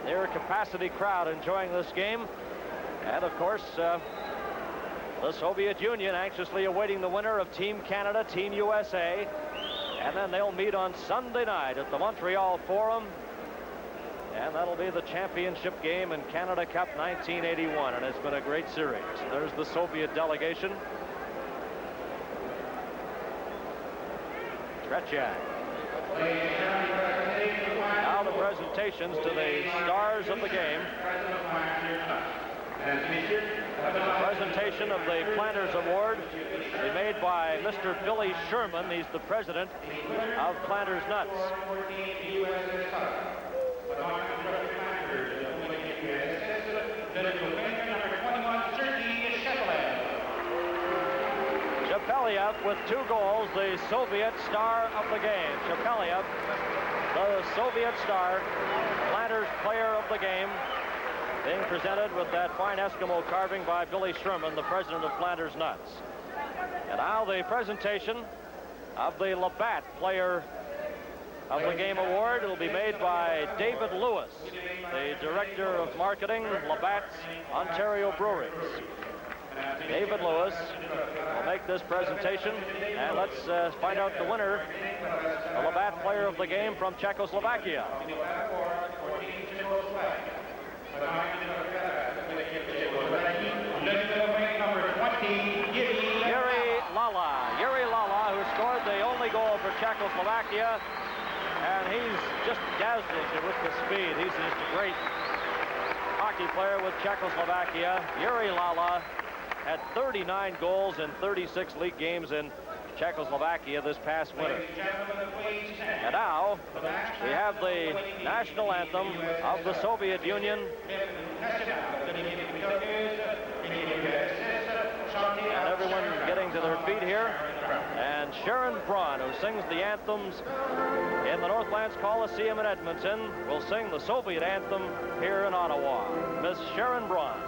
Their capacity crowd enjoying this game, and of course the Soviet Union anxiously awaiting the winner of Team Canada, Team USA, and then they'll meet on Sunday night at the Montreal Forum. And that'll be the championship game in Canada Cup 1981, and it's been a great series. There's the Soviet delegation. Tretьяk. Now the presentations to the stars of the game. The presentation of the Planters Award will be made by Mr. Billy Sherman. He's the president of Planters Nuts. Shepeliev with 2 goals, the Soviet star of the game. Shepeliev, the Soviet star, Planters player of the game, being presented with that fine Eskimo carving by Billy Sherman, the president of Planters Nuts. And now the presentation of the Labatt player of the game award will be made by David Lewis, the director of marketing, Labatt's Ontario Breweries. David Lewis will make this presentation, and let's find out the winner, the Labatt player of the game from Czechoslovakia. Yuri Lala, who scored the only goal for Czechoslovakia, and he's just dazzling with the speed. He's just a great hockey player with Czechoslovakia. Yuri Lala had 39 goals in 36 league games in Czechoslovakia this past winter. And now we have the national anthem of the Soviet Union. And everyone getting to their feet here. And Sharon Braun, who sings the anthems in the Northlands Coliseum in Edmonton, will sing the Soviet anthem here in Ottawa. Miss Sharon Braun.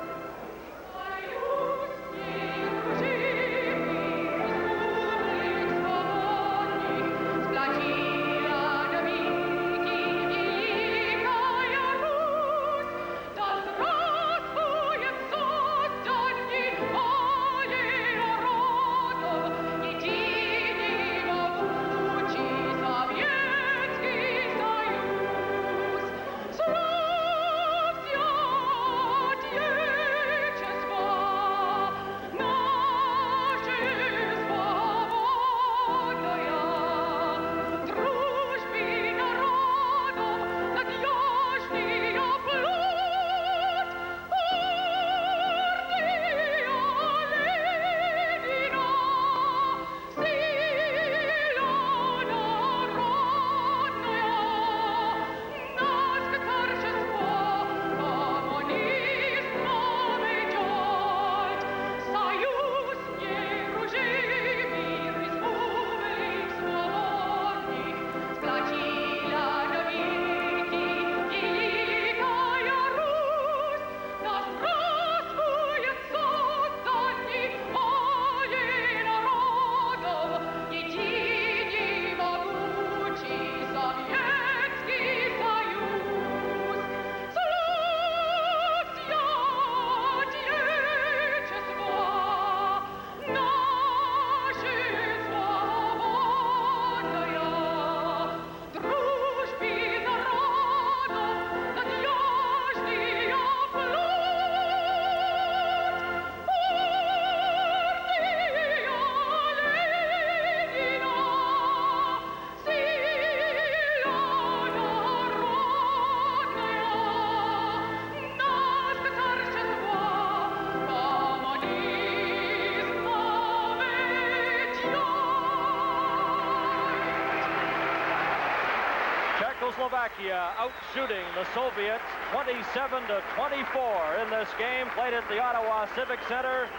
Czechoslovakia out shooting the Soviets 27-24 in this game played at the Ottawa Civic Center,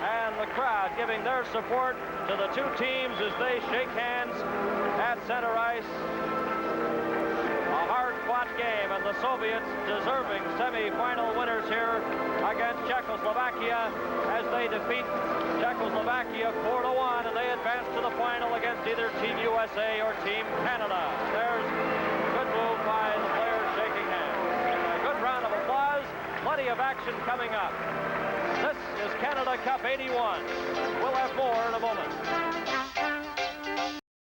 and the crowd giving their support to the two teams as they shake hands at center ice. A hard-fought game, and the Soviets deserving semi-final winners here against Czechoslovakia as they defeat Czechoslovakia 4-1, and they advance to the final against either Team USA or Team Canada. There's good move by the players shaking hands. A good round of applause. Plenty of action coming up. This is Canada Cup 81. We'll have more in a moment.